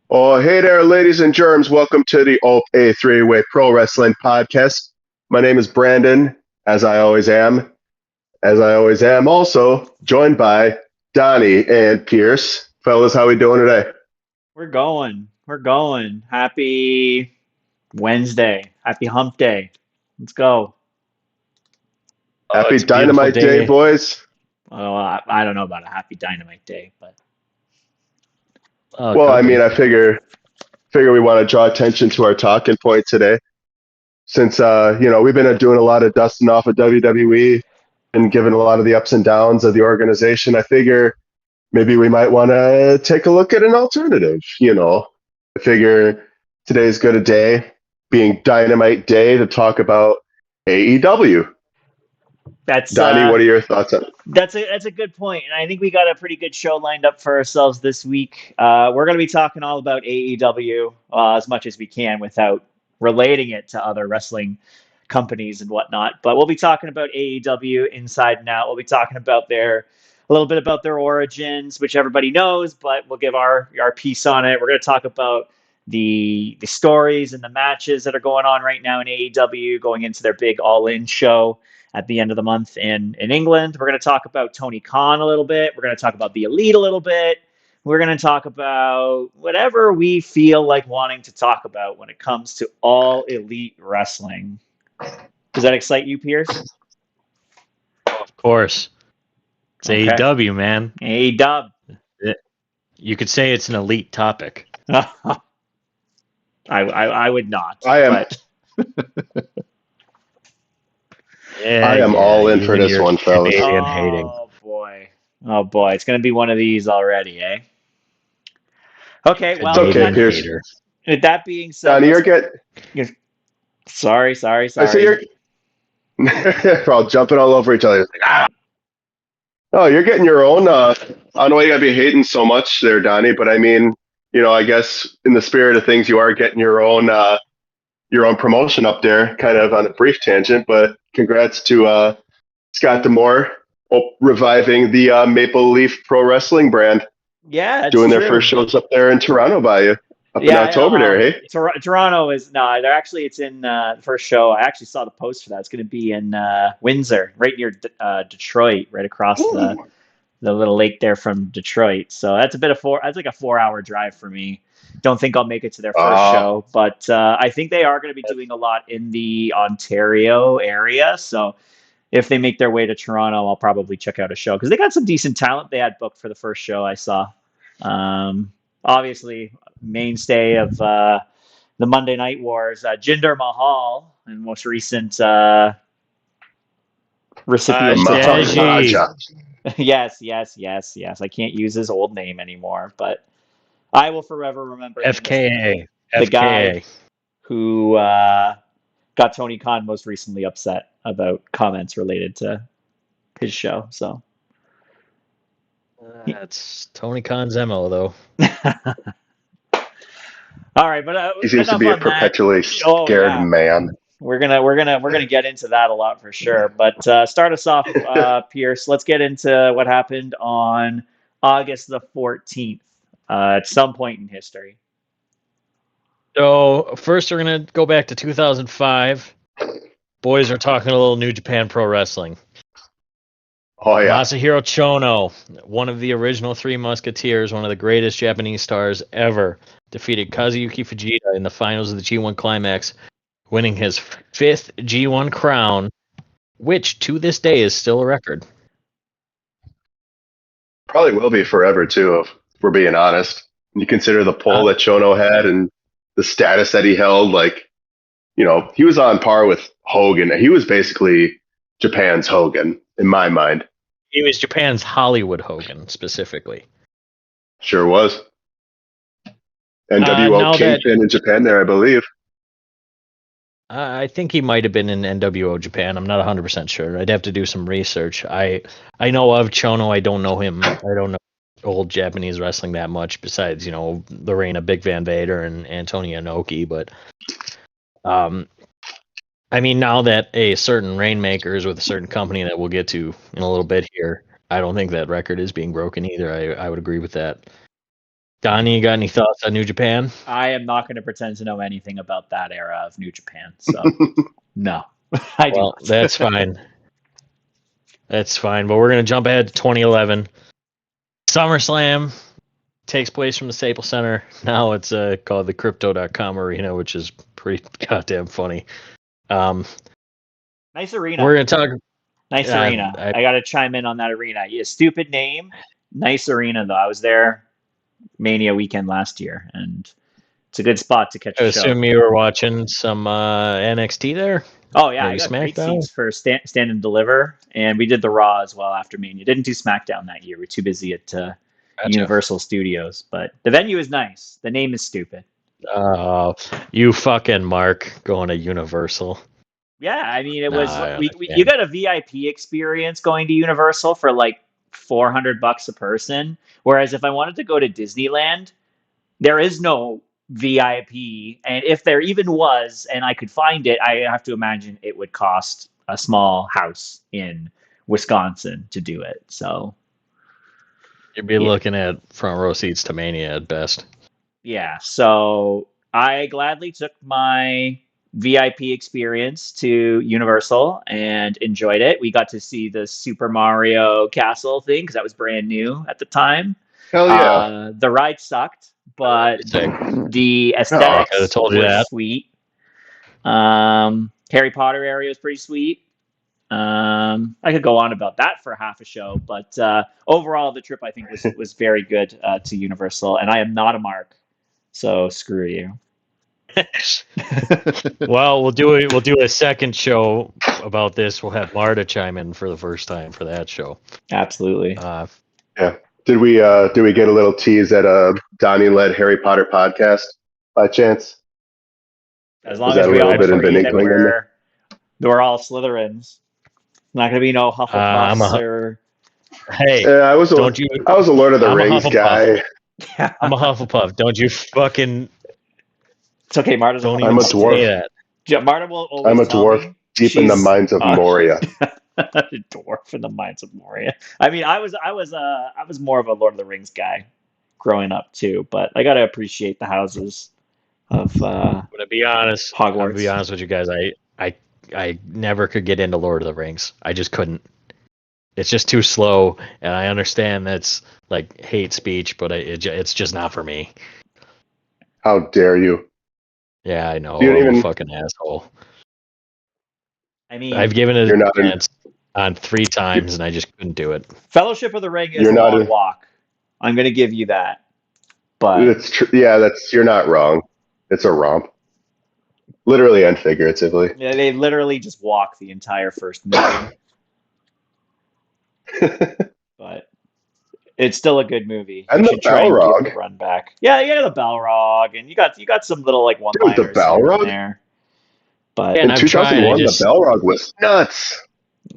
Oh, hey there, ladies and germs. Welcome to the Ope-Eh Three-Way Pro Wrestling Podcast. My name is Brandon, as I always am. As I always am, also joined by Donnie and Pierce. Fellas, how we doing today? We're going. We're going. Happy Wednesday. Happy hump day. Let's go. Oh, Happy it's a beautiful Dynamite Day, day. boys. Oh, I don't know about a happy dynamite day, but Oh, it Well, I could mean, be. I figure we want to draw attention to our talking point today, since we've been doing a lot of dusting off of WWE and given a lot of the ups and downs of the organization. I figure maybe we might want to take a look at an alternative. I figure today's good a day, being Dynamite Day, to talk about AEW. that's Donnie, uh what are your thoughts on it? that's a good point, and I think we got a pretty good show lined up for ourselves this week. We're going to be talking all about AEW as much as we can without relating it to other wrestling companies and whatnot. But we'll be talking about AEW inside and out. We'll be talking about a little bit about their origins, which everybody knows, but we'll give our piece on it. We're going to talk about the stories and the matches that are going on right now in AEW, going into their big All In show at the end of the month in England. We're going to talk about Tony Khan a little bit. We're going to talk about the Elite a little bit. We're going to talk about whatever we feel like wanting to talk about when it comes to all elite wrestling. Does that excite you, Pierce? Of course. It's Okay. AEW, man. A dub. It- You could say it's an elite topic. I would not, I am but Yeah, I am yeah. all in You for and this your one, fellas. Canadian hating. oh boy, oh boy, it's going to be one of these already, eh? Okay, It's well, okay, Canadian Pierce. hater. with that being said, Donnie, let's. you're get. Sorry, sorry, I say sorry. we're all jumping all over each other. It's like, ah. Oh, you're getting your own. I don't know why you gotta be hating so much there, Donnie. But I mean, I guess in the spirit of things, you are getting your own promotion up there, kind of on a brief tangent, but congrats to Scott Demore reviving the Maple Leaf Pro Wrestling brand, Yeah, that's doing their first true. shows up there in Toronto by you, up in Yeah, October there, hey? Toronto is no. They're actually it's in the first show. I actually saw the post for that. It's going to be in Windsor, right near Detroit, right across Ooh. the little lake there from Detroit. So that's a bit of four. That's like a 4 hour drive for me. Don't think I'll make it to their first Uh, show, but I think they are going to be doing a lot in the Ontario area. So if they make their way to Toronto, I'll probably check out a show because they got some decent talent they had booked for the first show I saw. Obviously, mainstay of the Monday Night Wars, Jinder Mahal, and most recent recipient of Tony Khan. Daji. Maharaja. Yes. I can't use his old name anymore, but I will forever remember him as FKA. the guy FKA. who got Tony Khan most recently upset about comments related to his show. So, That's Tony Khan's MO, though. all right, but He seems to enough be a on that. perpetually Oh scared yeah, man. we're gonna get into that a lot for sure. But start us off, Pierce. Let's get into what happened on August the 14th. At some point in history. So, first, we're going to go back to 2005. Boys are talking a little New Japan Pro Wrestling. Oh, yeah. Masahiro Chono, one of the original Three Musketeers, one of the greatest Japanese stars ever, defeated Kazuyuki Fujita in the finals of the G1 Climax, winning his fifth G1 crown, which to this day is still a record. Probably will be forever, too, if we're being honest. When you consider the pull that Chono had and the status that he held, like, he was on par with Hogan. He was basically Japan's Hogan, in my mind. He was Japan's Hollywood Hogan, specifically. Sure was. NWO now that Kingpin in Japan there, I believe. I think he might have been in NWO Japan. I'm not 100% sure. I'd have to do some research. I know of Chono. I don't know him. I don't know old Japanese wrestling that much. Besides, the reign of Big Van Vader and Antonio Inoki. But I mean, now that a certain Rainmaker is with a certain company that we'll get to in a little bit here, I don't think that record is being broken either. I would agree with that. Donnie, you got any thoughts on New Japan? I am not going to pretend to know anything about that era of New Japan. So no, I do Well, not. that's fine. That's fine. But we're gonna jump ahead to 2011. SummerSlam takes place from the Staples Center. Now it's called the Crypto.com Arena, which is pretty goddamn funny. Nice arena. We're gonna talk. Nice arena. I got to chime in on that arena. Yeah, stupid name. Nice arena though. I was there Mania weekend last year, and it's a good spot to catch I a show. assume you were watching some NXT there. Oh yeah, Maybe I got great SmackDown? seats for stand and deliver, and we did the Raw as well after Mania. Didn't do SmackDown that year. We're too busy at Gotcha. Universal Studios, but the venue is nice. The name is stupid. You fucking Mark going to Universal. Yeah, I mean it Nah, was I you understand. got a VIP experience going to Universal for like $400 a person, whereas if I wanted to go to Disneyland, there is no VIP, and if there even was, and I could find it, I have to imagine it would cost a small house in Wisconsin to do it. So You'd be yeah, looking at front row seats to Mania at best. yeah. So I gladly took my VIP experience to Universal and enjoyed it. We got to see the Super Mario Castle thing because that was brand new at the time. Hell yeah. The ride sucked, but Sick. the I could have aesthetics told you was that. sweet. Harry Potter area was pretty sweet. I could go on about that for half a show, but overall, the trip I think was very good to Universal, and I am not a mark, so screw you. Well, we'll do a second show about this. We'll have Marta chime in for the first time for that show. Absolutely. Yeah. Did we get a little tease at a Donnie led Harry Potter podcast by chance? As Was long that as a we little all bit of an agree that inkling in there? we're all Slytherins. Not going to be no I'm Hufflepuffs a or hey. Yeah, I was a Lord of the I'm a Rings Hufflepuff. guy. I'm a Hufflepuff. Don't you fucking It's okay. Marta's a don't I'm even a Hufflepuff too. dwarf. say that. Marta will I'm always a tell dwarf me deep in the she's mines of Moria. a dwarf in the mines of Moria. I mean, I was more of a Lord of the Rings guy growing up too, but I got to appreciate the houses of But to be honest, Hogwarts. with you guys. I never could get into Lord of the Rings. I just couldn't. It's just too slow, and I understand that's like hate speech, but it's just not for me. How dare you? Yeah, I know. You don't I'm a even. fucking asshole. I mean, I've given it You're a not in. chance on 3 times, and I just couldn't do it. Fellowship of the Ring is You're a not long in. walk. I'm going to give you that, but It's true. Yeah, you're not wrong. It's a romp, literally and figuratively. yeah, they literally just walk the entire first movie. But it's still a good movie. You And the should try and give it a Balrog. run back. Yeah, you got the Balrog, and you got some little like Dude, the one-liners here and Balrog there. But Yeah, in and I've tried. 2001, the Balrog was nuts.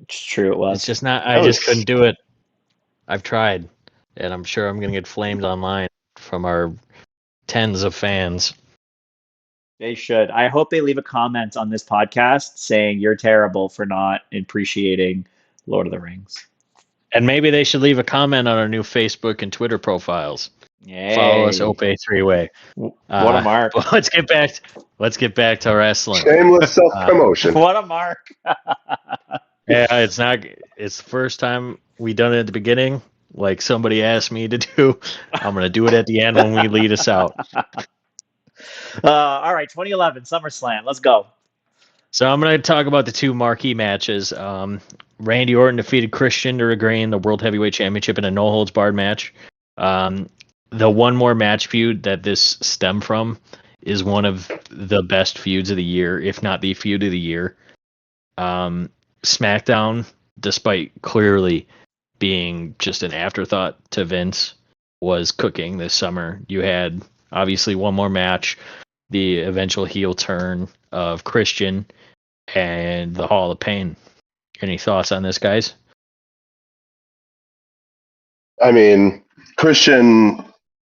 it's true, it It's was. just not. I That just was couldn't do it. I've tried, and I'm sure I'm gonna get flamed online from our tens of fans. They should. I hope they leave a comment on this podcast saying you're terrible for not appreciating Lord of the Rings. And maybe they should leave a comment on our new Facebook and Twitter profiles. Follow us, Yay. Ope-Eh 3-way. What a mark. But let's get back to wrestling. shameless self-promotion. What a mark. Yeah, it's the first time we done it at the beginning, like somebody asked me to do. I'm gonna do it at the end when we lead us out. All right, 2011 SummerSlam. Let's go. So I'm gonna talk about the 2 marquee matches. Randy Orton defeated Christian to regain the World Heavyweight Championship in a no holds barred match. The one more match feud that this stemmed from is one of the best feuds of the year, if not the feud of the year. SmackDown, despite clearly being just an afterthought to Vince, was cooking this summer. You had obviously one more match, the eventual heel turn of Christian and the Hall of Pain. Any thoughts on this, guys? I mean, Christian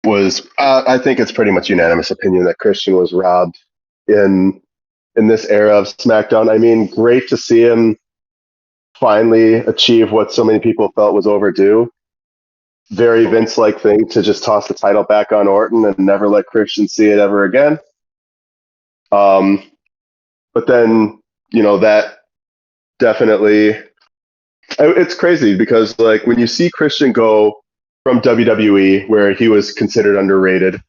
was. I think it's pretty much unanimous opinion that Christian was robbed in this era of SmackDown. I mean, great to see him finally achieve what so many people felt was overdue. very Vince-like thing to just toss the title back on Orton and never let Christian see it ever again. But then, that definitely, it's crazy because like when you see Christian go from WWE, where he was considered underrated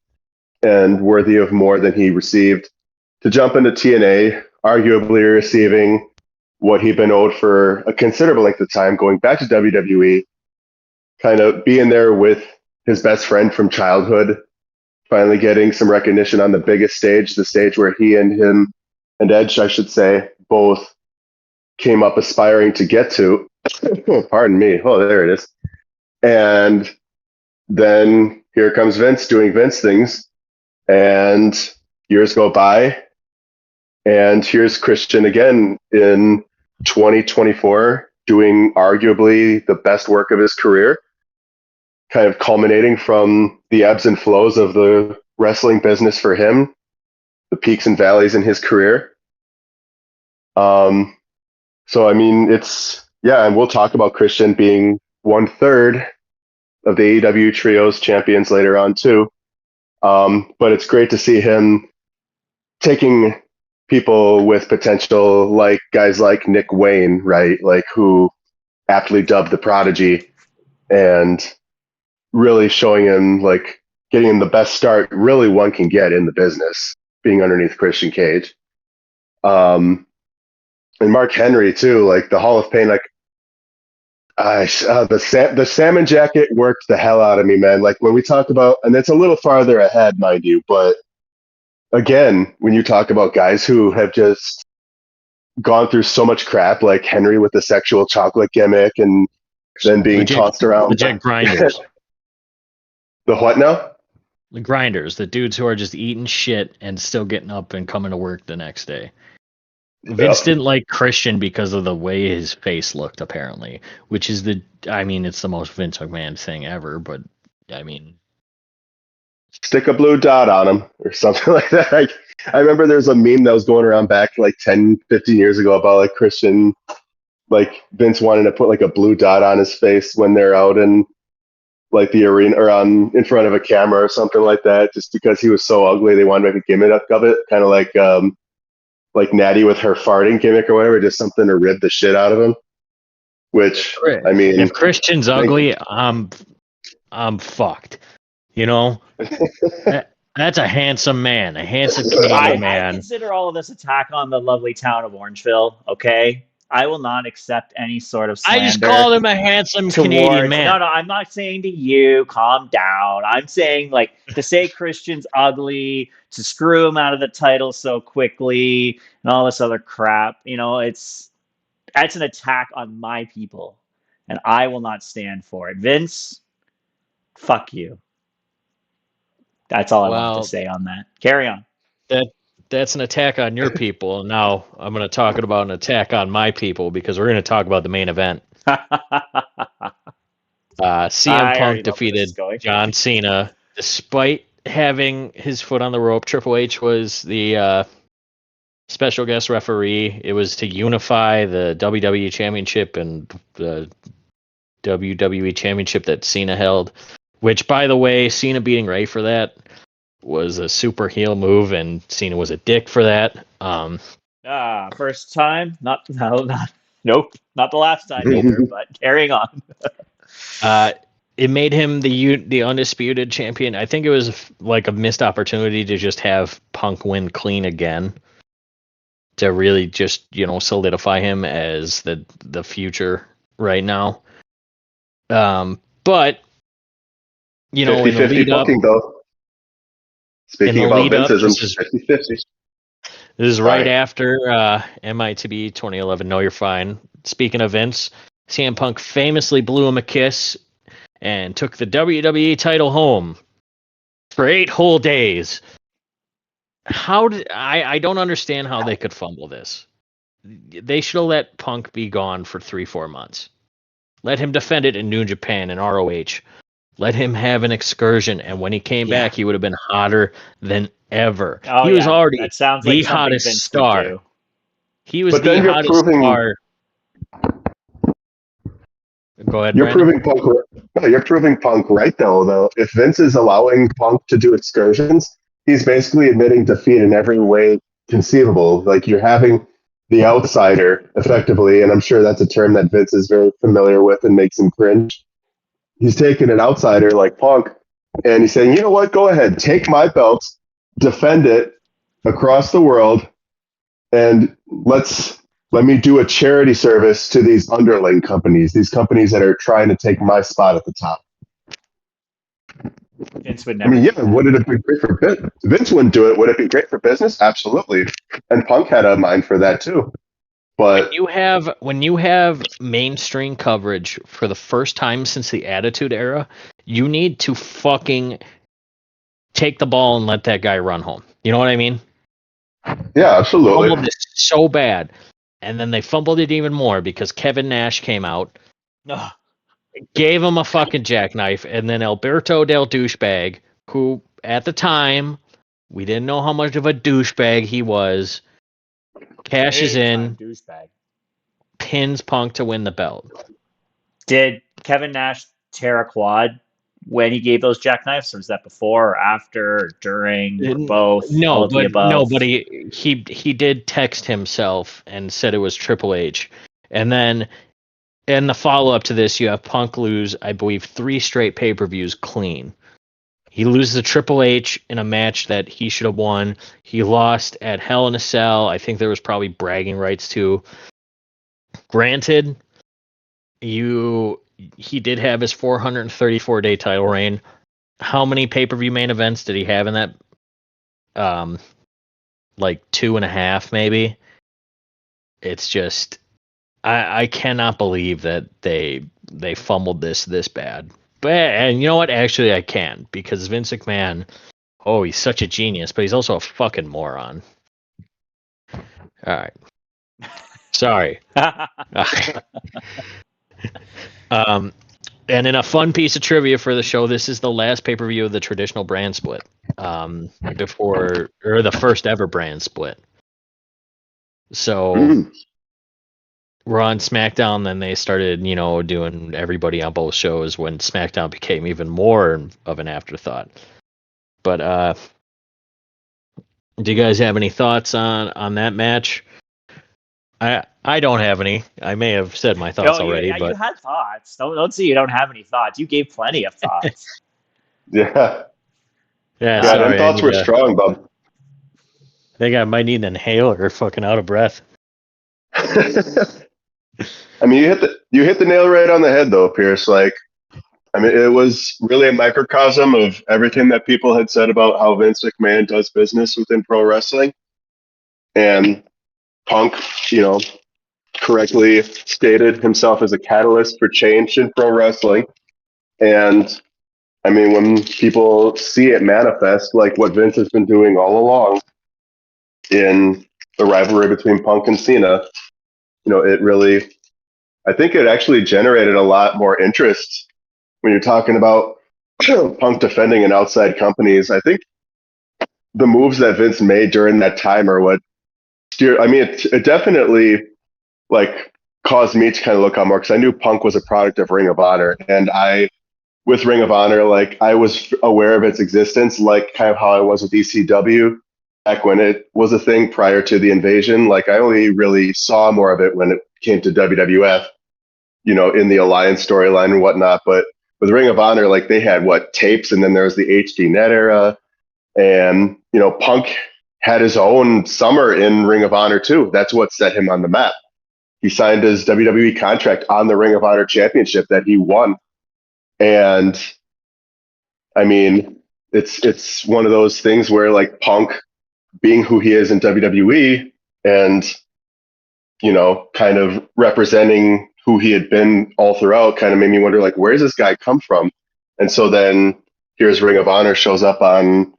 and worthy of more than he received, to jump into TNA, arguably receiving what he'd been owed for a considerable length of time, going back to WWE, kind of being there with his best friend from childhood, finally getting some recognition on the biggest stage, the stage where he and him and Edge, I should say, both came up aspiring to get to. Pardon me. Oh, there it is. And then here comes Vince doing Vince things, and years go by, and here's Christian again in 2024 doing arguably the best work of his career, kind of culminating from the ebbs and flows of the wrestling business for him, the peaks and valleys in his career. So, I mean, and we'll talk about Christian being 1/3 of the AEW Trios champions later on, too. But it's great to see him taking people with potential, like guys like Nick Wayne, right? Like, who aptly dubbed the Prodigy, and really showing him, like, getting him the best start really one can get in the business, being underneath Christian Cage. And Mark Henry too, like the Hall of Pain, like the salmon jacket worked the hell out of me, man. Like when we talk about, and it's a little farther ahead, mind you, but again, when you talk about guys who have just gone through so much crap, like Henry with the sexual chocolate gimmick, and then being tossed around. Legit grinders. The what now? The grinders, the dudes who are just eating shit and still getting up and coming to work the next day. Vince didn't like Christian because of the way his face looked, apparently, which is it's the most Vince McMahon thing ever, but, I mean... Stick a blue dot on him, or something like that. I remember there's a meme that was going around back, like, 10, 15 years ago about, like, Christian, like, Vince wanted to put, like, a blue dot on his face when they're out in, like, the arena, or in front of a camera or something like that, just because he was so ugly, they wanted to make a gimmick of it, kind of like Natty with her farting gimmick or whatever, just something to rib the shit out of him. Which, I mean, if Christian's ugly, I'm fucked. You know, that's a handsome man, a handsome Canadian man. I consider all of this attack on the lovely town of Orangeville. Okay, I will not accept any sort of slander. I just called him a handsome Canadian man. No, I'm not saying to you, calm down. I'm saying, like, to say Christian's ugly, to screw him out of the title so quickly, and all this other crap. That's an attack on my people, and I will not stand for it. Vince, fuck you. That's all I want to say on that. Carry on. That's an attack on your people. Now I'm going to talk about an attack on my people, because we're going to talk about the main event. CM Punk defeated John Cena despite having his foot on the rope. Triple H was the special guest referee. It was to unify the WWE Championship and the WWE Championship that Cena held, which, by the way, Cena beating Ray for that was a super heel move, and Cena was a dick for that. First time? Nope, not the last time either, but carrying on. It made him the undisputed champion. I think it was like a missed opportunity to just have Punk win clean again, to really just, solidify him as the future right now. But, 50-50 in the lead up, booking, though. Speaking about Vinceism, 50-50. This is right after MITB 2011. No, you're fine. Speaking of Vince, CM Punk famously blew him a kiss and took the WWE title home for 8 whole days. I don't understand how they could fumble this. They should have let Punk be gone for 3-4 months. Let him defend it in New Japan and ROH. Let him have an excursion, and when he came back, he would have been hotter than ever. He was already the hottest star. He was the hottest star. Go ahead, You're Brandon. proving Punk. No, you're proving Punk right, though. If Vince is allowing Punk to do excursions, he's basically admitting defeat in every way conceivable. Like you're having the outsider, effectively, and I'm sure that's a term that Vince is very familiar with and makes him cringe. He's taking an outsider like Punk, and he's saying, "You know what? Go ahead, take my belt, defend it across the world, and let me do a charity service to these underling companies, these companies that are trying to take my spot at the top." Vince would I never mean, do yeah, that. would it have been great for business? Vince wouldn't do it. Would it be great for business? Absolutely. And Punk had a mind for that too. But When you have mainstream coverage for the first time since the Attitude Era, you need to fucking take the ball and let that guy run home. You know what I mean? yeah, Fumbled absolutely. this so bad, and then they fumbled it even more because Kevin Nash came out, No. gave him a fucking jackknife, and then Alberto Del Douchebag, who at the time we didn't know how much of a douchebag he was, cashes Big time in, douchebag. pins Punk to win the belt. Did Kevin Nash tear a quad when he gave those jackknives, or was that before or after or during or both? All No, of the no, above? but he did text himself and said it was Triple H, and then in the follow up to this, you have Punk lose, I believe, 3 straight pay per views clean. He loses to Triple H in a match that he should have won. He lost at Hell in a Cell. I think there was probably bragging rights too. Granted, he did have his 434-day title reign. How many pay per view main events did he have in that? Like 2.5 maybe. It's just I cannot believe that they fumbled this bad. But and you know what? Actually, I can because Vince McMahon. Oh, he's such a genius, but he's also a fucking moron. All right, sorry. um, and in a fun piece of trivia for the show, this is the last pay per view of the traditional brand split. Before or the first ever brand split. So Mm. Raw and SmackDown, then they started, doing everybody on both shows when SmackDown became even more of an afterthought. But do you guys have any thoughts on that match? I don't have any. I may have said my thoughts No, already, you but had thoughts. Don't say you don't have any thoughts. You gave plenty of thoughts. Yeah. yeah, Yeah, them sorry. thoughts were strong, bub. I think I might need an inhaler. Fucking out of breath. I mean, you hit the nail right on the head though, Pierce. Like, I mean, it was really a microcosm of everything that people had said about how Vince McMahon does business within pro wrestling. And Punk, you know, correctly stated himself as a catalyst for change in pro wrestling. And I mean, when people see it manifest, like what Vince has been doing all along in the rivalry between Punk and Cena, it really, I think it actually generated a lot more interest when you're talking about Punk defending an outside companies. I think the moves that Vince made during that time are what steer. I mean, it definitely like caused me to kind of look on more because I knew Punk was a product of Ring of Honor, and with Ring of Honor, like I was aware of its existence, like kind of how I was with ECW back when it was a thing prior to the invasion. Like I only really saw more of it when it came to WWF, in the Alliance storyline and whatnot. But with Ring of Honor, like they had what tapes, and then there was the HD Net era, and Punk had his own summer in Ring of Honor too. That's what set him on the map. He signed his WWE contract on the Ring of Honor championship that he won. And I mean, it's one of those things where like Punk being who he is in WWE and kind of representing who he had been all throughout kind of made me wonder like where does this guy come from? And so then here's Ring of Honor shows up on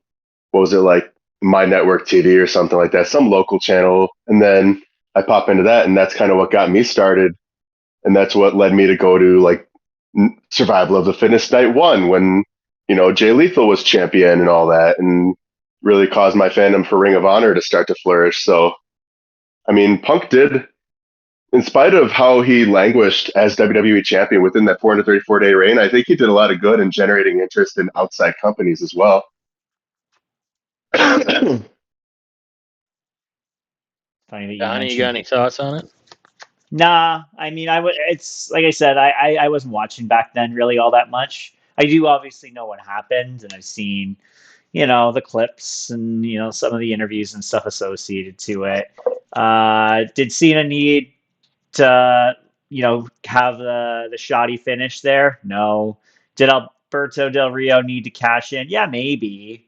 what was it like My Network TV or something like that, some local channel, and then I pop into that and that's kind of what got me started. And that's what led me to go to like Survival of the Fittest Night 1 when Jay Lethal was champion and all that, and really caused my fandom for Ring of Honor to start to flourish. So I mean, Punk did in spite of how he languished as WWE champion within that 434-day reign, I think he did a lot of good in generating interest in outside companies as well. Funny that you Donnie, you got mentioned. any thoughts on it? Nah, I mean, it's like I said, I wasn't watching back then really all that much. I do obviously know what happened, and I've seen, the clips and, some of the interviews and stuff associated to it. Did Cena need to, have the shoddy finish there? No. Did Alberto Del Rio need to cash in? Yeah, maybe.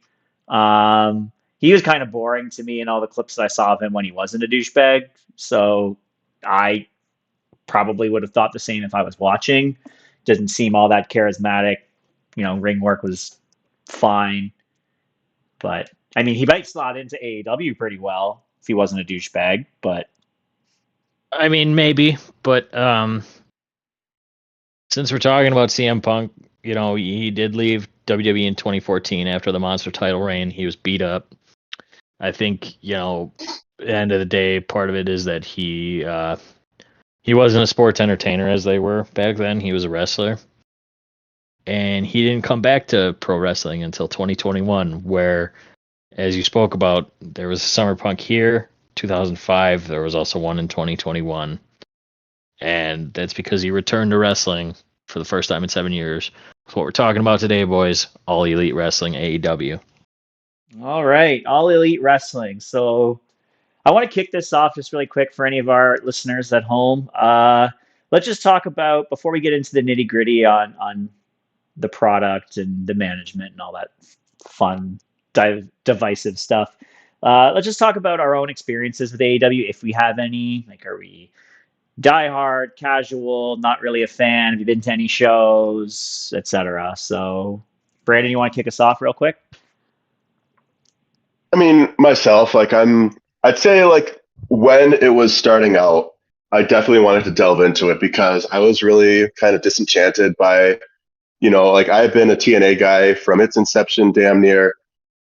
He was kind of boring to me in all the clips that I saw of him when he wasn't a douchebag. So I probably would have thought the same if I was watching. Doesn't seem all that charismatic. Ring work was fine. But I mean, he might slot into AEW pretty well if he wasn't a douchebag. But I mean, maybe, but since we're talking about CM Punk, he did leave WWE in 2014 after the Monster title reign. He was beat up. I think, at the end of the day, part of it is that he wasn't a sports entertainer as they were back then. He was a wrestler. And he didn't come back to pro wrestling until 2021, where, as you spoke about, there was a Summer Punk here, 2005. There was also one in 2021. And that's because he returned to wrestling for the first time in 7 years. That's what we're talking about today, boys. All Elite Wrestling, AEW. all right, All Elite Wrestling. So I want to kick this off just really quick for any of our listeners at home. Let's just talk about, before we get into the nitty gritty on the product and the management and all that fun, divisive stuff. Let's just talk about our own experiences with AEW, if we have any. Like, are we diehard, casual, not really a fan? Have you been to any shows, etc.? So, Brandon, you want to kick us off real quick? I mean, myself, I'd say like when it was starting out, I definitely wanted to delve into it because I was really kind of disenchanted by, like I've been a TNA guy from its inception damn near.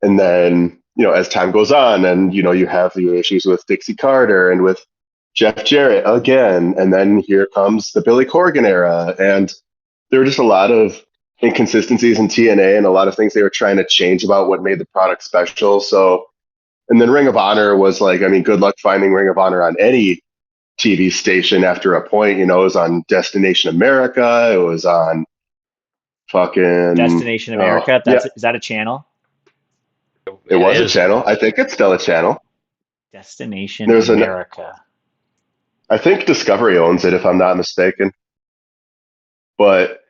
And then, as time goes on and, you have the issues with Dixie Carter and with Jeff Jarrett again. And then here comes the Billy Corgan era. And there were just a lot of inconsistencies in TNA and a lot of things they were trying to change about what made the product special. So, and then Ring of Honor was like, I mean, good luck finding Ring of Honor on any TV station after a point. It was on Destination America. It was on fucking, Destination oh, America. yeah, Is that a channel? it was a channel. I think it's still a channel. Destination There's an, America. I think Discovery owns it if I'm not mistaken. But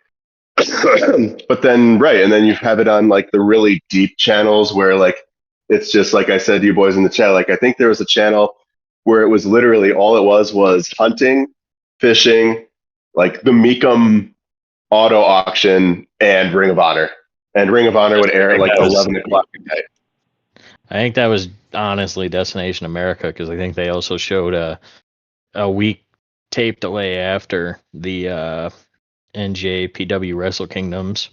but then right, and then you have it on like the really deep channels where like it's just like I said to you boys in the chat, like I think there was a channel where it was literally all it was hunting, fishing, like the Meekum auto auction and Ring of Honor. And Ring of Honor would air at like 11 o'clock at night. I think that was honestly Destination America, because I think they also showed a week tape delay after the NJPW Wrestle Kingdoms.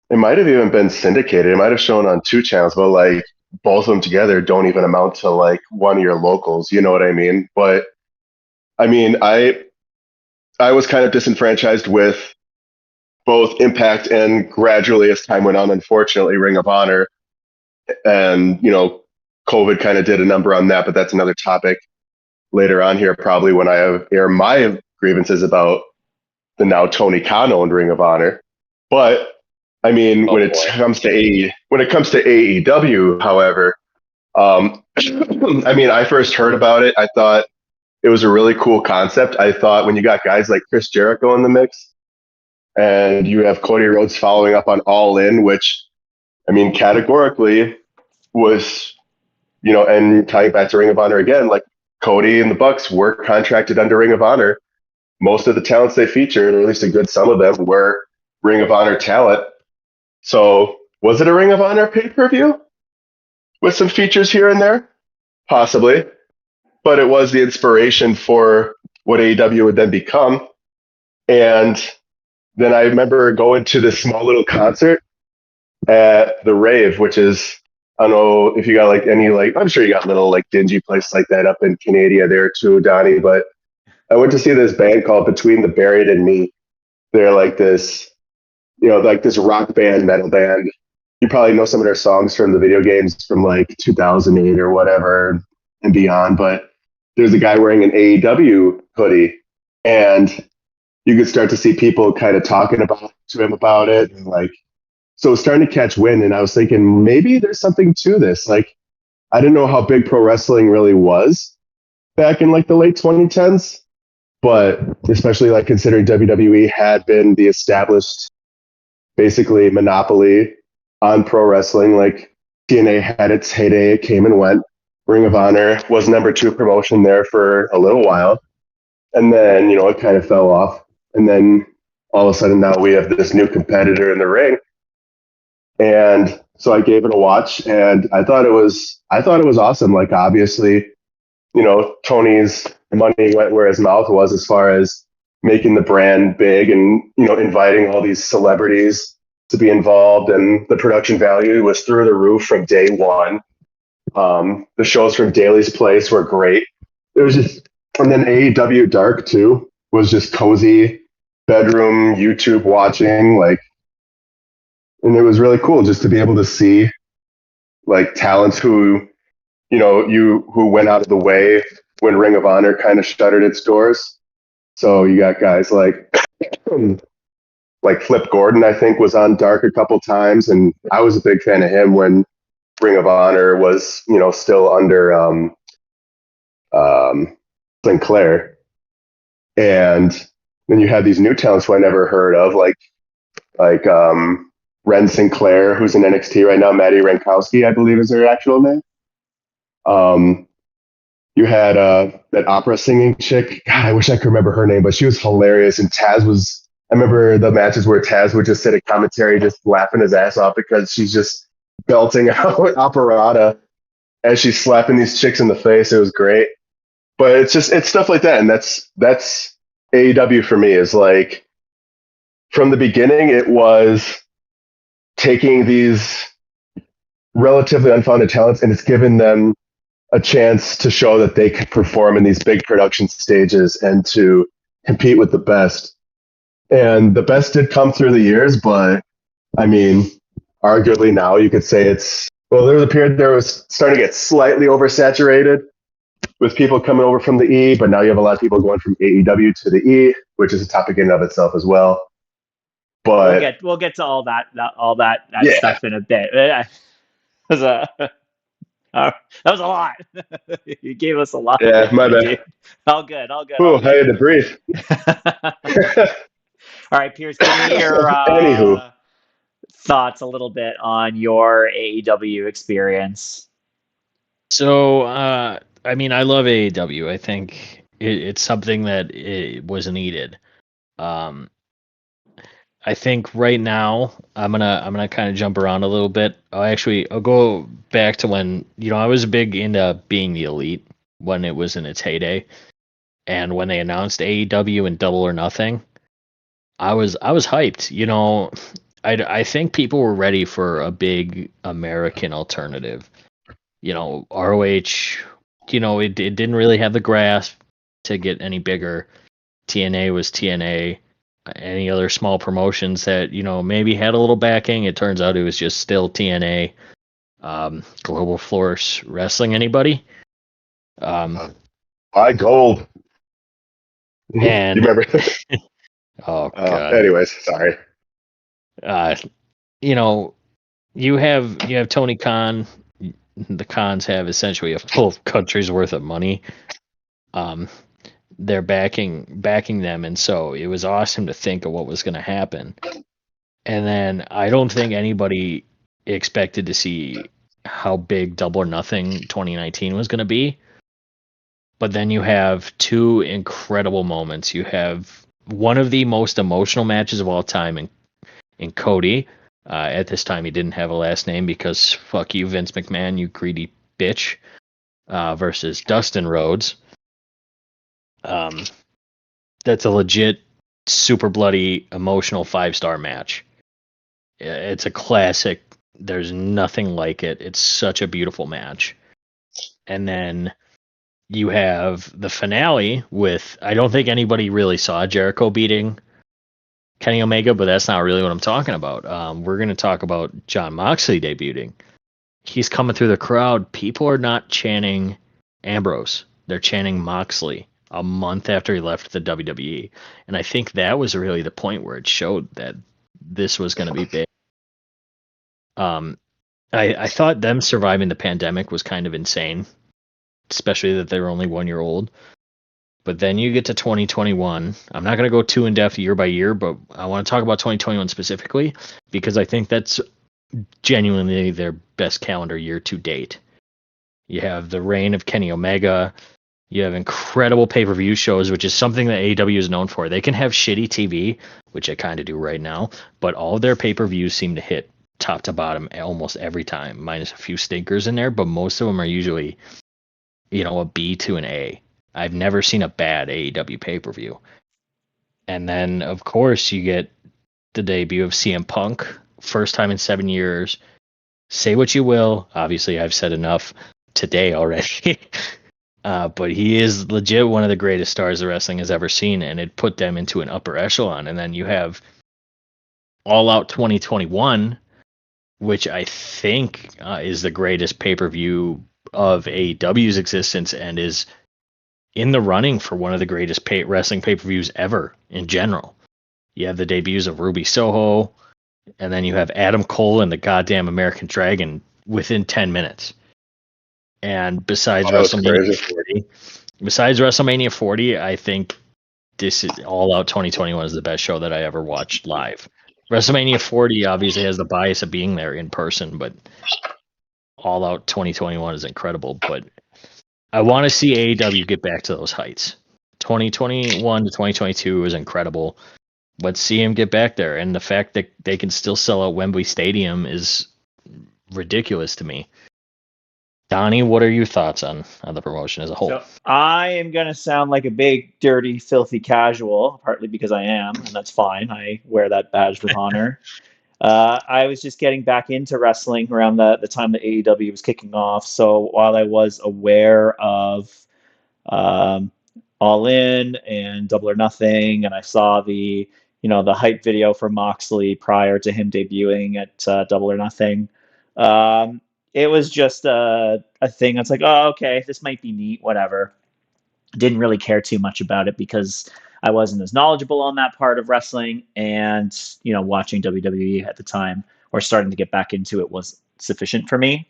It might have even been syndicated. It might have shown on two channels, but like both of them together don't even amount to like one of your locals. You know what I mean? But I mean, I was kind of disenfranchised with both Impact and gradually as time went on, unfortunately, Ring of Honor. And, COVID kind of did a number on that, but that's another topic later on here, probably when I air my grievances about the now Tony Khan owned Ring of Honor. But I mean, when it comes to AEW, however, I mean, I first heard about it. I thought it was a really cool concept. I thought when you got guys like Chris Jericho in the mix, and you have Cody Rhodes following up on All In, which I mean, categorically was, and tying back to Ring of Honor again, like Cody and the Bucks were contracted under Ring of Honor. Most of the talents they featured, or at least a good some of them, were Ring of Honor talent. So was it a Ring of Honor pay-per-view with some features here and there? Possibly. But it was the inspiration for what AEW would then become. And then I remember going to this small little concert at the Rave, which is, I don't know if you got like any, like, I'm sure you got little like dingy places like that up in Canada there too, Donnie. But I went to see this band called Between the Buried and Me. They're like this, like this rock band, metal band. You probably know some of their songs from the video games from like 2008 or whatever and beyond. But there's a guy wearing an AEW hoodie, and you could start to see people kind of talking to him about it, and like, so it was starting to catch wind. And I was thinking maybe there's something to this. Like, I didn't know how big pro wrestling really was back in like the late 2010s, but especially like considering WWE had been the established basically monopoly on pro wrestling. Like TNA had its heyday, it came and went. Ring of Honor was number 2 promotion there for a little while. And then, it kind of fell off. And then all of a sudden now we have this new competitor in the ring. And so I gave it a watch, and I thought it was awesome. Like, obviously, Tony's money went where his mouth was as far as making the brand big and, inviting all these celebrities to be involved, and the production value was through the roof from day one. The shows from Daly's Place were great. It was just, and then AEW Dark too was just cozy bedroom YouTube watching, like, and it was really cool just to be able to see like talents who, who went out of the way when Ring of Honor kind of shuttered its doors. So you got guys like like Flip Gordon, I think, was on Dark a couple times, and I was a big fan of him when Ring of Honor was, still under Sinclair. And then you had these new talents who I never heard of, like Ren Sinclair, who's in NXT right now. Maddie Rankowski, I believe, is her actual name. You had that opera singing chick. God, I wish I could remember her name, but she was hilarious. And Taz was. I remember the matches where Taz would just sit at commentary, just laughing his ass off because she's just belting out operata as she's slapping these chicks in the face. It was great. But it's stuff like that, and that's AEW for me. Is like from the beginning, it was taking these relatively unfounded talents, and it's given them a chance to show that they could perform in these big production stages and to compete with the best. And the best did come through the years, but I mean, arguably now you could say there was a period there was starting to get slightly oversaturated with people coming over from the E, but now you have a lot of people going from AEW to the E, which is a topic in and of itself as well. But we'll get to all that yeah. stuff in a bit. That was a lot. You gave us a lot. Yeah, my bad. All good. Ooh, I had to breathe. All right, Pierce, give me your thoughts a little bit on your AEW experience. So, I mean, I love AEW. I think it's something that it was needed. I think right now I'm gonna kind of jump around a little bit. I'll go back to when I was big into being the Elite when it was in its heyday, and when they announced AEW and Double or Nothing, I was hyped. I think people were ready for a big American alternative. ROH, it didn't really have the grasp to get any bigger. TNA was TNA. Any other small promotions that maybe had a little backing, it turns out it was just still TNA. Global Force Wrestling, anybody? High Gold. And you remember? Oh god. Anyways, sorry. You have Tony Khan. The Khans have essentially a full country's worth of money. They're backing them, and so it was awesome to think of what was going to happen. And then I don't think anybody expected to see how big Double or Nothing 2019 was going to be. But then you have two incredible moments. You have one of the most emotional matches of all time in Cody. At this time, he didn't have a last name because fuck you, Vince McMahon, you greedy bitch. Versus Dustin Rhodes. That's a legit, super bloody, emotional 5-star match. It's a classic. There's nothing like it. It's such a beautiful match. And then you have the finale with, I don't think anybody really saw Jericho beating Kenny Omega, but that's not really what I'm talking about. We're going to talk about Jon Moxley debuting. He's coming through the crowd. People are not chanting Ambrose. They're chanting Moxley a month after he left the WWE. And I think that was really the point where it showed that this was going to be big. I thought them surviving the pandemic was kind of insane, especially that they were only 1 year old. But then you get to 2021. I'm not going to go too in depth year by year, but I want to talk about 2021 specifically because I think that's genuinely their best calendar year to date. You have the reign of Kenny Omega. You have incredible pay-per-view shows, which is something that AEW is known for. They can have shitty TV, which I kind of do right now, but all of their pay-per-views seem to hit top to bottom almost every time, minus a few stinkers in there, but most of them are usually, a B to an A. I've never seen a bad AEW pay-per-view. And then, of course, you get the debut of CM Punk, first time in 7 years. Say what you will. Obviously, I've said enough today already. But he is legit one of the greatest stars the wrestling has ever seen, and it put them into an upper echelon. And then you have All Out 2021, which I think is the greatest pay-per-view of AEW's existence and is in the running for one of the greatest wrestling pay-per-views ever in general. You have the debuts of Ruby Soho, and then you have Adam Cole and the goddamn American Dragon within 10 minutes. And besides WrestleMania 40, I think this is All Out 2021 is the best show that I ever watched live. WrestleMania 40 obviously has the bias of being there in person, but All Out 2021 is incredible. But I want to see AEW get back to those heights. 2021 to 2022 was incredible. Let's see him get back there. And the fact that they can still sell out Wembley Stadium is ridiculous to me. Donnie, what are your thoughts on the promotion as a whole? So I am going to sound like a big, dirty, filthy casual, partly because I am, and that's fine. I wear that badge with honor. I was just getting back into wrestling around the time that AEW was kicking off. So while I was aware of All In and Double or Nothing, and I saw the hype video for Moxley prior to him debuting at Double or Nothing, it was just a thing that's like, oh, okay, this might be neat, whatever. Didn't really care too much about it because I wasn't as knowledgeable on that part of wrestling, and watching WWE at the time or starting to get back into it was sufficient for me.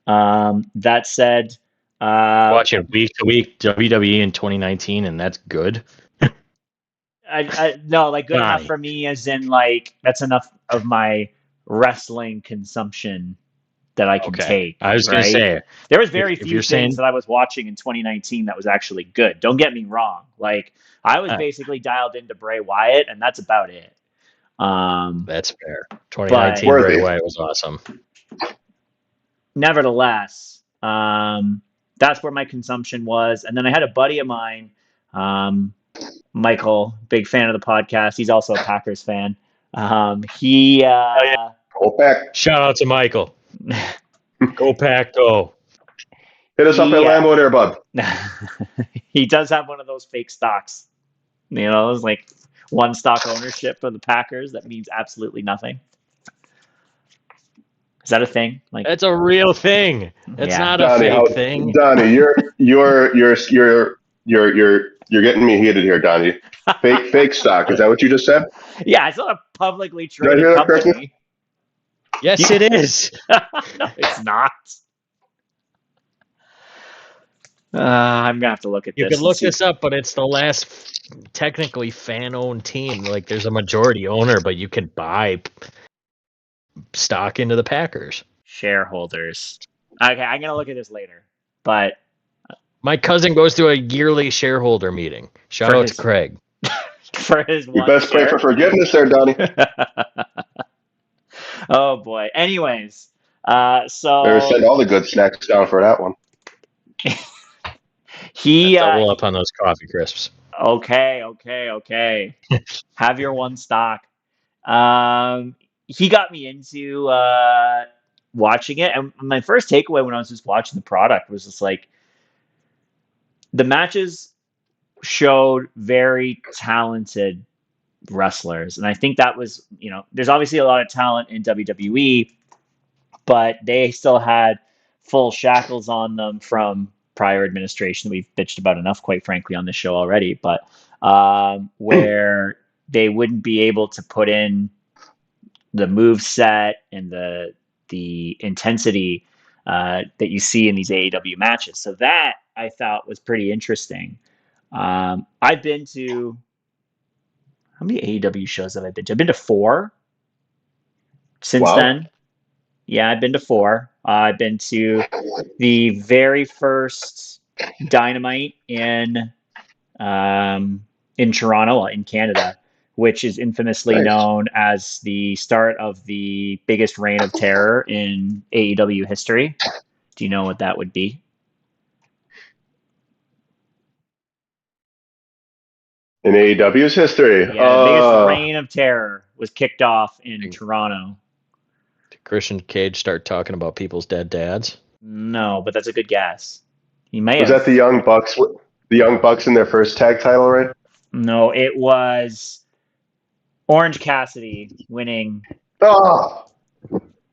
That said, watching week to week WWE in 2019, and that's good. No, like good enough for me, as in like that's enough of my wrestling consumption that I can take. I was going to say, there was very few things that I was watching in 2019 that was actually good. Don't get me wrong. Like I was basically dialed into Bray Wyatt, and that's about it. That's fair. 2019 Bray Wyatt was awesome. Nevertheless, that's where my consumption was. And then I had a buddy of mine, Michael, big fan of the podcast. He's also a Packers fan. Shout out to Michael. Go Pack, go. Hit us up at Lambo there, bud. He does have one of those fake stocks. It's like one stock ownership for the Packers that means absolutely nothing. Is that a thing? Like that's a real thing. It's not Donnie, a fake thing. Donnie, you're getting me heated here, Donnie. Fake stock. Is that what you just said? Yeah, it's not a publicly traded company. Yes, it is. No, it's not. I'm gonna have to look at this. You can look this up, but it's the last technically fan-owned team. Like there's a majority owner, but you can buy stock into the Packers. Shareholders. Okay, I'm gonna look at this later. But my cousin goes to a yearly shareholder meeting. Shout out to Craig. For his you best pray for forgiveness there, Donnie. Oh boy. Anyways, so better send all the good snacks down for that one. He double up on those coffee crisps. Okay. Have your one stock. He got me into watching it, and my first takeaway when I was just watching the product was just like, the matches showed very talented wrestlers. And I think that was, there's obviously a lot of talent in WWE, but they still had full shackles on them from prior administration. We've bitched about enough, quite frankly, on this show already, but where they wouldn't be able to put in the move set and the intensity that you see in these AEW matches. So that I thought was pretty interesting. I've been to, how many AEW shows have I been to? I've been to 4 since then. Yeah, I've been to 4. I've been to the very first Dynamite in Toronto, in Canada, which is infamously known as the start of the biggest reign of terror in AEW history. Do you know what that would be? In AEW's history. Yeah, the biggest reign of terror was kicked off in Toronto. Did Christian Cage start talking about people's dead dads? No, but that's a good guess. He may Was have. that the Young Bucks? The Young Bucks in their first tag title reign? No, it was Orange Cassidy winning. Oh,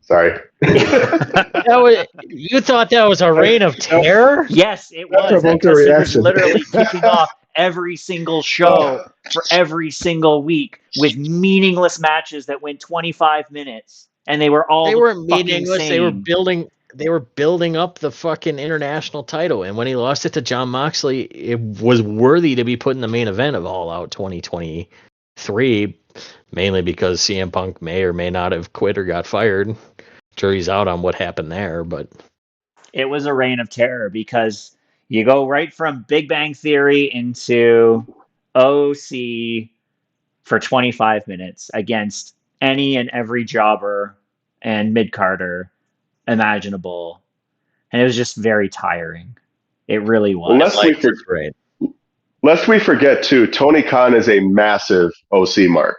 sorry. You thought that was a reign of terror? Yes, it was. Because he was literally kicking off every single show for every single week with meaningless matches that went 25 minutes, and they were all meaningless. Same. They were building up the fucking international title, and when he lost it to Jon Moxley, it was worthy to be put in the main event of All Out 2023, mainly because CM Punk may or may not have quit or got fired. Jury's out on what happened there, but it was a reign of terror because you go right from Big Bang Theory into OC for 25 minutes against any and every jobber and mid-carder imaginable, and it was just very tiring. It really was. Lest we forget too, Tony Khan is a massive OC mark.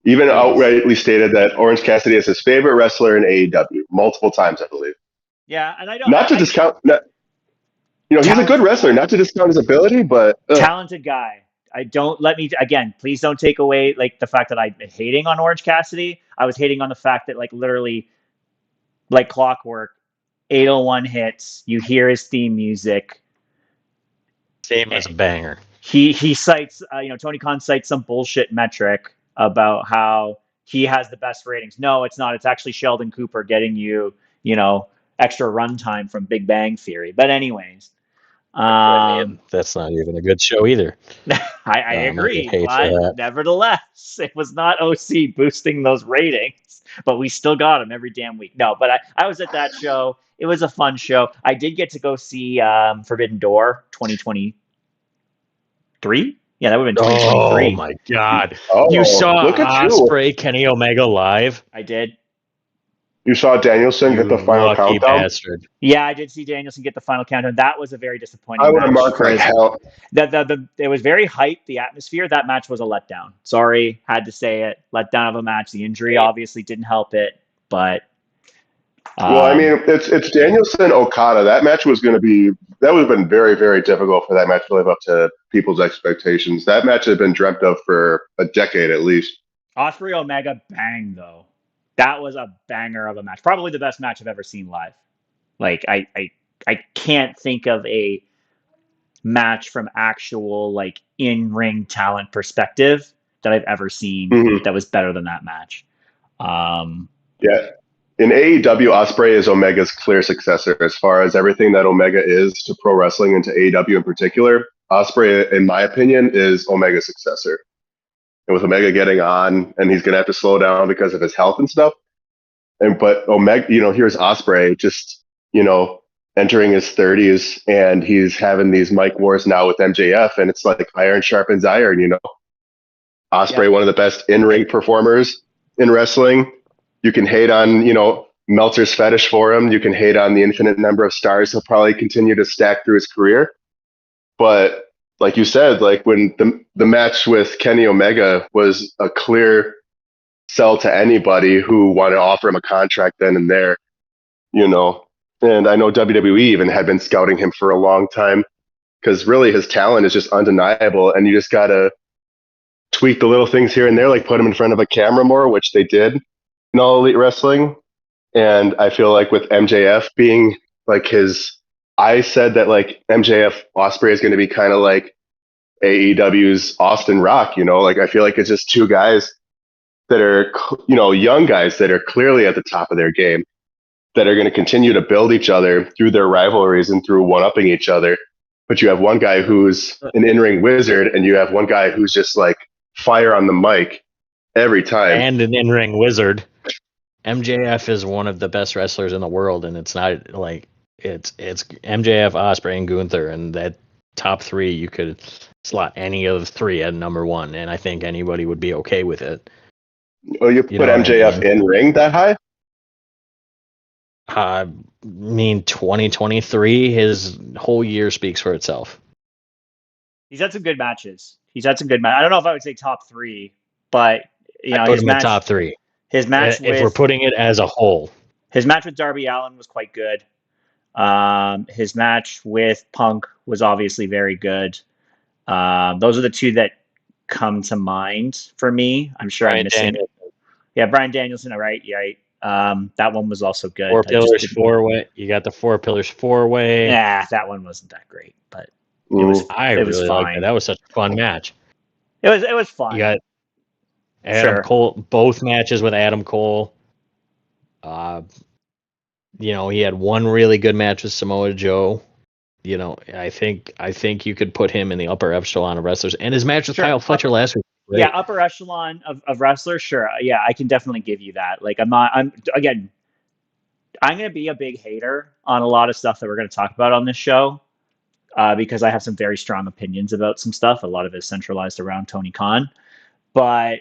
Even outrightly stated that Orange Cassidy is his favorite wrestler in AEW multiple times, I believe. Yeah, and I don't not to discount. He's a good wrestler. Not to discount his ability, but talented guy. Please don't take away like the fact that I'm hating on Orange Cassidy. I was hating on the fact that like literally, like clockwork, 801 hits. You hear his theme music. Same as a banger. He cites, Tony Khan cites some bullshit metric about how he has the best ratings. No, it's not. It's actually Sheldon Cooper getting you, extra runtime from Big Bang Theory. But anyways, that's not even a good show either. I agree, but nevertheless, it was not OC boosting those ratings, but we still got them every damn week. No, but I was at that show. It was a fun show. I did get to go see Forbidden Door 2023. Yeah, that would have been 2023. Oh my god! You saw Ospreay, Kenny Omega live. I did. You saw Danielson get the final countdown? Bastard. Yeah, I did see Danielson get the final countdown. That was a very disappointing match. I would have marked like hell. It was very hyped, the atmosphere. That match was a letdown. Sorry, had to say it. Letdown of a match. The injury obviously didn't help it, but... well, I mean, it's Danielson Okada. That match would have been very, very difficult for that match to live up to people's expectations. That match had been dreamt of for a decade at least. Ospreay Omega bang, though. That was a banger of a match. Probably the best match I've ever seen live. Like, I can't think of a match from actual, like, in-ring talent perspective that I've ever seen that was better than that match. Yeah. In AEW, Ospreay is Omega's clear successor as far as everything that Omega is to pro wrestling and to AEW in particular. Ospreay, in my opinion, is Omega's successor. And with Omega getting on, and he's going to have to slow down because of his health and stuff. But Omega, here's Ospreay just, entering his 30s, and he's having these mic wars now with MJF, and it's like iron sharpens iron, Ospreay, one of the best in-ring performers in wrestling. You can hate on, Meltzer's fetish for him. You can hate on the infinite number of stars he'll probably continue to stack through his career. But like you said, like when the match with Kenny Omega was a clear sell to anybody who wanted to offer him a contract then and there, And I know WWE even had been scouting him for a long time. because really his talent is just undeniable, and you just gotta tweak the little things here and there, like put him in front of a camera more, which they did in All Elite Wrestling. And I feel like with MJF being like I said that like MJF Osprey is going to be kind of like AEW's Austin Rock, like I feel like it's just two guys that are, young guys that are clearly at the top of their game that are going to continue to build each other through their rivalries and through one-upping each other. But you have one guy who's an in-ring wizard, and you have one guy who's just like fire on the mic every time. And an in-ring wizard. MJF is one of the best wrestlers in the world, and it's not like it's MJF, Osprey, and Gunther, and that top three you could slot any of three at number one, and I think anybody would be okay with it. Oh, you put MJF in ring that high? I mean, 2023, his whole year speaks for itself. He's had some good matches. I don't know if I would say top three, but I put him in top three. His match, if we're putting it as a whole, his match with Darby Allin was quite good. His match with Punk was obviously very good. Those are the two that come to mind for me. I'm sure I'm missing. Yeah, Bryan Danielson. All right, yeah. That one was also good. 4 Pillars 4-way. You got the 4 Pillars 4-way. Yeah, that one wasn't that great, but it was. I really liked it. That was such a fun match. It was fun. You got Adam Cole. Both matches with Adam Cole. He had one really good match with Samoa Joe. I think you could put him in the upper echelon of wrestlers. And his match with Kyle Fletcher last week. Right? Yeah, upper echelon of wrestlers, sure. Yeah, I can definitely give you that. Like, I'm going to be a big hater on a lot of stuff that we're going to talk about on this show because I have some very strong opinions about some stuff. A lot of it is centralized around Tony Khan. But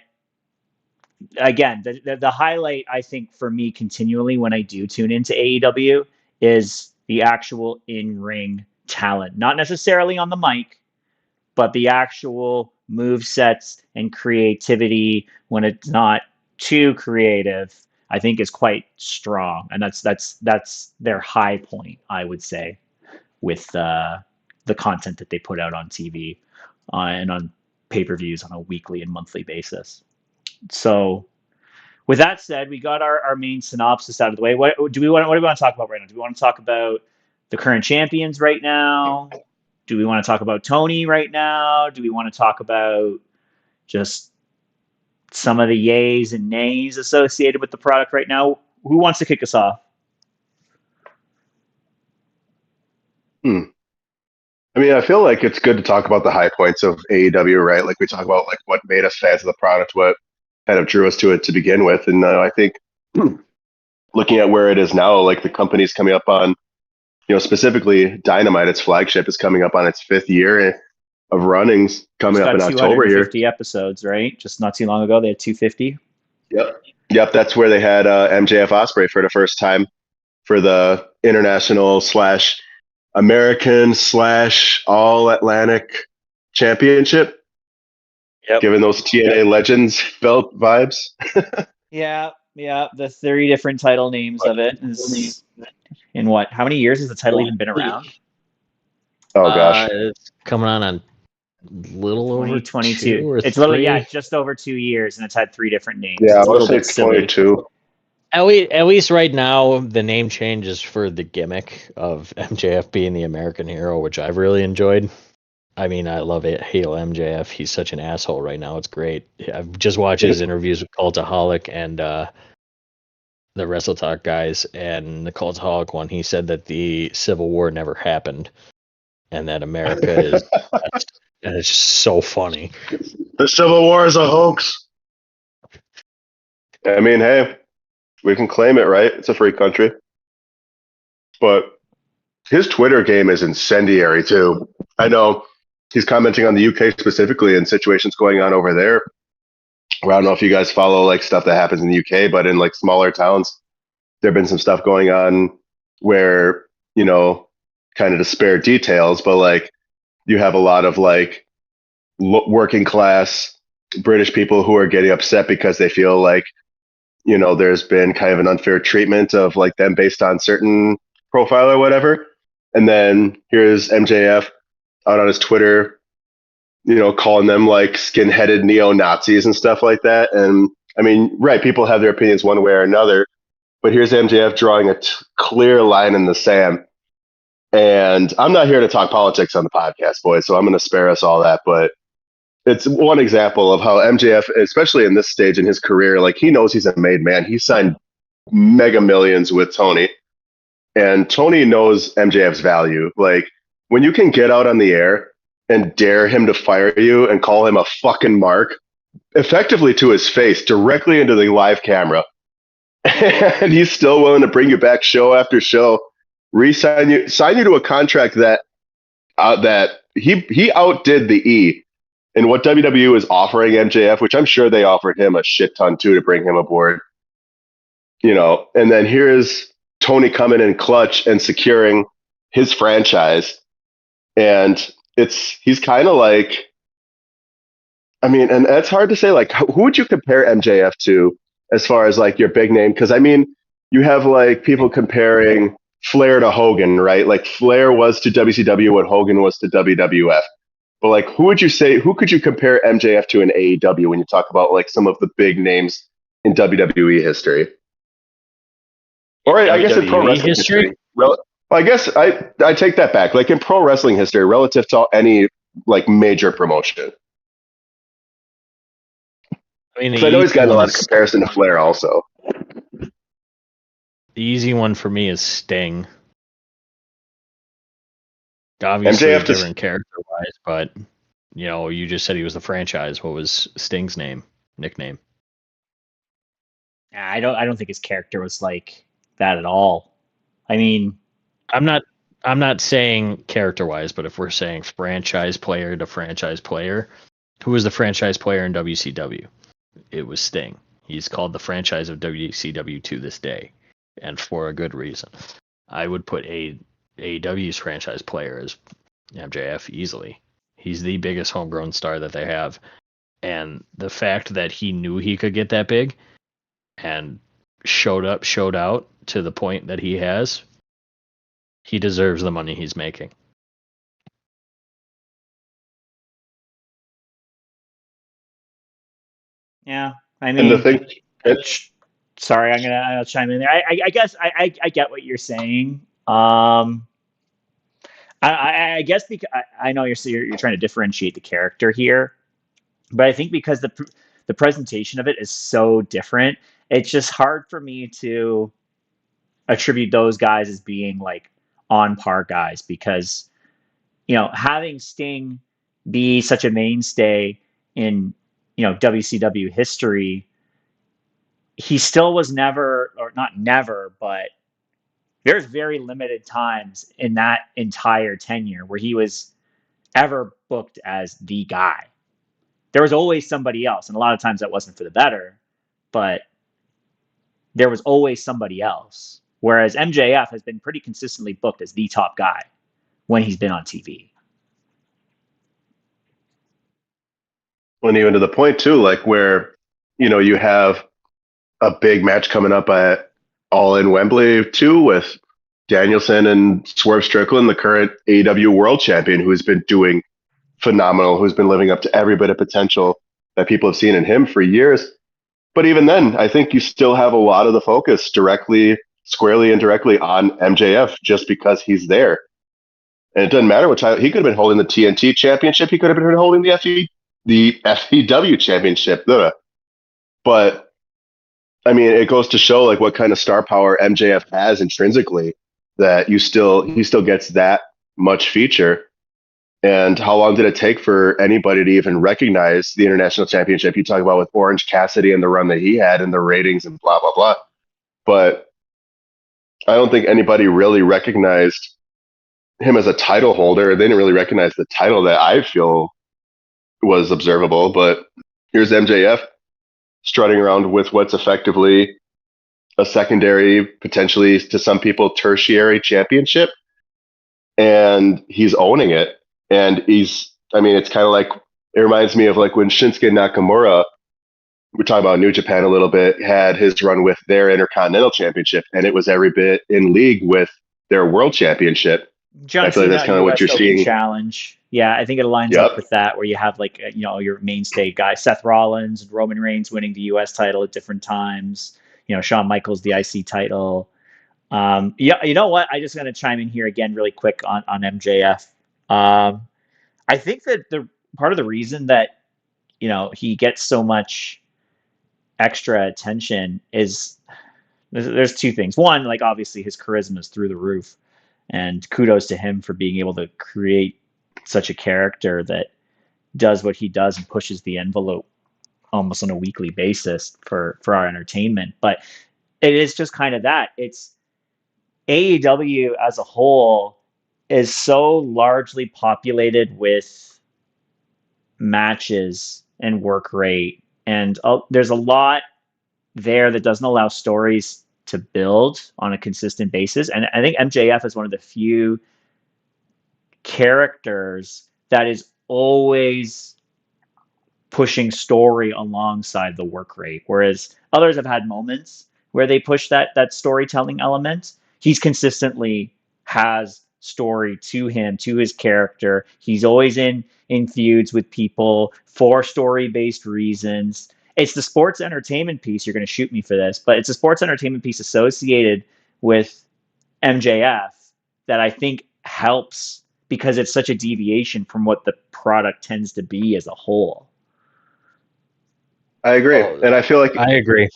again, the highlight, I think, for me continually when I do tune into AEW is the actual in-ring talent. Not necessarily on the mic, but the actual move sets and creativity when it's not too creative, I think is quite strong. And that's their high point, I would say, with the content that they put out on TV and on pay-per-views on a weekly and monthly basis. So with that said, we got our main synopsis out of the way. What do we want to talk about right now? Do we want to talk about the current champions right now? Do we want to talk about Tony right now? Do we want to talk about just some of the yays and nays associated with the product right now? Who wants to kick us off? I mean, I feel like it's good to talk about the high points of AEW, right? Like we talk about like what made us fans of the product, what kind of drew us to it to begin with. And I think looking at where it is now, like the company's coming up on, specifically Dynamite, its flagship, is coming up on its 5th year of runnings coming up in October here. 250 episodes, right? Just not too long ago, they had 250. Yep. That's where they had MJF Osprey for the first time for the international / American / All Atlantic Championship. Yep. Given those TNA Legends belt vibes. Yeah. The 30 different title names of it is in what? How many years has the title even been around? Oh gosh, it's coming on a little over 22. It's literally just over 2 years, and it's had 3 different names. Yeah, it's a little bit 22. At least right now, the name change is for the gimmick of MJF being the American hero, which I've really enjoyed. I mean, I love it. Hail MJF. He's such an asshole right now. It's great. I've just watched his interviews with Cultaholic and the Wrestle Talk guys, and the Cultaholic one, he said that the Civil War never happened and that America is and it's just so funny. The Civil War is a hoax. I mean, hey, we can claim it, right? It's a free country. But his Twitter game is incendiary too. I know he's commenting on the UK specifically and situations going on over there. Well, I don't know if you guys follow like stuff that happens in the UK, but in like smaller towns, there've been some stuff going on where, kind of to spare details, but like you have a lot of like working class British people who are getting upset because they feel like, there's been kind of an unfair treatment of like them based on certain profile or whatever. And then here's MJF out on his Twitter, calling them like skin-headed neo-Nazis and stuff like that. And I mean, right, people have their opinions one way or another, but here's MJF drawing a clear line in the sand. And I'm not here to talk politics on the podcast, boys, so I'm going to spare us all that. But it's one example of how MJF, especially in this stage in his career, like he knows he's a made man. He signed mega millions with Tony, and Tony knows MJF's value. Like when you can get out on the air and dare him to fire you and call him a fucking mark, effectively to his face, directly into the live camera, and he's still willing to bring you back show after show, sign you to a contract that he outdid the E in what WWE was offering MJF, which I'm sure they offered him a shit ton too to bring him aboard. And then here's Tony coming in clutch and securing his franchise, and he's kind of like, I mean, and it's hard to say, like, who would you compare MJF to as far as like your big name? Because I mean, you have like people comparing Flair to Hogan, right? Like Flair was to WCW what Hogan was to WWF. But like, who could you compare MJF to in AEW when you talk about like some of the big names in WWE history? Or I guess in pro wrestling history. I guess I take that back. Like in pro wrestling history, relative to any like major promotion. I mean, I know he's gotten a lot of comparison to Flair also. The easy one for me is Sting. Obviously, MJF different character-wise, but you just said he was the franchise. What was Sting's nickname? I don't think his character was like that at all. I mean, I'm not saying character-wise, but if we're saying franchise player to franchise player, who was the franchise player in WCW? It was Sting. He's called the franchise of WCW to this day, and for a good reason. I would put AEW's franchise player as MJF easily. He's the biggest homegrown star that they have, and the fact that he knew he could get that big and showed out to the point that he has, he deserves the money he's making. Yeah, I mean, and the thing, sorry, I'll chime in there. I guess I get what you're saying. I guess because I know you're trying to differentiate the character here, but I think because the presentation of it is so different, it's just hard for me to attribute those guys as being like on par guys, because having Sting be such a mainstay in WCW history, he still was never, or not never, but there's very limited times in that entire tenure where he was ever booked as the guy. There was always somebody else, and a lot of times that wasn't for the better, but there was always somebody else. Whereas MJF has been pretty consistently booked as the top guy when he's been on TV. And even to the point too, like where you have a big match coming up at All In Wembley too, with Danielson and Swerve Strickland, the current AEW World Champion, who's been doing phenomenal, who's been living up to every bit of potential that people have seen in him for years. But even then, I think you still have a lot of the focus squarely and directly on MJF just because he's there. And it doesn't matter what title. He could have been holding the TNT Championship. He could have been holding the FEW Championship. But I mean, it goes to show like what kind of star power MJF has intrinsically, that he still gets that much feature. And how long did it take for anybody to even recognize the international championship? You talk about with Orange Cassidy and the run that he had and the ratings and blah, blah, blah. But I don't think anybody really recognized him as a title holder. They didn't really recognize the title that I feel was observable. But here's MJF strutting around with what's effectively a secondary, potentially to some people, tertiary championship. And he's owning it. And it's kind of like, it reminds me of like when Shinsuke Nakamura, we're talking about New Japan a little bit, had his run with their Intercontinental Championship, and it was every bit in league with their World Championship. John I feel like that's kind of what you're seeing. Challenge. Yeah, I think it aligns up Yep. with that, where you have like your mainstay guys, Seth Rollins and Roman Reigns winning the U.S. title at different times. Shawn Michaels the IC title. Yeah, you know what? I just gonna chime in here again really quick on MJF. I think that the part of the reason that he gets so much extra attention is there's two things. One, like obviously his charisma is through the roof, and kudos to him for being able to create such a character that does what he does and pushes the envelope almost on a weekly basis for our entertainment. But it is just kind of that. It's AEW as a whole is so largely populated with matches and work rate, and there's a lot there that doesn't allow stories to build on a consistent basis. And I think MJF is one of the few characters that is always pushing story alongside the work rate, whereas others have had moments where they push that storytelling element. He's consistently has story to him, to his character. He's always in feuds with people for story based reasons. It's the sports entertainment piece. You're going to shoot me for this, but it's a sports entertainment piece associated with MJF that I think helps, because it's such a deviation from what the product tends to be as a whole. I agree, and I feel like I agree.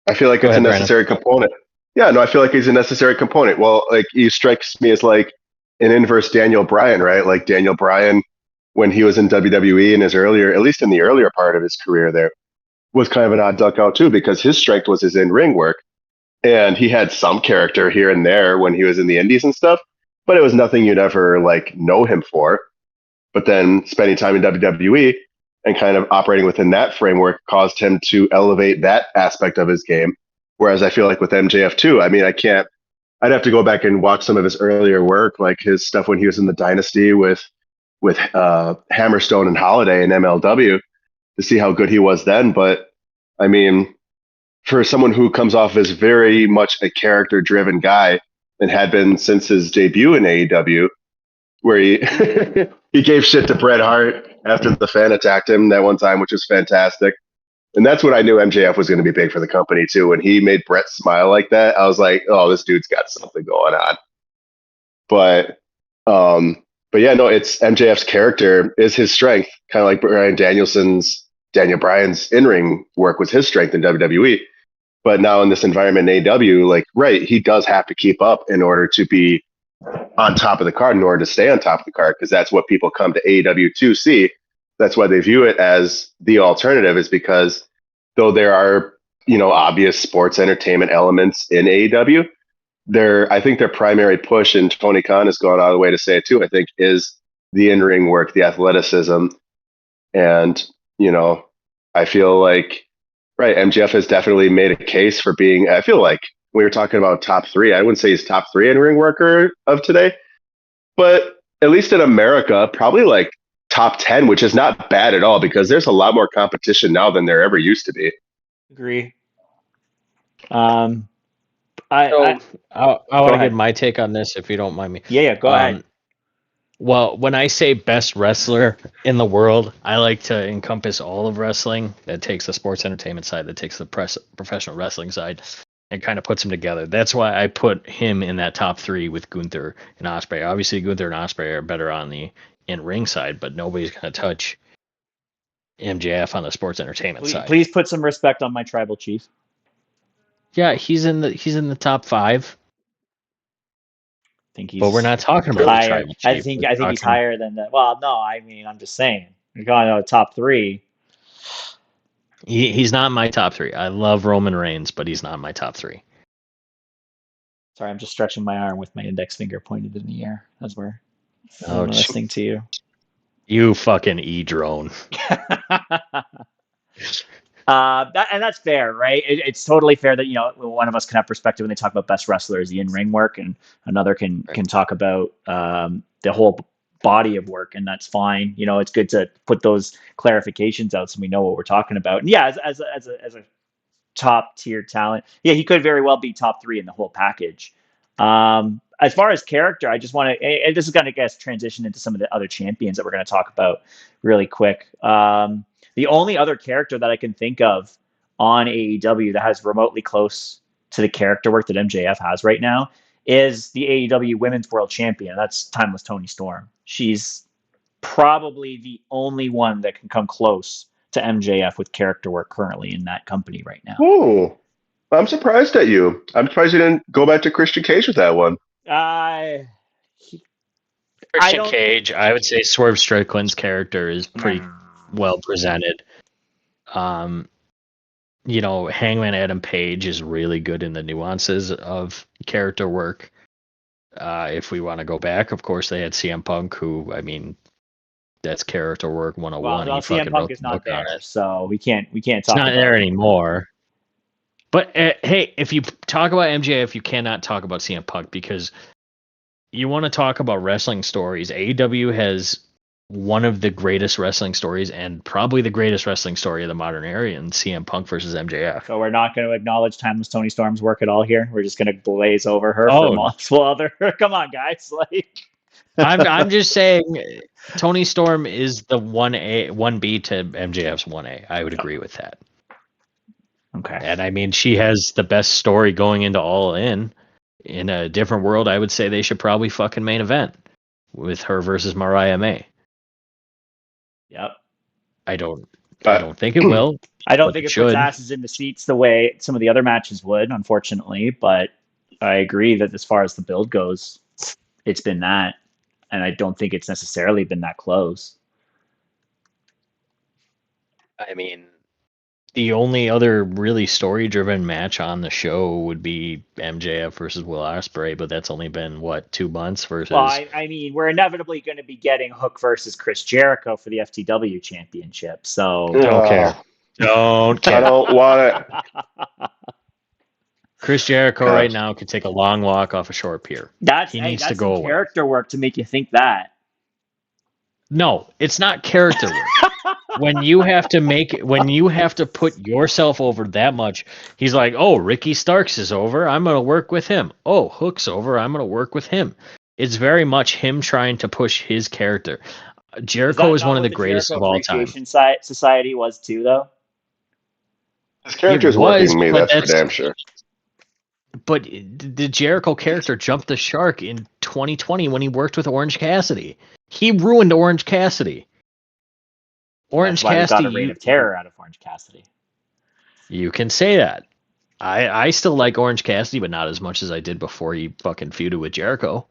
it's a necessary component. Yeah, no, I feel like he's a necessary component. Well, like he strikes me as like an inverse Daniel Bryan, right? Like Daniel Bryan, when he was in WWE in his earlier, at least in the earlier part of his career, there was kind of an odd duck out too, because his strength was his in-ring work, and he had some character here and there when he was in the Indies and stuff, but it was nothing you'd ever like know him for. But then spending time in WWE and kind of operating within that framework caused him to elevate that aspect of his game. Whereas I feel like with MJF too, I mean, I'd have to go back and watch some of his earlier work, like his stuff when he was in the Dynasty with Hammerstone and Holiday and MLW, to see how good he was then. But I mean, for someone who comes off as very much a character driven guy and had been since his debut in AEW, where he he gave shit to Bret Hart after the fan attacked him that one time, which was fantastic. And that's when I knew MJF was going to be big for the company too. When he made Bret smile like that, I was like, "Oh, this dude's got something going on." But, but yeah, no, it's MJF's character is his strength, kind of like Daniel Bryan's in ring work was his strength in WWE. But now in this environment in AEW, like, right, he does have to keep up in order to be on top of the card, in order to stay on top of the card, because that's what people come to AEW to see. That's why they view it as the alternative, is because though there are, obvious sports entertainment elements in AEW, I think their primary push, and Tony Khan has gone out of the way to say it too, I think, is the in-ring work, the athleticism. And, I feel like, right, MJF has definitely made a case for being, I feel like, we were talking about top three. I wouldn't say he's top three in ring worker of today, but at least in America, probably like top 10, which is not bad at all, because there's a lot more competition now than there ever used to be. Agree. I want to give my take on this, if you don't mind me. Yeah, go ahead. Well, when I say best wrestler in the world, I like to encompass all of wrestling. That takes the sports entertainment side, that takes the professional wrestling side, and kind of puts them together. That's why I put him in that top three with Gunther and Ospreay. Obviously, Gunther and Ospreay are better on the in-ring side, but nobody's going to touch MJF on the sports entertainment side. Please put some respect on my tribal chief. Yeah, he's in the top 5. Think he's, but we're not talking about higher. The tribal chief. I think he's higher than that. Well, no, I mean, I'm just saying. We're going to top 3. He's not my top 3. I love Roman Reigns, but he's not my top 3. Sorry, I'm just stretching my arm with my index finger pointed in the air as we're listening to you. You fucking E-drone. And that's fair, right? It's totally fair that one of us can have perspective when they talk about best wrestlers, the in-ring work, and another can talk about the whole body of work, and that's fine. It's good to put those clarifications out so we know what we're talking about. And yeah, as a top tier talent, yeah, he could very well be top 3 in the whole package. as far as character, I just want to. This is going to guess transition into some of the other champions that we're going to talk about really quick. The only other character that I can think of on AEW that has remotely close to the character work that MJF has right now is the AEW Women's World Champion. That's Timeless Toni Storm. She's probably the only one that can come close to MJF with character work currently in that company right now. Oh, I'm surprised at you. I'm surprised you didn't go back to Christian Cage with that one. Christian Cage, I would say Swerve Strickland's character is pretty well presented. Hangman Adam Page is really good in the nuances of character work. If we want to go back, of course, they had CM Punk, who, I mean, that's character work 101. Well, CM Punk is not there, so we can't talk about it. It's not there anymore. But hey, if you talk about MJF, you cannot talk about CM Punk because you want to talk about wrestling stories. AEW has one of the greatest wrestling stories and probably the greatest wrestling story of the modern era in CM Punk versus MJF. So we're not going to acknowledge Timeless Toni Storm's work at all here. We're just going to blaze over her for multiple other. Come on, guys! I'm just saying, Toni Storm is the 1B to MJF's 1A. I would agree with that. Okay. And I mean, she has the best story going into All In. In a different world, I would say they should probably fucking main event with her versus Mariah May. Yep. I don't think it will. I don't think it puts asses in the seats the way some of the other matches would, unfortunately. But I agree that as far as the build goes, it's been that. And I don't think it's necessarily been that close. I mean, the only other really story-driven match on the show would be MJF versus Will Ospreay, but that's only been, 2 months versus... Well, I mean, we're inevitably going to be getting Hook versus Chris Jericho for the FTW Championship, so... Don't care. Don't care. I don't want it. Chris Jericho right now could take a long walk off a short pier. He needs to go away. Character work to make you think that. No, it's not character work. when you have to put yourself over that much, he's like, oh, Ricky Starks is over, I'm going to work with him. Oh, Hook's over, I'm going to work with him. It's very much him trying to push his character. Jericho is one of the greatest of all time. Society was too, though. His character is working me, that's for damn sure. But the Jericho character jumped the shark in 2020 when he worked with Orange Cassidy. He ruined Orange Cassidy. That's why we got a reign of terror out of Orange Cassidy. You can say that. I still like Orange Cassidy, but not as much as I did before he fucking feuded with Jericho.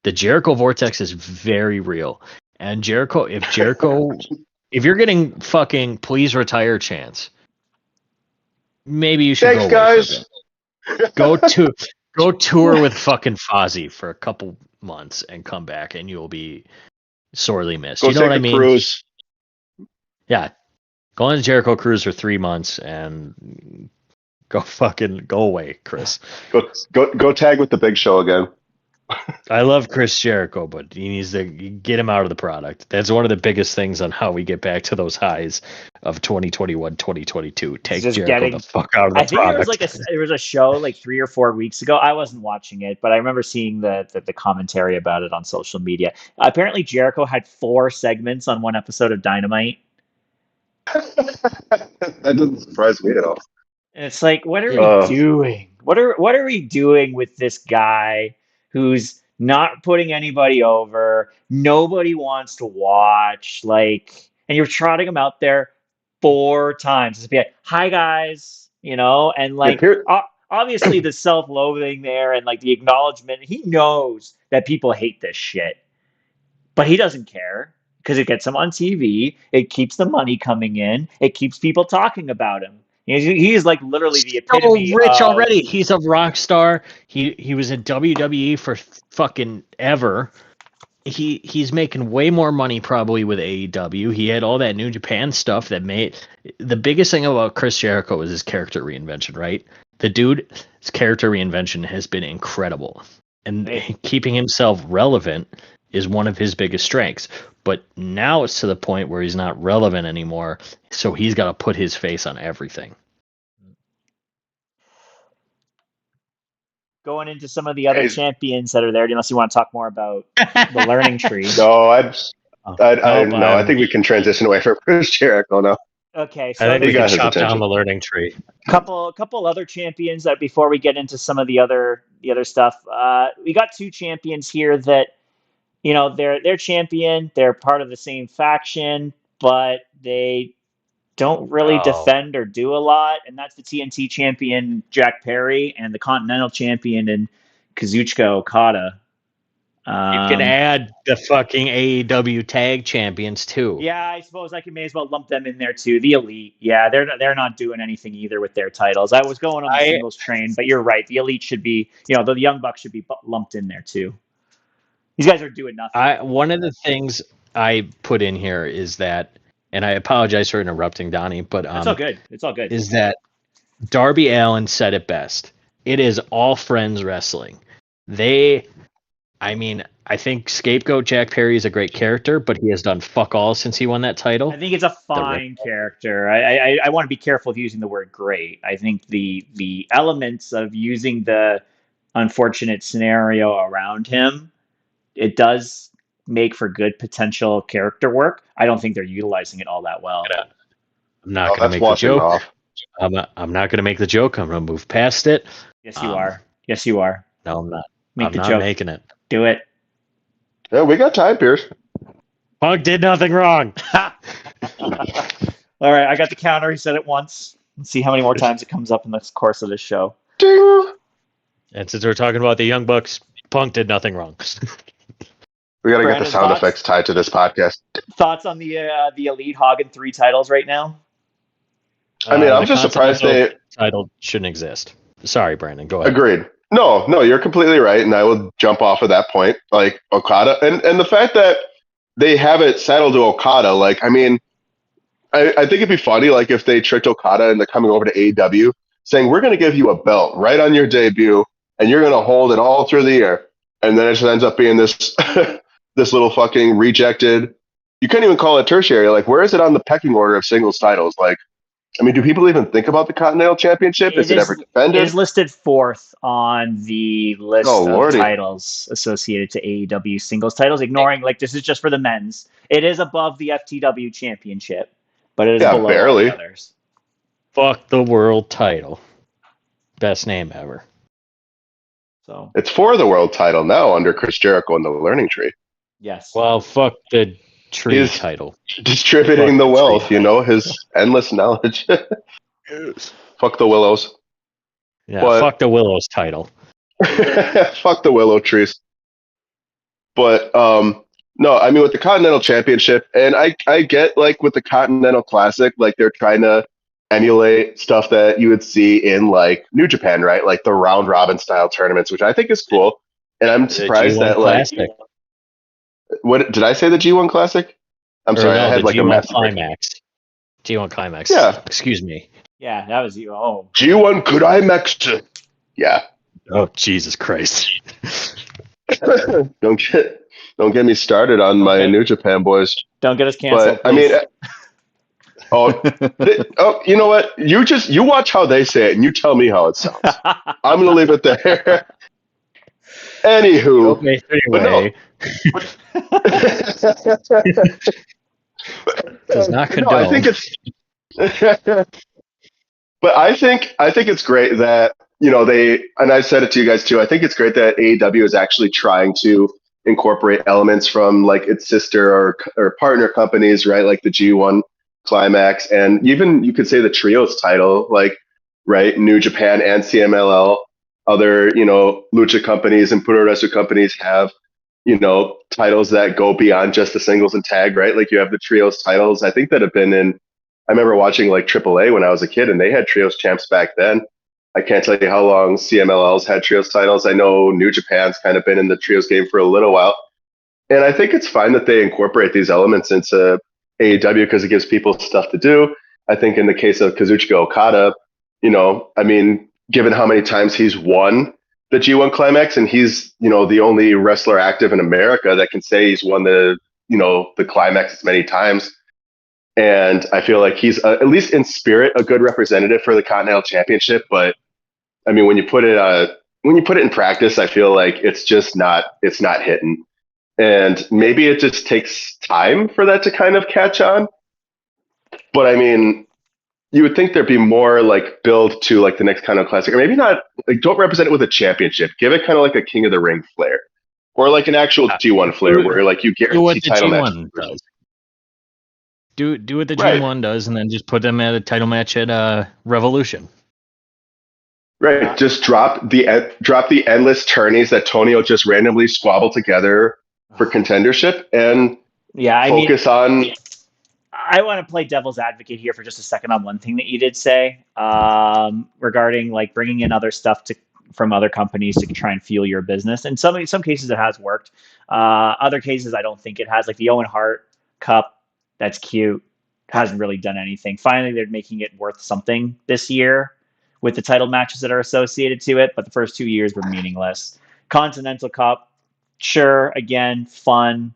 The Jericho vortex is very real. And Jericho, if you're getting fucking please retire chance, maybe you should Thanks, guys. Go tour with fucking Fozzy for a couple months and come back, and you'll be sorely missed. Go you know what I mean? Cruise. Yeah, go on a Jericho cruise for 3 months and go away, Chris. Go tag with the Big Show again. I love Chris Jericho, but he needs to get him out of the product. That's one of the biggest things on how we get back to those highs of 2021, 2022. Take Jericho the fuck out of the product. I think there was a show like 3 or 4 weeks ago. I wasn't watching it, but I remember seeing the commentary about it on social media. Apparently, Jericho had 4 segments on one episode of Dynamite. That doesn't surprise me at all. And it's like, what are we doing? What are we doing with this guy who's not putting anybody over? Nobody wants to watch. And you're trotting him out there 4 times to be like, "Hi guys," and obviously the self-loathing there and the acknowledgement. He knows that people hate this shit, but he doesn't care because it gets him on TV. It keeps the money coming in. It keeps people talking about him. He's literally the epitome. So rich already. He's a rock star. He was in WWE for fucking ever. He's making way more money probably with AEW. He had all that New Japan stuff that made the biggest thing about Chris Jericho is his character reinvention, right? The dude's character reinvention has been incredible, and keeping himself relevant is one of his biggest strengths. But now it's to the point where he's not relevant anymore, so he's got to put his face on everything. going into some of the other Hey, champions that are there, unless you want to talk more about the learning tree. no, Nope, no, I think we can transition away from Chris Jericho now. Okay, I so think We we there's can got his chop down attention. the learning tree. couple other champions that before we get into some of the other stuff. We got two champions here that they're champion. They're part of the same faction, but they don't really Oh, defend or do a lot. And that's the TNT champion Jack Perry and the Continental champion and Kazuchika Okada. you can add the fucking AEW tag champions too. Yeah, I suppose I may as well lump them in there too. The Elite, yeah, they're not doing anything either with their titles. I was going on the I singles train, but you're right. The Elite should be, the Young Bucks should be lumped in there too. These guys are doing nothing. one of the things I put in here is that, and I apologize for interrupting Donnie, but It's all good. It's all good. is that Darby Allin said it best. It is all friends wrestling. I think Scapegoat Jack Perry is a great character, but he has done fuck all since he won that title. I think it's a fine character. I want to be careful of using the word great. I think the elements of using the unfortunate scenario around him, it does make for good potential character work. I don't think they're utilizing it all that well. I'm not Oh, going to that's make the washing joke. off. I'm not going to make the joke. I'm going to move past it. Yes, you are. Yes, you are. No, I'm not. Make I'm the not joke. making it. Do it. Yeah, we got time, Pierce. Punk did nothing wrong. All right, I got the counter. He said it once. Let's see how many more times it comes up in the course of this show. Ding. And since we're talking about the Young Bucks, Punk did nothing wrong. We got to get the Brandon, sound thoughts? effects tied to this podcast. Thoughts on the Elite Hagen 3 titles right now? I mean, I'm The just surprised Continental title shouldn't exist. Sorry, Brandon. Go ahead. Agreed. No, you're completely right, and I will jump off of that point. Like Okada, and the fact that they have it settled to Okada, like, I mean, I think it'd be funny, like, if they tricked Okada into coming over to AEW, saying, we're going to give you a belt right on your debut, and you're going to hold it all through the year. And then it just ends up being this this little fucking rejected, you can't even call it tertiary. Like, where is it on the pecking order of singles titles? Like, I mean, do people even think about the Continental Championship? Is it ever defended? It is listed 4th on the list Oh, of Lordy. titles associated to AEW singles titles, ignoring, like, this is just for the men's. It is above the FTW Championship, but it is below all barely. the others. Fuck the world title. Best name ever. So, It's for the world title now under Chris Jericho and the Learning Tree. yes. Well, fuck the tree He's- title. Distributing Fuck the the wealth, tree. his endless knowledge. Fuck the willows. Yeah, But- fuck the Willows title. Fuck the willow trees. But no, I mean with the Continental Championship, and I get like with the Continental Classic, like they're trying to emulate stuff that you would see in like New Japan, right? Like the round robin style tournaments, which I think is cool. And I'm surprised G1 that like Classic. what did I say the G1 Classic? I'm Or sorry, no, I had the like a G1 mess. Climax. G1 Climax. Yeah. Excuse me. Yeah, that was you. Oh. G1 Climax. Yeah. Oh, Jesus Christ. don't get me started on my Okay. New Japan boys. Don't get us canceled. But I mean, you know what? You watch how they say it, and you tell me how it sounds. I'm gonna leave it there. Anywho, Okay, but no. Does not condone. No, I think it's. But I think it's great that they, and I said it to you guys too. I think it's great that AEW is actually trying to incorporate elements from like its sister or partner companies, right? Like the G1 Climax, and even you could say the Trios title, like right, New Japan and CMLL. Other lucha companies and puroresu companies have titles that go beyond just the singles and tag, right? Like you have the Trios titles. I think that have been in. I remember watching like AAA when I was a kid, and they had Trios champs back then. I can't tell you how long CMLL's had Trios titles. I know New Japan's kind of been in the Trios game for a little while. And I think it's fine that they incorporate these elements into AEW because it gives people stuff to do. I think in the case of Kazuchika Okada, I mean, given how many times he's won the G1 Climax, and he's, the only wrestler active in America that can say he's won the Climax as many times. And I feel like he's, at least in spirit, a good representative for the Continental Championship. But I mean, when you put it when you put it in practice, I feel like it's not hitting. And maybe it just takes time for that to kind of catch on. But I mean, you would think there'd be more like build to like the next kind of classic, or maybe not. Like, don't represent it with a championship. Give it kind of like a King of the Ring flair, or like an actual G1 flair, where like you Do what guarantee the title matches. G1 does. Do what the Right. G1 does, and then just put them at a title match at Revolution. Right. Just drop the endless tourneys that Tony will just randomly squabble together for contendership, and focus on. I want to play devil's advocate here for just a second on one thing that you did say regarding like bringing in other stuff from other companies to try and fuel your business. In some cases, it has worked. Other cases, I don't think it has. Like the Owen Hart Cup, that's cute. Hasn't really done anything. Finally, they're making it worth something this year with the title matches that are associated to it. But the first 2 years were meaningless. Continental Cup, sure, again, fun.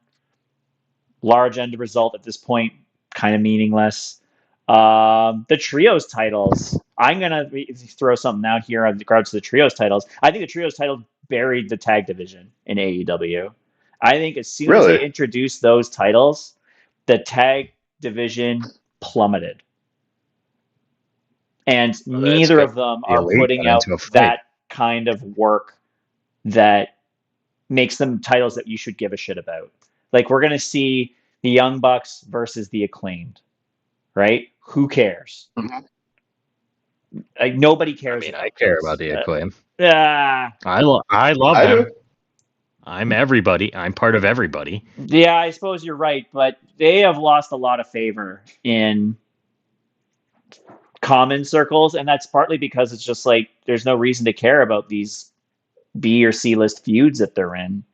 Large end result at this point, kind of meaningless. The trios titles, I'm going to throw something out here in regards to the trios titles. I think the trios title buried the tag division in AEW. I think as soon as they introduced those titles, the tag division plummeted. And neither of them are putting out that kind of work that makes them titles that you should give a shit about. Like, we're going to see the Young Bucks versus the Acclaimed, right? Who cares? Mm-hmm. Like, nobody cares. I care about the Acclaim. I love them. I'm everybody. I'm part of everybody. Yeah, I suppose you're right, but they have lost a lot of favor in common circles, and that's partly because it's just like there's no reason to care about these B or C list feuds that they're in.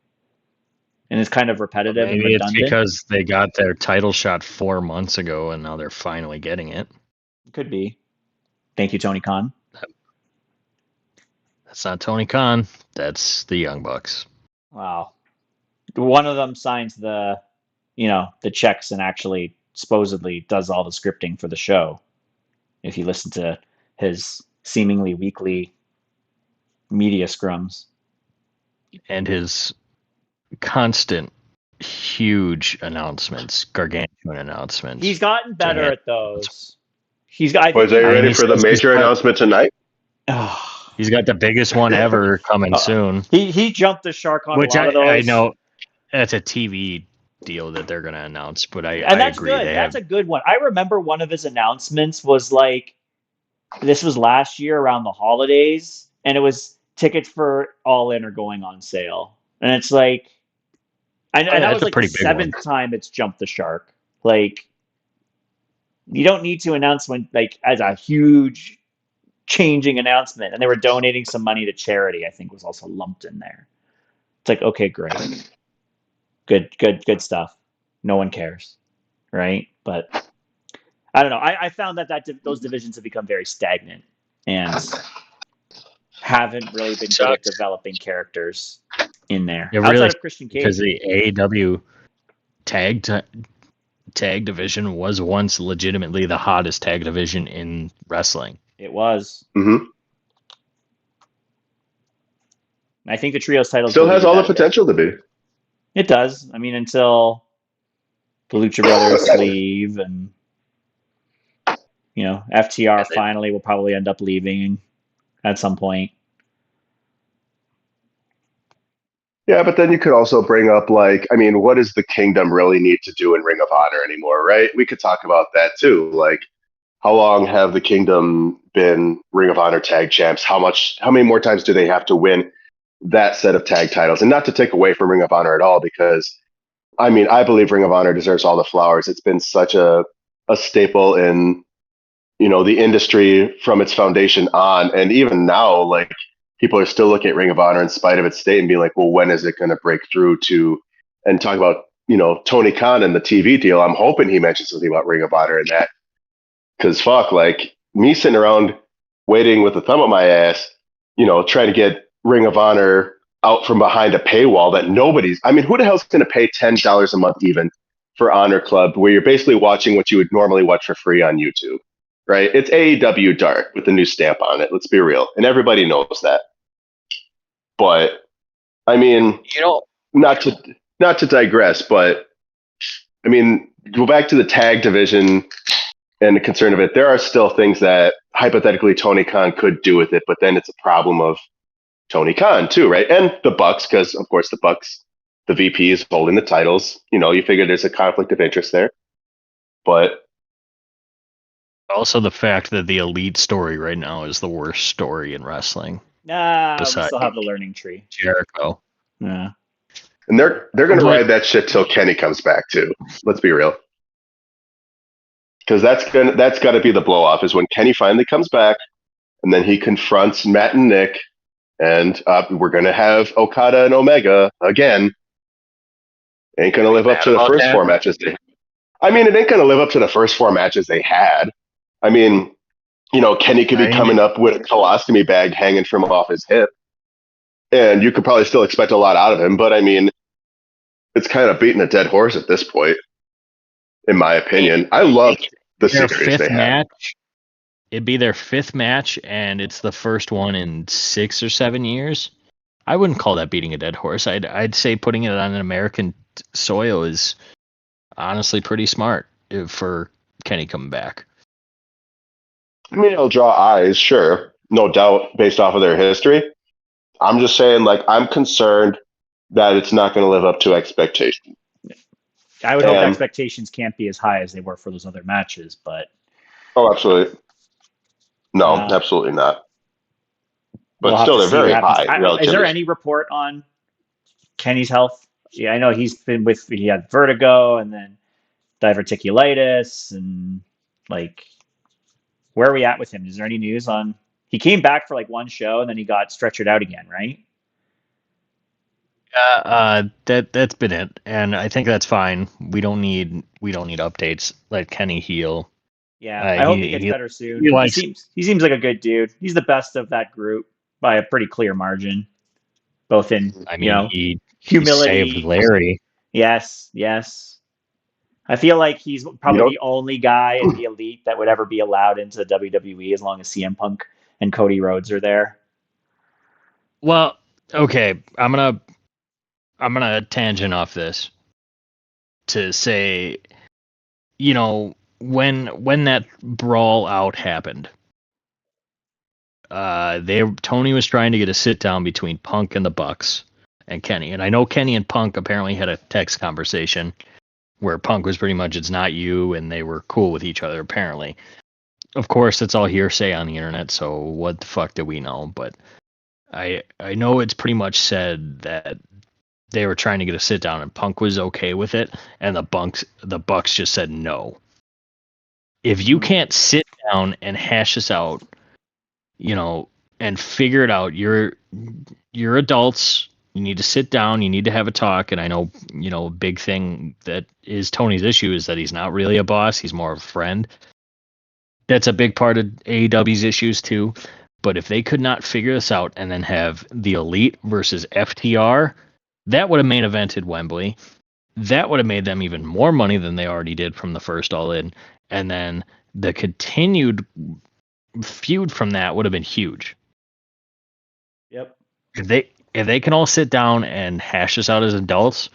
And it's kind of repetitive and redundant. Maybe it's because they got their title shot 4 months ago and now they're finally getting it. Could be. Thank you, Tony Khan. That's not Tony Khan. That's the Young Bucks. Wow. One of them signs the checks and actually supposedly does all the scripting for the show. If you listen to his seemingly weekly media scrums. And his constant huge announcements, gargantuan announcements. He's gotten better at those. Was they ready for the major announcement tonight? He's got the biggest one ever coming soon. He jumped the shark on a lot of those. I know that's a TV deal that they're going to announce, but I agree. Good. That's a good one. I remember one of his announcements was like, this was last year around the holidays, and it was tickets for All In are going on sale. And it's like, and that was like the 7th time it's jumped the shark. Like, you don't need to announce when, like, as a huge changing announcement. And they were donating some money to charity, I think was also lumped in there. It's like, okay, great. Good stuff. No one cares. Right? But I don't know. I found that those divisions have become very stagnant and haven't really been good at developing characters in there. Outside of Christian Cage. Because the AEW tag division was once legitimately the hottest tag division in wrestling. It was. Mm-hmm. I think the trios title still has all the potential to be. It does. I mean, until the Lucha Brothers leave, and FTR finally will probably end up leaving at some point. Yeah, but then you could also bring up, like, I mean, what does the Kingdom really need to do in Ring of Honor anymore, right? We could talk about that too. Like, how long have the Kingdom been Ring of Honor tag champs? How many more times do they have to win that set of tag titles? And not to take away from Ring of Honor at all, because, I mean, I believe Ring of Honor deserves all the flowers. It's been such a staple in, the industry from its foundation on. And even now, like, people are still looking at Ring of Honor in spite of its state and being like, well, when is it going to break through to, and talk about, Tony Khan and the TV deal. I'm hoping he mentions something about Ring of Honor in that. Because fuck, like, me sitting around waiting with a thumb up my ass, trying to get Ring of Honor out from behind a paywall that who the hell's going to pay $10 a month even for Honor Club, where you're basically watching what you would normally watch for free on YouTube, right? It's AEW Dark with the new stamp on it. Let's be real. And everybody knows that. But I mean, not to digress, but I mean, go back to the tag division and the concern of it. There are still things that hypothetically Tony Khan could do with it, but then it's a problem of Tony Khan too, right? And the Bucks, because of course the Bucks, the VP is holding the titles. You figure there's a conflict of interest there, but also the fact that the Elite story right now is the worst story in wrestling. We still have the learning tree. Jericho. Yeah. And they're going to ride that shit till Kenny comes back too. Let's be real, because that's got to be the blow off is when Kenny finally comes back, and then he confronts Matt and Nick, and we're going to have Okada and Omega again. Ain't going to live up to the first four matches. It ain't going to live up to the first four matches they had. I mean, Kenny could be coming up with a colostomy bag hanging from off his hip, and you could probably still expect a lot out of him. But I mean, it's kind of beating a dead horse at this point, in my opinion. I loved the series they had. It'd be their fifth match, and it's the first one in 6 or 7 years. I wouldn't call that beating a dead horse. I'd say putting it on an American soil is honestly pretty smart for Kenny coming back. I mean, it'll draw eyes, sure, no doubt, based off of their history. I'm just saying, I'm concerned that it's not going to live up to expectations. I would hope expectations can't be as high as they were for those other matches, but... Oh, absolutely. No, absolutely not. But still, they're very high. Is there any report on Kenny's health? Yeah, I know he had vertigo and then diverticulitis and where are we at with him? Is there any news on? He came back for one show and then he got stretchered out again, right? That's been it, and I think that's fine. We don't need updates. Let Kenny heal. Yeah, I hope he gets better soon. He seems like a good dude. He's the best of that group by a pretty clear margin, both in he humility. He saved Larry. Yes. I feel like he's probably the only guy in the Elite that would ever be allowed into the WWE as long as CM Punk and Cody Rhodes are there. Well, okay, I'm gonna tangent off this to say, when that brawl out happened, Tony was trying to get a sit down between Punk and the Bucks and Kenny, and I know Kenny and Punk apparently had a text conversation where Punk was pretty much, it's not you, and they were cool with each other, apparently. Of course, it's all hearsay on the internet, so what the fuck do we know? But I know it's pretty much said that they were trying to get a sit down, and Punk was okay with it, and the Bucks just said no. If you can't sit down and hash this out, and figure it out, you're adults. You need to sit down. You need to have a talk. And I know, a big thing that is Tony's issue is that he's not really a boss. He's more of a friend. That's a big part of AEW's issues too. But if they could not figure this out and then have the Elite versus FTR, that would have main evented Wembley. That would have made them even more money than they already did from the first All In. And then the continued feud from that would have been huge. Yep. If they can all sit down and hash this out as adults,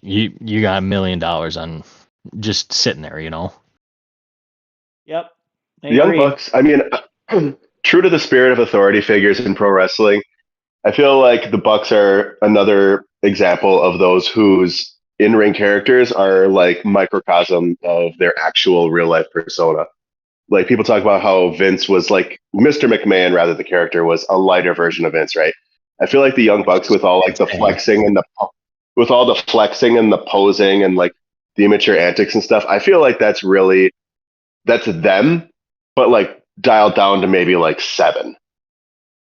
you got $1 million on just sitting there, Yep. The Young Bucks, true to the spirit of authority figures in pro wrestling, I feel like the Bucks are another example of those whose in-ring characters are microcosm of their actual real-life persona. People talk about how Vince was Mr. McMahon, rather, the character was a lighter version of Vince, right? I feel like the Young Bucks with all the flexing and the posing and the immature antics and stuff, I feel like that's them, but dialed down to maybe 7,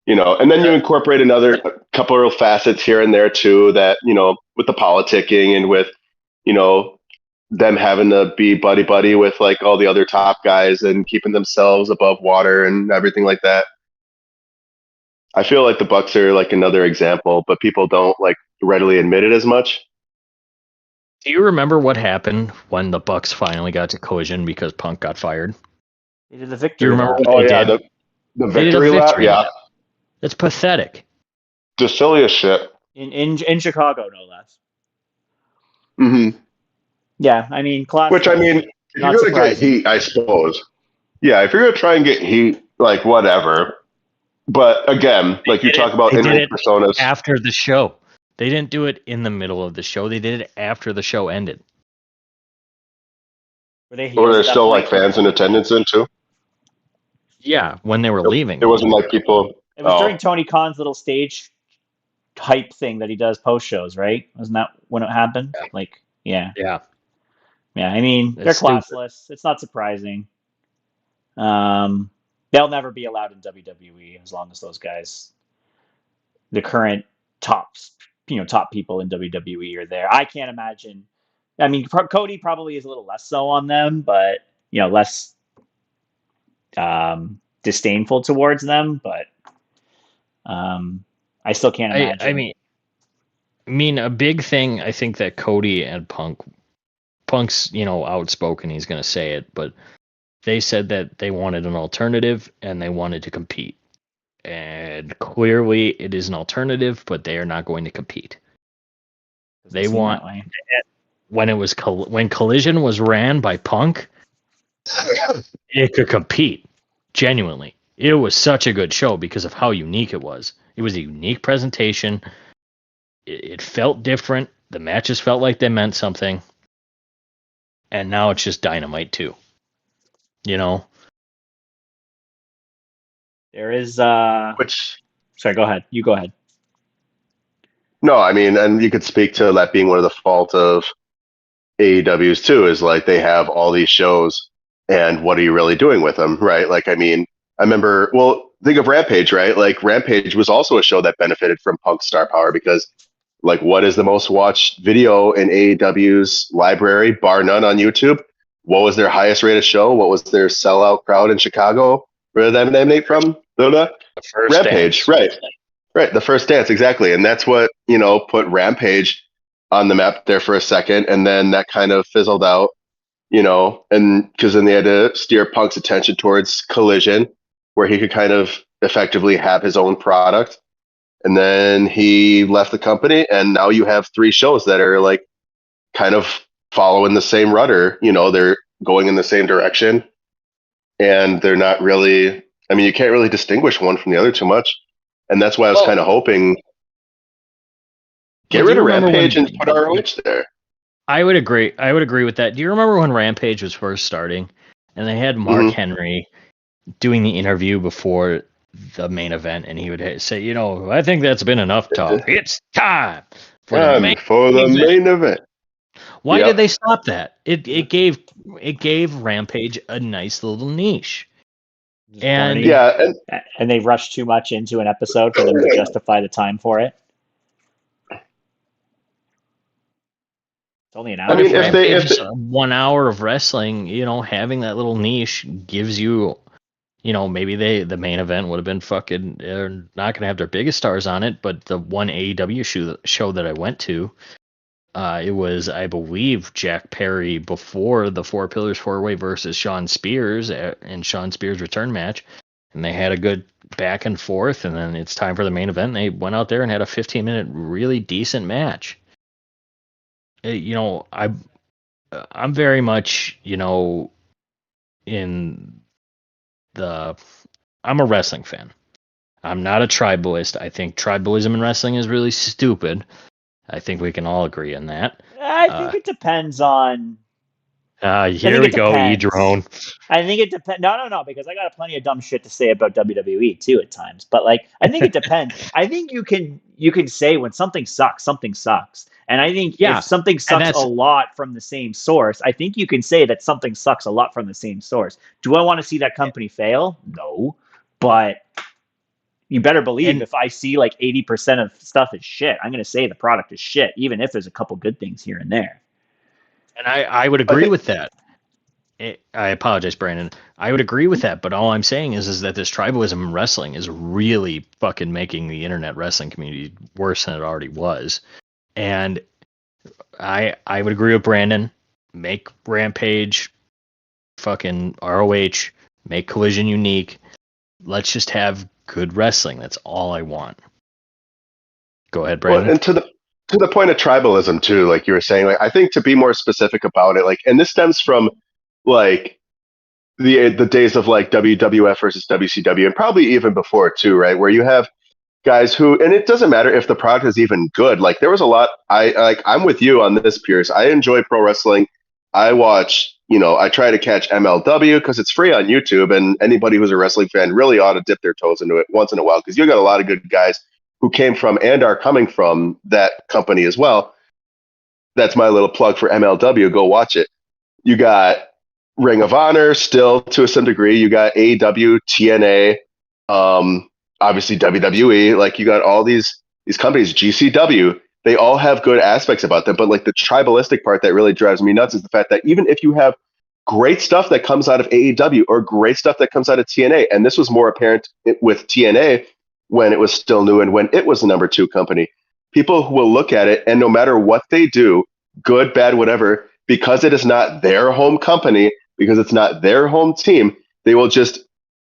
and then you incorporate another couple of facets here and there too that, with the politicking and with, them having to be buddy with all the other top guys and keeping themselves above water and everything like that. I feel like the Bucks are another example, but people don't readily admit it as much. Do you remember what happened when the Bucks finally got to Collision because Punk got fired? They did the victory. Do you remember lap. what they did? The victory lap? Yeah. That's pathetic. the silliest shit. In Chicago, no less. Hmm. Yeah, I mean, Which I classless. mean, if you're Not gonna get surprising. heat, I suppose. Yeah, if you're gonna try and get heat, like whatever. But again, They like you did it. talk about They did in-ring it personas, after the show. They didn't do it in the middle of the show. They did it after the show ended. Were they or heels at there's that still point? like fans in attendance in too. Yeah, when they were leaving, It they wasn't were. like people. It was during Oh, Tony Khan's little stage hype thing that he does post shows, right? Wasn't that when it happened? Yeah. Like, yeah, Yeah, yeah. I mean, it's they're stupid. classless. It's not surprising. Um, they'll never be allowed in WWE as long as those guys, the current tops, top people in WWE are there. I can't imagine. I mean, Cody probably is a little less so on them, but less disdainful towards them. But I still can't I I imagine. mean, I mean, a big thing I think that Cody and Punk's outspoken. He's gonna say it, but they said that they wanted an alternative and they wanted to compete. And clearly, it is an alternative, but they are not going to compete. Doesn't They seem want that way. when Collision was ran by Punk, it could compete genuinely. It was such a good show because of how unique it was. It was a unique presentation. It felt different. The matches felt like they meant something. And now it's just dynamite too. You know, There is. which Sorry, go ahead. You go ahead. no, I mean, and you could speak to that being one of the fault of AEWs too, is like they have all these shows, and what are you really doing with them, right? Like, I mean, I remember, well, think of Rampage, right? Like, Rampage was also a show that benefited from Punk's star power because, like, what is the most watched video in AEW's library, bar none on YouTube? What was their highest rated show? What was their sellout crowd in Chicago? Where did that emanate from? the first Rampage, dance. right. Right, the first dance, exactly. And that's what, put Rampage on the map there for a second. And then that kind of fizzled out, and because then they had to steer Punk's attention towards Collision, where he could kind of effectively have his own product. And then he left the company, and now you have three shows that are like kind of following the same rudder. They're going in the same direction, and they're not really, I mean, you can't really distinguish one from the other too much. And that's why I was Well, kind of hoping well, get do rid you of remember Rampage when and put ROH there. I would agree. I would agree with that. Do you remember when Rampage was first starting and they had Mark Hmm. Henry doing the interview before the main event and he would say, I think that's been enough talk. It's time for the main For the event. main event. Why did Yep. they stop that? It gave Rampage a nice little niche. Just And corny, Yeah, and and they rushed too much into an episode for them to justify the time for it. It's only an I but hour if mean, if show. they Rampage if is they, 1 hour of wrestling, having that little niche gives you maybe the main event would have been fucking. They're not gonna have their biggest stars on it, but the one AEW show that I went to, it was I believe Jack Perry before the Four Pillars 4-Way versus Sean Spears in Sean Spears' return match, and they had a good back and forth, and then it's time for the main event. And they went out there and had a 15-minute really decent match. I'm very much in the I'm a wrestling fan. I'm not a tribalist. I think tribalism in wrestling is really stupid. I think we can all agree on that. I Uh, think it depends on. I Here think we it go, depends. E-Drone. I think it depends. No, no, no, because I got plenty of dumb shit to say about WWE too at times. But like, I think it depends. I think you can say when something sucks, something sucks. And I think if Yeah, something and sucks a that's lot from the same source, I think you can say that something sucks a lot from the same source. Do I want to see that company fail? No. But you better believe and if I see like 80% of stuff is shit, I'm going to say the product is shit, even if there's a couple good things here and there. and I would I agree think with that. I apologize, Brandon. I would agree with that, but all I'm saying is that this tribalism in wrestling is really fucking making the internet wrestling community worse than it already was. And I would agree with Brandon. Make Rampage fucking ROH, make Collision unique. Let's just have good wrestling. That's all I want. Go ahead, Well, Brandon. and to the point of tribalism too, like you were saying, like I think to be more specific about it, like, and this stems from like the days of like WWF versus WCW, and probably even before too, right? Where you have guys who, and it doesn't matter if the product is even good. Like there was a lot. I'm with you on this, Pierce. I enjoy pro wrestling. I watch. I try to catch MLW because it's free on YouTube, and anybody who's a wrestling fan really ought to dip their toes into it once in a while because you got a lot of good guys who came from and are coming from that company as well. That's my little plug for MLW. Go watch it. You got Ring of Honor still to some degree. You got AEW, TNA, obviously WWE. Like you got all these companies, GCW. They all have good aspects about them, but like the tribalistic part that really drives me nuts is the fact that even if you have great stuff that comes out of AEW or great stuff that comes out of TNA, and this was more apparent with TNA when it was still new and when it was the number two company, people who will look at it and no matter what they do, good, bad, whatever, because it is not their home company, because it's not their home team, they will just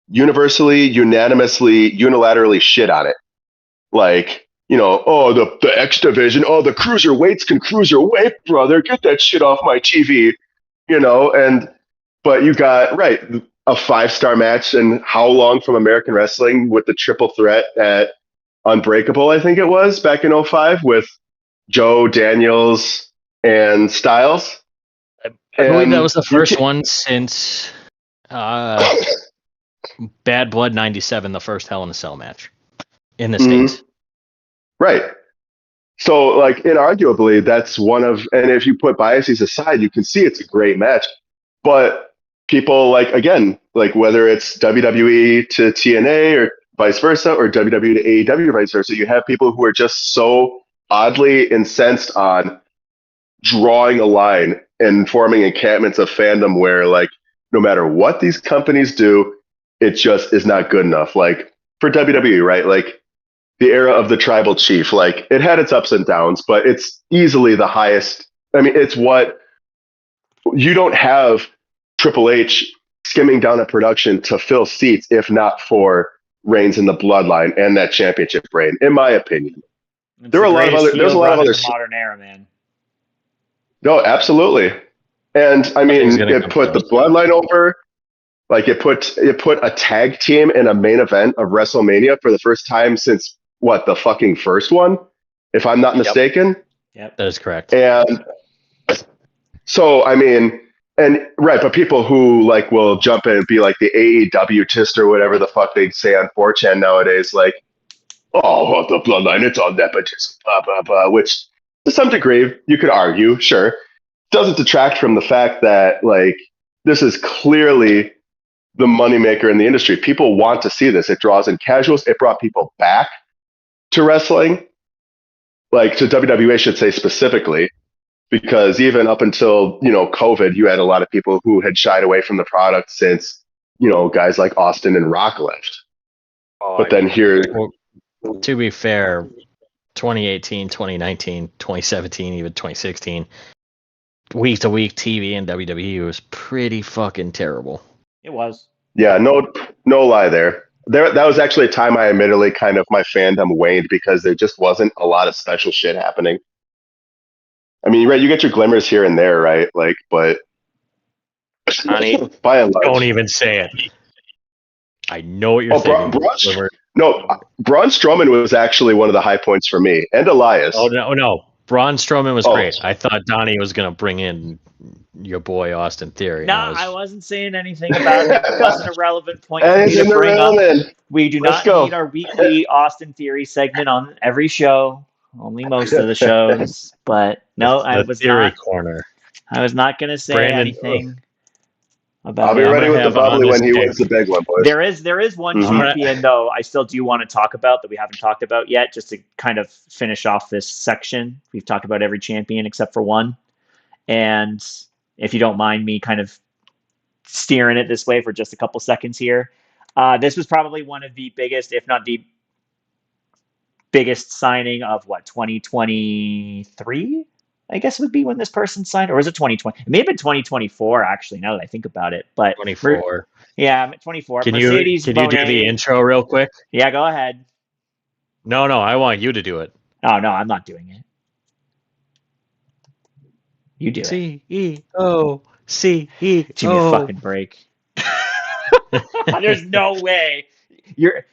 universally, unanimously, unilaterally shit on it. Like, oh, the X division, oh, the cruiserweights can cruiserweight, brother, get that shit off my TV, but you got, right, a 5-star match and how long from American Wrestling with the triple threat at Unbreakable, I think it was, back in '05 with Joe, Daniels, and Styles. I believe that And was the first one since Bad Blood '97, the first Hell in a Cell match in the States. Right. So, like, inarguably, that's one of, and if you put biases aside, you can see it's a great match. But people, like, again, like whether it's WWE to TNA or vice versa, or WWE to AEW, vice versa, you have people who are just so oddly incensed on drawing a line and forming encampments of fandom where, like, no matter what these companies do, it just is not good enough. Like, for WWE, right? Like, the era of the tribal chief, like it had its ups and downs, but it's easily the highest. I mean, it's what you don't have Triple H skimming down a production to fill seats if not for Reigns in the Bloodline and that championship reign, in my opinion. It's There are the a lot of greatest other. There's a heel lot of run in other. the modern era, man. No, absolutely. And I Nothing's mean, gonna it come put the close. Bloodline over. Like it put a tag team in a main event of WrestleMania for the first time since what, the fucking first one, if I'm not mistaken. Yep. That is correct. And so I mean, and right, but people who like will jump in and be like the AEW tist or whatever the fuck they say on 4chan nowadays, like, oh, well, the Bloodline, it's all nepotism, blah blah blah. Which to some degree you could argue, sure, doesn't detract from the fact that like this is clearly the moneymaker in the industry. People want to see this. It draws in casuals. It brought people back to wrestling, like to WWE, I should say specifically, because even up until COVID, you had a lot of people who had shied away from the product since guys like Austin and Rock left. But then here, Well, to be fair, 2018, 2019, 2017, even 2016, week to week TV and WWE was pretty fucking terrible. It was. yeah, no lie there. That was actually a time I admittedly kind of my fandom waned because there just wasn't a lot of special shit happening. I mean, right, you get your glimmers here and there, right? Like, but by and large, Don't even say it. I know what you're thinking. Braun Strowman was actually one of the high points for me, and Elias. Oh no, Braun Strowman was great. I thought Donnie was gonna bring in your boy Austin Theory. No, I wasn't saying anything about him. It wasn't a relevant point for me to bring up. We do not need our weekly Austin Theory segment on every show. Only most of the shows. But no, I was not. Corner. I was not going to say anything about. I'll be ready with the bubbly when he wins the big one, boys. There is one champion though I still do want to talk about that we haven't talked about yet, just to kind of finish off this section. We've talked about every champion except for one, and if you don't mind me kind of steering it this way for just a couple seconds here. This was probably one of the biggest, if not the biggest signing of 2023, I guess would be when this person signed, or was it 2020? It may have been 2024 actually, now that I think about it, but 24. Yeah, I'm at 24. Can you do the intro real quick? Yeah, go ahead. No, I want you to do it. Oh no, I'm not doing it. You do it. CEO. Give me a CEO. fucking break. There's no way you're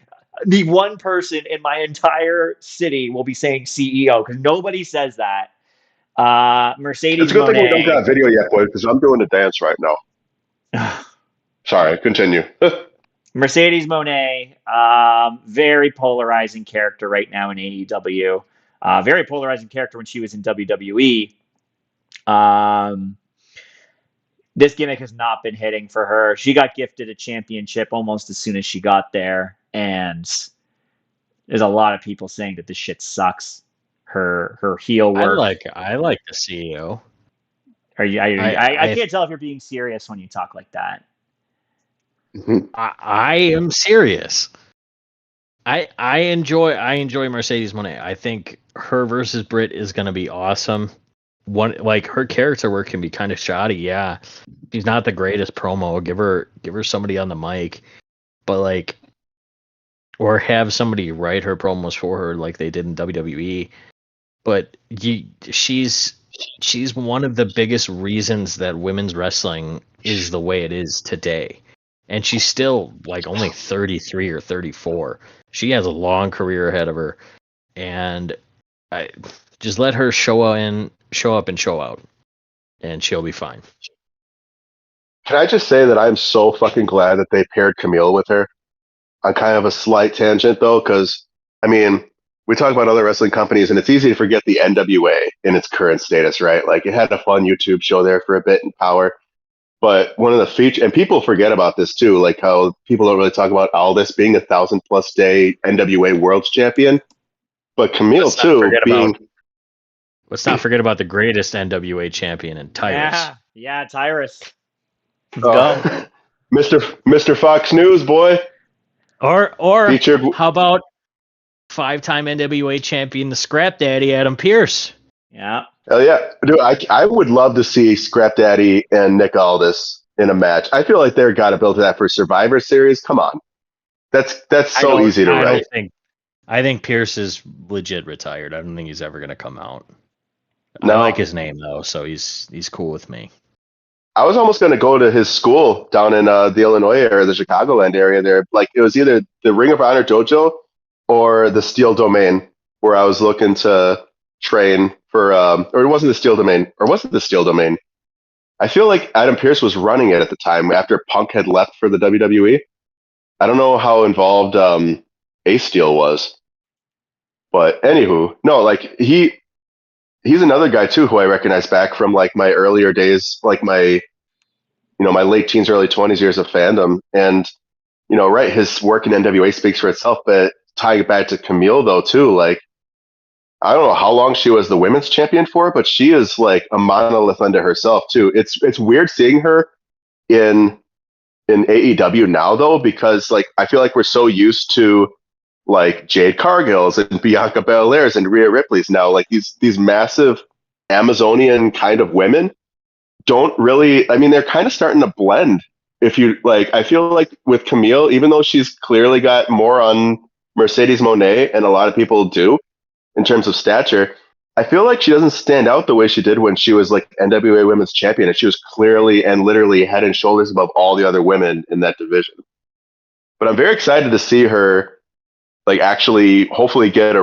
the one person in my entire city will be saying CEO because nobody says that. It's Mercedes a good thing we don't Monet. got video yet, boys, because I'm doing a dance right now. Sorry, continue. Mercedes Monet, very polarizing character right now in AEW. Very polarizing character when she was in WWE. Um, this gimmick has not been hitting for her. She got gifted a championship almost as soon as she got there, and there's a lot of people saying that this shit sucks. Her heel work. I like the CEO. Are you? I I I can't tell if you're being serious when you talk like that. I am serious. I enjoy Mercedes Monet. I think her versus Britt is gonna be awesome. One like her character work can be kind of shoddy. Yeah, she's not the greatest promo. Give her somebody on the mic, but like, or have somebody write her promos for her like they did in WWE. But she's one of the biggest reasons that women's wrestling is the way it is today. And she's still like only 33 or 34. She has a long career ahead of her, and I just let her show up and show out, and she'll be fine. Can I just say that I'm so fucking glad that they paired Camille with her? On kind of a slight tangent, though, because, I mean, we talk about other wrestling companies, and it's easy to forget the NWA in its current status, right? Like, it had a fun YouTube show there for a bit in Power. But one of the features, and people forget about this too, like how people don't really talk about Aldis being 1,000+ day NWA World's Champion, but Camille Let's not too forget about being let's not forget about the greatest NWA champion in Tyrus. Yeah, Tyrus. Let's go. Mr. Fox News boy Or featured. how about 5-time NWA champion, the Scrap Daddy, Adam Pierce? Yeah. Hell yeah, dude! I would love to see Scrap Daddy and Nick Aldis in a match. I feel like they're got to build that for Survivor Series. Come on, that's so easy to I write. don't think. I think Pierce is legit retired. I don't think he's ever going to come out. I No, like his name though, so he's cool with me. I was almost going to go to his school down in the Illinois area, the Chicagoland area there. Like it was either the Ring of Honor dojo or the Steel Domain, where I was looking to train for. Or it wasn't the Steel Domain, or was it the Steel Domain? I feel like Adam Pierce was running it at the time after Punk had left for the WWE. I don't know how involved Ace Steel was, but anywho, no, like he's another guy too who I recognize back from like my earlier days, like my late teens, early 20s years of fandom. And, right, his work in NWA speaks for itself, but tying it back to Camille, though, too, like, I don't know how long she was the women's champion for, but she is like a monolith unto herself, too. It's weird seeing her in AEW now, though, because, like, I feel like we're so used to, like, Jade Cargill's and Bianca Belair's and Rhea Ripley's now, like, these massive Amazonian kind of women don't really, I mean, they're kind of starting to blend. If you like, I feel like with Camille, even though she's clearly got more on Mercedes Monet, and a lot of people do in terms of stature, I feel like she doesn't stand out the way she did when she was like NWA Women's Champion, and she was clearly and literally head and shoulders above all the other women in that division. But I'm very excited to see her like actually, hopefully, get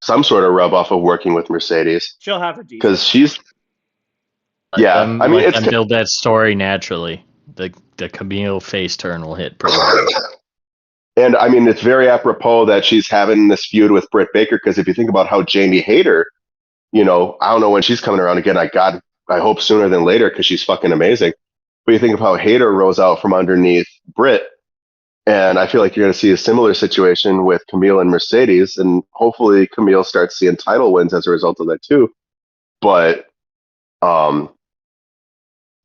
some sort of rub off of working with Mercedes, She'll have her decent. because she's, yeah, I mean, Let it's them build that story naturally. The Camille face turn will hit pretty hard. And I mean, it's very apropos that she's having this feud with Britt Baker, because if you think about how Jamie Hayter, I don't know when she's coming around again. I hope sooner than later, because she's fucking amazing. But you think of how Hayter rose out from underneath Britt, and I feel like you're going to see a similar situation with Camille and Mercedes, and hopefully Camille starts seeing title wins as a result of that too. But,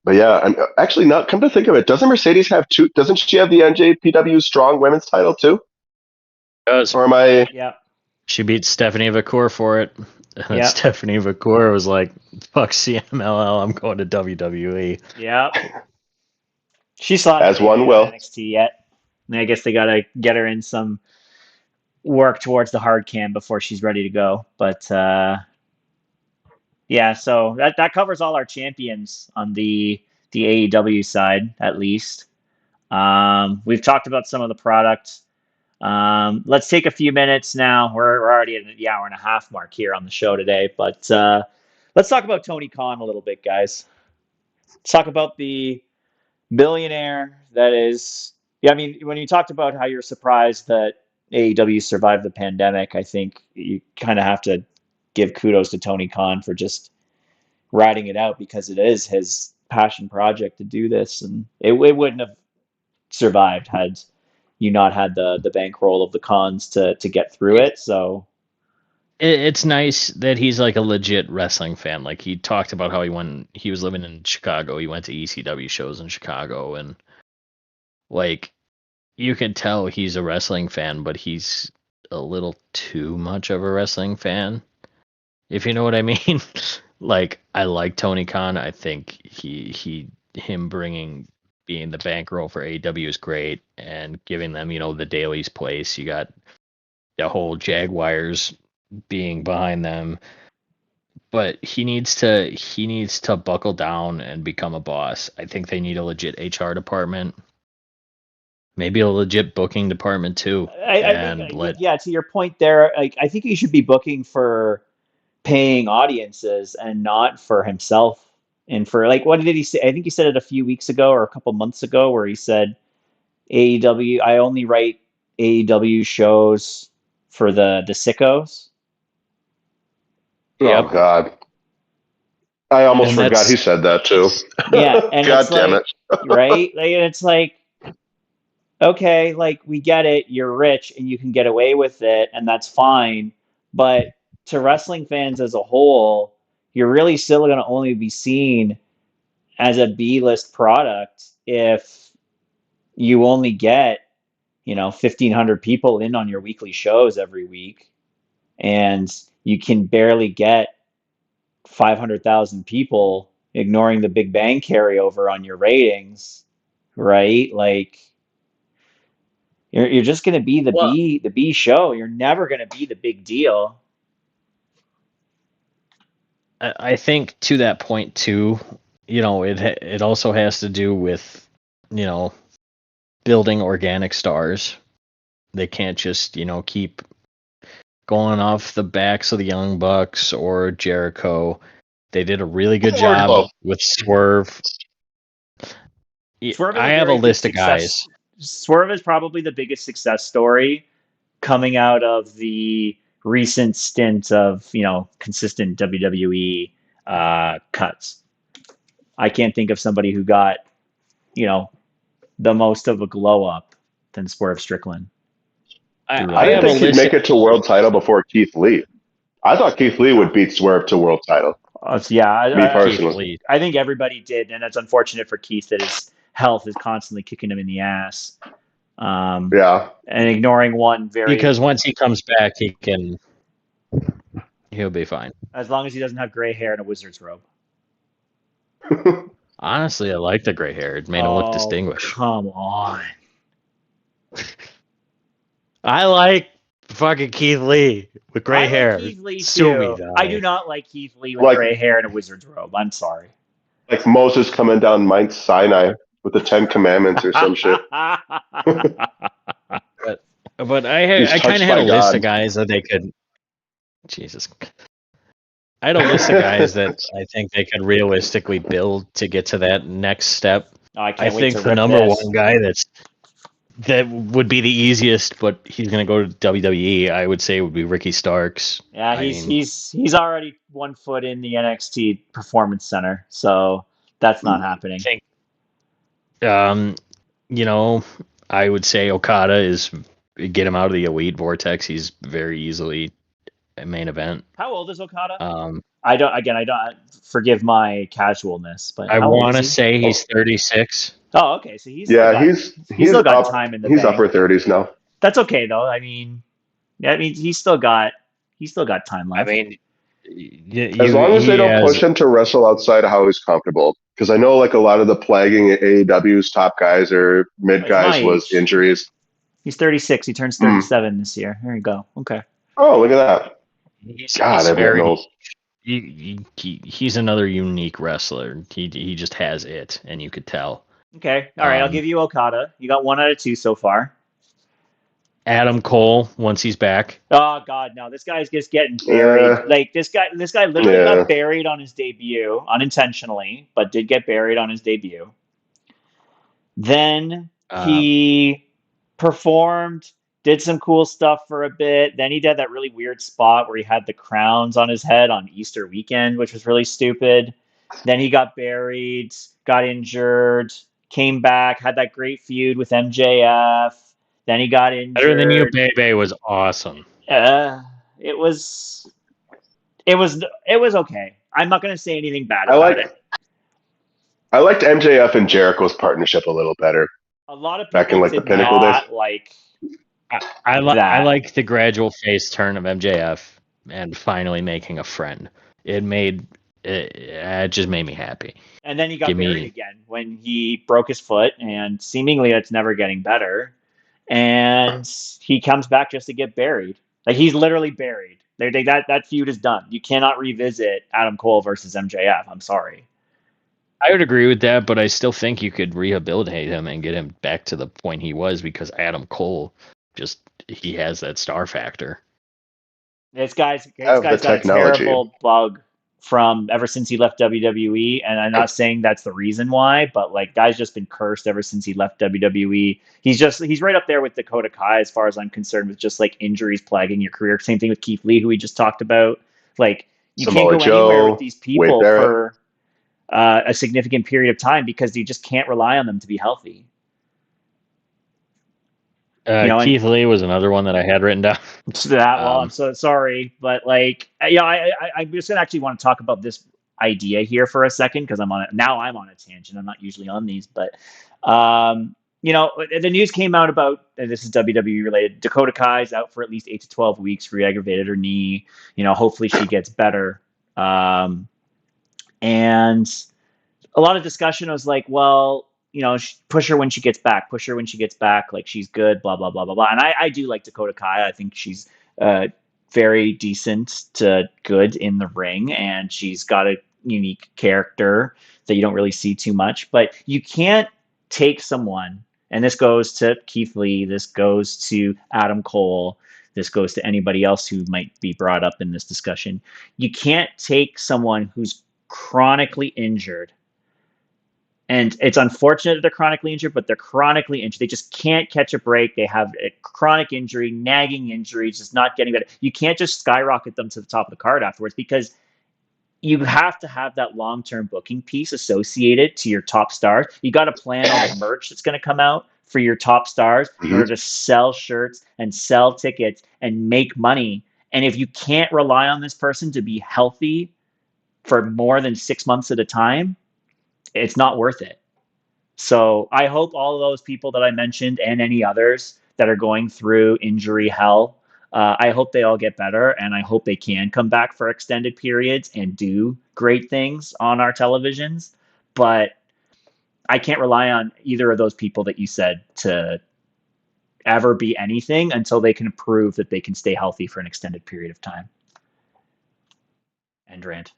but yeah, and actually, not come to think of it, doesn't Mercedes have two? Doesn't she have the NJPW Strong Women's title too? Does. Or am I? Yeah. She beat Stephanie Vacour for it. And Yeah. Stephanie Vacour was like, "Fuck CMLL, I'm going to WWE." Yeah. She's not As one will. NXT yet. And I guess they gotta get her in some work towards the hard cam before she's ready to go. But yeah, so that covers all our champions on the AEW side, at least. We've talked about some of the products. Let's take a few minutes now. We're already at the hour and a half mark here on the show today, but let's talk about Tony Khan a little bit, guys. Let's talk about the billionaire that is. Yeah, I mean, when you talked about how you're surprised that AEW survived the pandemic, I think you kind of have to give kudos to Tony Khan for just riding it out, because it is his passion project to do this, and it wouldn't have survived had you not had the bankroll of the cons to get through it. So It's nice that he's like a legit wrestling fan. Like he talked about how he was living in Chicago. He went to ECW shows in Chicago, and like you can tell he's a wrestling fan, but he's a little too much of a wrestling fan, if you know what I mean. Like I like Tony Khan. I think him being the bankroll for AEW is great, and giving them, the Daily's place. You got the whole Jaguars being behind them, but he needs to buckle down and become a boss. I think they need a legit HR department, maybe a legit booking department too. I think, yeah, to your point there, like I think he should be booking for paying audiences and not for himself. And for, like, what did he say? I think he said it a few weeks ago or a couple months ago, where he said AEW, I only write AEW shows for the sickos. Oh Yep. God, I almost And forgot that's- he said that too. Yeah, and God it's damn like, it. right? Like, and it's like, okay, like we get it, you're rich and you can get away with it, and that's fine. But to wrestling fans as a whole, you're really still going to only be seen as a B-list product if you only get, 1,500 people in on your weekly shows every week, and you can barely get 500,000 people, ignoring the Big Bang carryover on your ratings, right? Like you're just going to be the B show. You're never going to be the big deal. I think to that point too, it also has to do with, building organic stars. They can't just, keep going off the backs of the Young Bucks or Jericho. They did a really good job with Swerve. Swerve is I a have a very good list of success. guys. Swerve is probably the biggest success story coming out of the recent stint of, consistent WWE cuts. I can't think of somebody who got, the most of a glow up than Swerve Strickland. I I have didn't a think he'd list. make it to world title before Keith Lee. I thought Keith Lee would beat Swerve to world title. Yeah, Me personally. I think everybody did, and it's unfortunate for Keith that his health is constantly kicking him in the ass. Yeah. And ignoring one very, Because once he comes back, he'll be fine. as long as he doesn't have gray hair and a wizard's robe. Honestly, I like the gray hair. It made him look distinguished. Come on. I like fucking Keith Lee with gray I hair. like Keith Lee Sue too. me, though. I do not like Keith Lee with Like- gray hair and a wizard's robe. I'm sorry. Like Moses coming down Mount Sinai with the 10 Commandments or some shit. But I He's kind touched of had by a list God. of guys that they could. Jesus. I had a list of guys that I think they could realistically build to get to that next step. Oh, I I can't wait think to the rip number this. one guy that would be the easiest, but he's going to go to WWE, I would say would be Ricky Starks. Yeah, I he's mean- he's already 1 foot in the NXT Performance Center, so that's not happening. I think, I would say Okada is get him out of the elite vortex. He's very easily a main event. How old is Okada? I I don't forgive my casualness, but how old want to is he? say he's 36. Oh, okay, so he's Yeah, he's still got time in the He's bank. upper 30s now. That's okay though. I mean, he's still got time I left. mean, As long as they don't push him to wrestle outside of how he's comfortable. Because I know like a lot of the plaguing AEW's top guys or mid It's guys my was age. injuries. He's 36. He turns 37 this year. There you go. Okay. Oh, look at that. God, He's I'm getting very old. he's another unique wrestler. He just has it, and you could tell. Okay. All right. I'll give you Okada. You got 1 out of 2 so far. Adam Cole, once he's back, Oh God, no! This guy's just getting buried. Like this guy literally Yeah. got buried on his debut, unintentionally, but did get buried on his debut. Then he performed, did some cool stuff for a bit. Then he did that really weird spot where he had the crowns on his head on Easter weekend, which was really stupid. Then he got buried, got injured, came back, had that great feud with MJF. Then he got Better Than You, injured. Baby was awesome. It was okay. I'm not going to say anything bad I about it. liked MJF and Jericho's partnership a little better. A lot of Back in people like the did Pinnacle days. not like I that. like the gradual face turn of MJF and finally making a friend. It just made me happy. And then he got buried again when he broke his foot, and seemingly it's never getting better. And he comes back just to get buried. Like he's literally buried. That feud is done. You cannot revisit Adam Cole versus MJF. I'm sorry. I would agree with that, but I still think you could rehabilitate him and get him back to the point he was because Adam Cole he has that star factor. This guy's got a terrible bug from ever since he left WWE, and I'm not saying that's the reason why, but like guy's just been cursed ever since he left WWE. He's right up there with Dakota Kai as far as I'm concerned, with just like injuries plaguing your career. Same thing with Keith Lee, who we just talked about. Like you can't go anywhere with these people for a significant period of time because you just can't rely on them to be healthy. Keith Lee was another one that I had written down. I'm so sorry, but like, I'm just gonna actually want to talk about this idea here for a second because I'm on a tangent. I'm not usually on these, but the news came out about, and this is WWE related. Dakota Kai's out for at least 8 to 12 weeks, re-aggravated her knee. Hopefully she gets better. And a lot of discussion was like, well, push her when she gets back. Like she's good, blah, blah, blah, blah, blah. And I do like Dakota Kai. I think she's very decent to good in the ring. And she's got a unique character that you don't really see too much. But you can't take someone, and this goes to Keith Lee, this goes to Adam Cole, this goes to anybody else who might be brought up in this discussion. You can't take someone who's chronically injured. And it's unfortunate that they're chronically injured, but they're chronically injured. They just can't catch a break. They have a chronic injury, nagging injuries, just not getting better. You can't just skyrocket them to the top of the card afterwards because you have to have that long-term booking piece associated to your top stars. You got to plan all the merch that's going to come out for your top stars in order to sell shirts and sell tickets and make money. And if you can't rely on this person to be healthy for more than 6 months at a time, it's not worth it. So I hope all of those people that I mentioned and any others that are going through injury hell, I hope they all get better, and I hope they can come back for extended periods and do great things on our televisions. But I can't rely on either of those people that you said to ever be anything until they can prove that they can stay healthy for an extended period of time. End rant.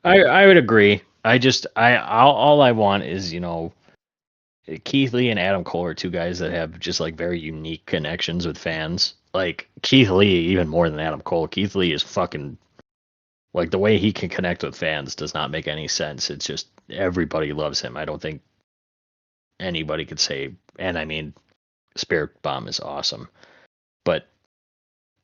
I would agree. All I want is, Keith Lee and Adam Cole are two guys that have just like very unique connections with fans. Like Keith Lee, even more than Adam Cole. Keith Lee is fucking like the way he can connect with fans does not make any sense. It's just everybody loves him. I don't think anybody could say, and I mean, Spirit Bomb is awesome, but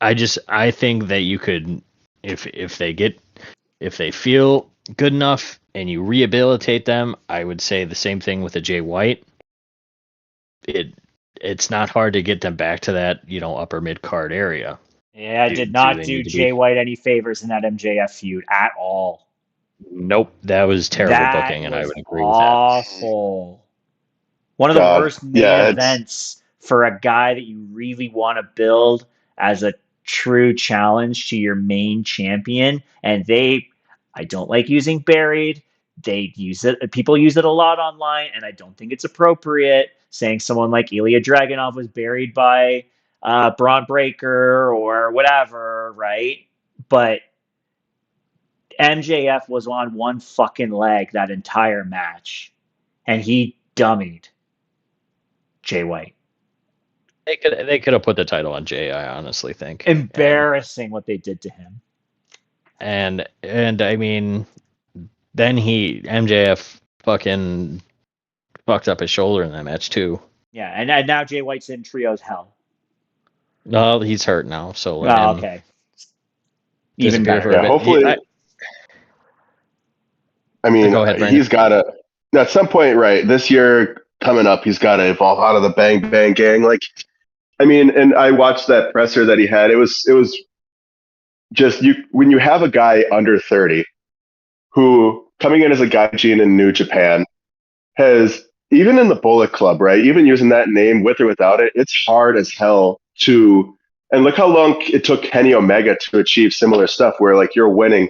I think that you could, if they feel good enough and you rehabilitate them, I would say the same thing with a Jay White. It's not hard to get them back to that, upper mid card area. Yeah, I did not do Jay White any favors in that MJF feud at all. Nope, that was terrible booking, and I would agree with that. Awful. One of the worst main events for a guy that you really want to build as a true challenge to your main champion, and I don't like using buried. They use it. People use it a lot online, and I don't think it's appropriate. saying someone like Ilya Dragunov was buried by Braun Breaker or whatever, right? But MJF was on one fucking leg that entire match, and he dummied Jay White. They could have put the title on Jay, I honestly think. Embarrassing what they did to him. And I mean, then MJF fucking fucked up his shoulder in that match too. Yeah, and now Jay White's in trios hell. No, he's hurt now, so let Oh, him okay. Even disappear better. for a Yeah, bit. hopefully. I mean, Go ahead, Brandon. he's got to, at some point, right, this year coming up, he's got to evolve out of the Bang Bang Gang. Like, I mean, and I watched that presser that he had. It was just when you have a guy under 30 who coming in as a gaijin in New Japan has, even in the Bullet Club, right, even using that name with or without it, it's hard as hell to, and look how long it took Kenny Omega to achieve similar stuff where like you're winning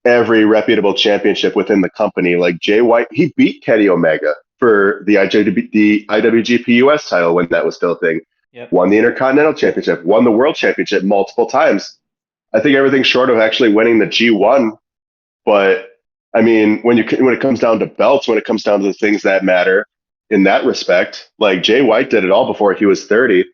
every reputable championship within the company. Like Jay White, he beat Kenny Omega for the IWGP US title when that was still a thing. Yep. Won the Intercontinental Championship, won the World Championship multiple times. I think everything's short of actually winning the G1. But I mean, when it comes down to belts, when it comes down to the things that matter in that respect, like Jay White did it all before he was 30.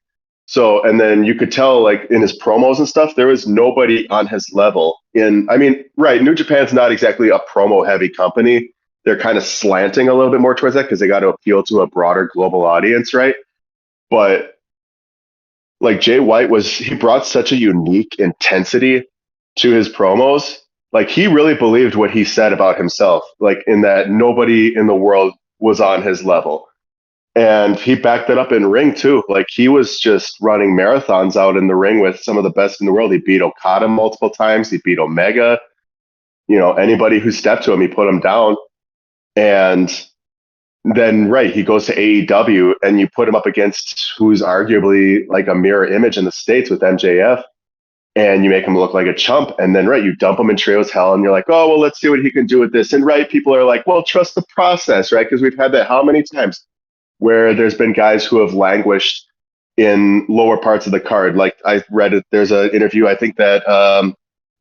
So, and then you could tell, like in his promos and stuff, there was nobody on his level. I mean, right, New Japan's not exactly a promo-heavy company. They're kind of slanting a little bit more towards that because they got to appeal to a broader global audience, right? But like Jay White he brought such a unique intensity to his promos. Like he really believed what he said about himself, like in that nobody in the world was on his level. And he backed it up in ring too. Like he was just running marathons out in the ring with some of the best in the world. He beat Okada multiple times. He beat Omega. You know, anybody who stepped to him, he put him down. And then, right, he goes to AEW and you put him up against who's arguably like a mirror image in the States with MJF. And you make him look like a chump. And then, right, you dump him in trios hell and you're like, oh, well, let's see what he can do with this. And, right, people are like, well, trust the process, right? Because we've had that how many times? Where there's been guys who have languished in lower parts of the card. Like I read it, there's an interview I think that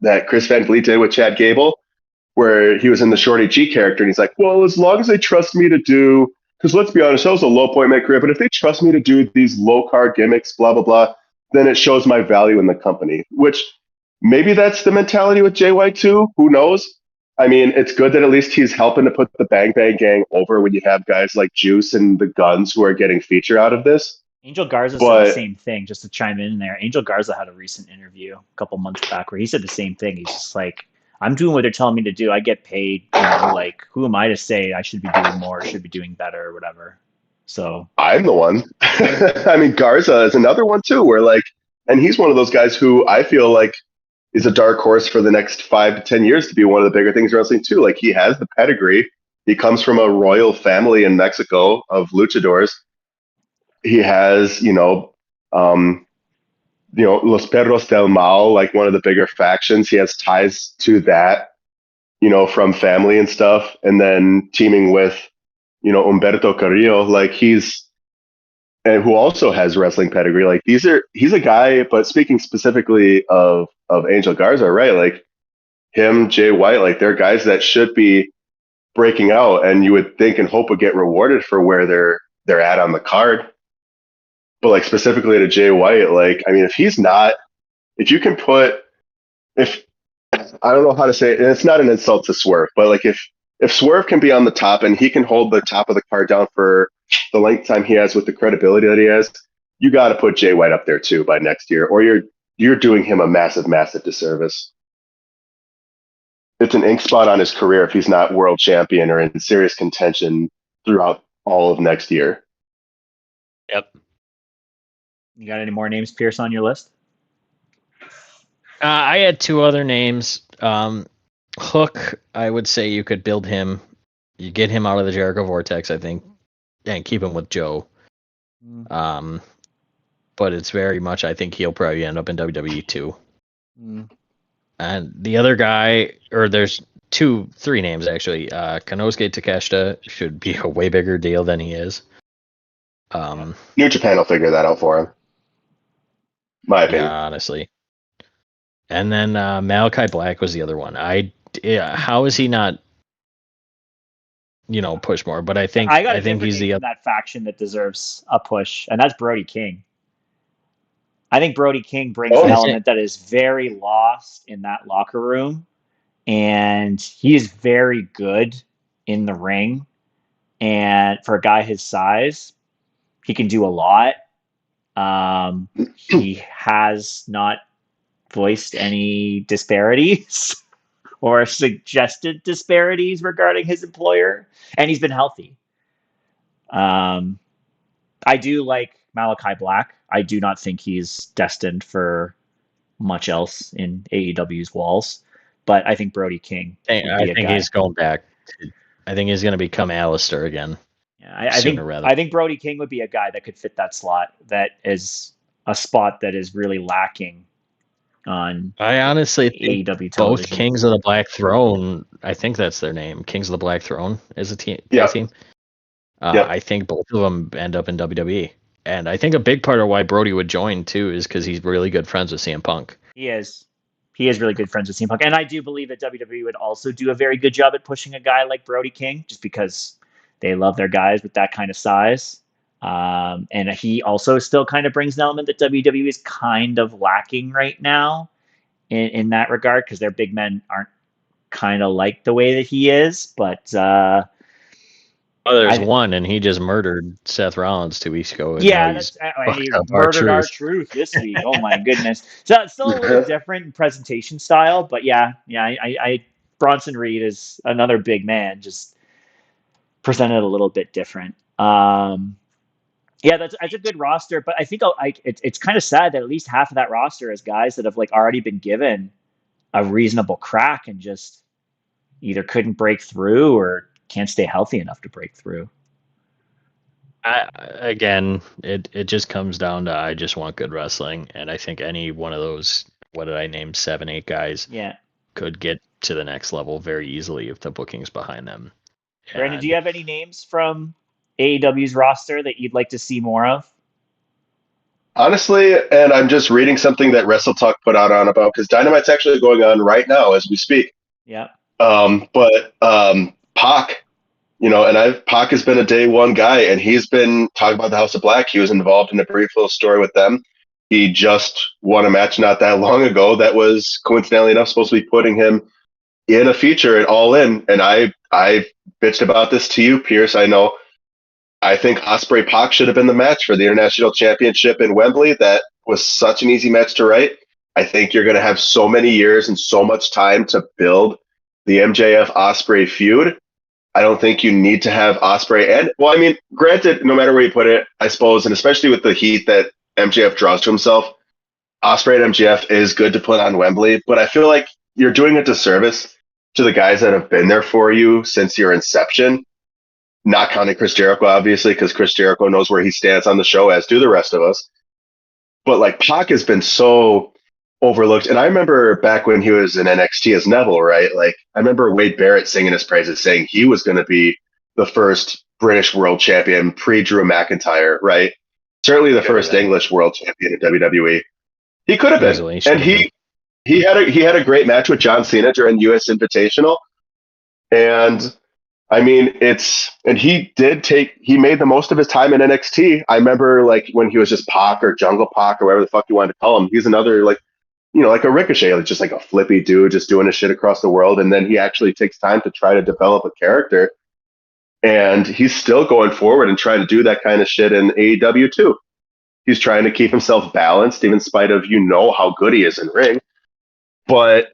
that Chris Van Vliet did with Chad Gable, where he was in the Shorty G character, and he's like, well, as long as they trust me to do, because let's be honest, that was a low point in my career, but if they trust me to do these low card gimmicks, blah blah blah, then it shows my value in the company. Which maybe that's the mentality with Jay White too. Who knows? I mean, it's good that at least he's helping to put the Bang Bang Gang over when you have guys like Juice and the Guns who are getting feature out of this. Angel Garza said the same thing, just to chime in there. Angel Garza had a recent interview a couple months back where he said the same thing. He's just like, I'm doing what they're telling me to do. I get paid. You know, like, who am I to say I should be doing more, should be doing better, or whatever? So I'm the one. I mean, Garza is another one too, where like, and he's one of those guys who I feel like is a dark horse for the next 5 to 10 years to be one of the bigger things in wrestling too. Like he has the pedigree. He comes from a royal family in Mexico of luchadors. He has, Los Perros del Mal, like one of the bigger factions. He has ties to that, from family and stuff. And then teaming with, Humberto Carrillo, like and who also has wrestling pedigree. Like he's a guy, but speaking specifically of Angel Garza, right? Like him, Jay White, like they're guys that should be breaking out, and you would think and hope would get rewarded for where they're at on the card. But like specifically to Jay White, like I mean, if you can if I don't know how to say it, and it's not an insult to Swerve, but like if Swerve can be on the top and he can hold the top of the card down for the length of time he has with the credibility that he has, you got to put Jay White up there too by next year, or you're doing him a massive, massive disservice. It's an ink spot on his career if he's not world champion or in serious contention throughout all of next year. Yep. You got any more names, Pierce, on your list? I had 2 other names. Hook, I would say you could build him. You get him out of the Jericho Vortex, I think, and keep him with Joe. But it's very much, I think he'll probably end up in WWE too. And the other guy, or there's 3 names actually. Konosuke Takeshita should be a way bigger deal than he is. New Japan will figure that out for him. My Yeah, opinion. honestly. And then Malachi Black was the other one. How is he not, push more? But I think I got a different he's name the from other. that faction that deserves a push, and that's Brody King. I think Brody King brings an Oh, element that is very lost in that locker room, and he is very good in the ring. And for a guy his size, he can do a lot. He has not voiced any disparities or suggested disparities regarding his employer, and he's been healthy. Um, I do like Malachi Black. I do not think he's destined for much else in AEW's walls, but I think Brody King would I be a think guy. he's going back. I think he's going to become Alistair again Yeah, sooner rather. I think Brody King would be a guy that could fit that slot. That is a spot that is really lacking on I honestly think AEW both television. Kings of the Black Throne, I think that's their name, Kings of the Black Throne is a tag yeah, team. yeah. I think both of them end up in WWE. And I think a big part of why Brody would join, too, is because he's really good friends with CM Punk. He is. He is really good friends with CM Punk. And I do believe that WWE would also do a very good job at pushing a guy like Brody King, just because they love their guys with that kind of size. And he also still kind of brings an element that WWE is kind of lacking right now in that regard, because their big men aren't kind of like the way that he is. But Oh, there's I, one, and he just murdered Seth Rollins 2 weeks ago, and now yeah, he's that's and he fucked up murdered our R-Truth. truth this week. Oh my goodness! So it's still a little different in presentation style, but yeah, I Bronson Reed is another big man, just presented a little bit different. Yeah, that's a good roster, but I think it's kind of sad that at least half of that roster is guys that have like already been given a reasonable crack and just either couldn't break through or can't stay healthy enough to break through. Again, it just comes down to I just want good wrestling, and I think any one of those, what did I name, 7, 8 guys, Yeah. could get to the next level very easily if the booking's behind them. Brandon, do And you have any names from AEW's roster that you'd like to see more of? Honestly, and I'm just reading something that Wrestle Talk put out on about because Dynamite's actually going on right now as we speak. Yeah. But Pac, and Pac has been a day one guy, and he's been talking about the House of Black. He was involved in a brief little story with them. He just won a match not that long ago that was coincidentally enough supposed to be putting him in a feature at All In. And I bitched about this to you, Pierce. I think Ospreay Pac should have been the match for the International Championship in Wembley. That was such an easy match to write. I think you're going to have so many years and so much time to build the MJF Ospreay feud. I don't think you need to have Ospreay. And, well, I mean, granted, no matter where you put it, I suppose, and especially with the heat that MJF draws to himself, Ospreay and MJF is good to put on Wembley. But I feel like you're doing a disservice to the guys that have been there for you since your inception. Not counting Chris Jericho, obviously, because Chris Jericho knows where he stands on the show, as do the rest of us. But like Pac has been so overlooked. And I remember back when he was in NXT as Neville, right? Like I remember Wade Barrett singing his praises, saying he was going to be the first British world champion pre-Drew McIntyre, right? Certainly the first English world champion in WWE. He could have been. easily And he had a great match with John Cena during US Invitational. And I mean, he made the most of his time in NXT. I remember like when he was just Pac or Jungle Pac or whatever the fuck you wanted to call him. He's another like, like a Ricochet, like just like a flippy dude, just doing his shit across the world. And then he actually takes time to try to develop a character. And he's still going forward and trying to do that kind of shit in AEW too. He's trying to keep himself balanced, even in spite of how good he is in ring. But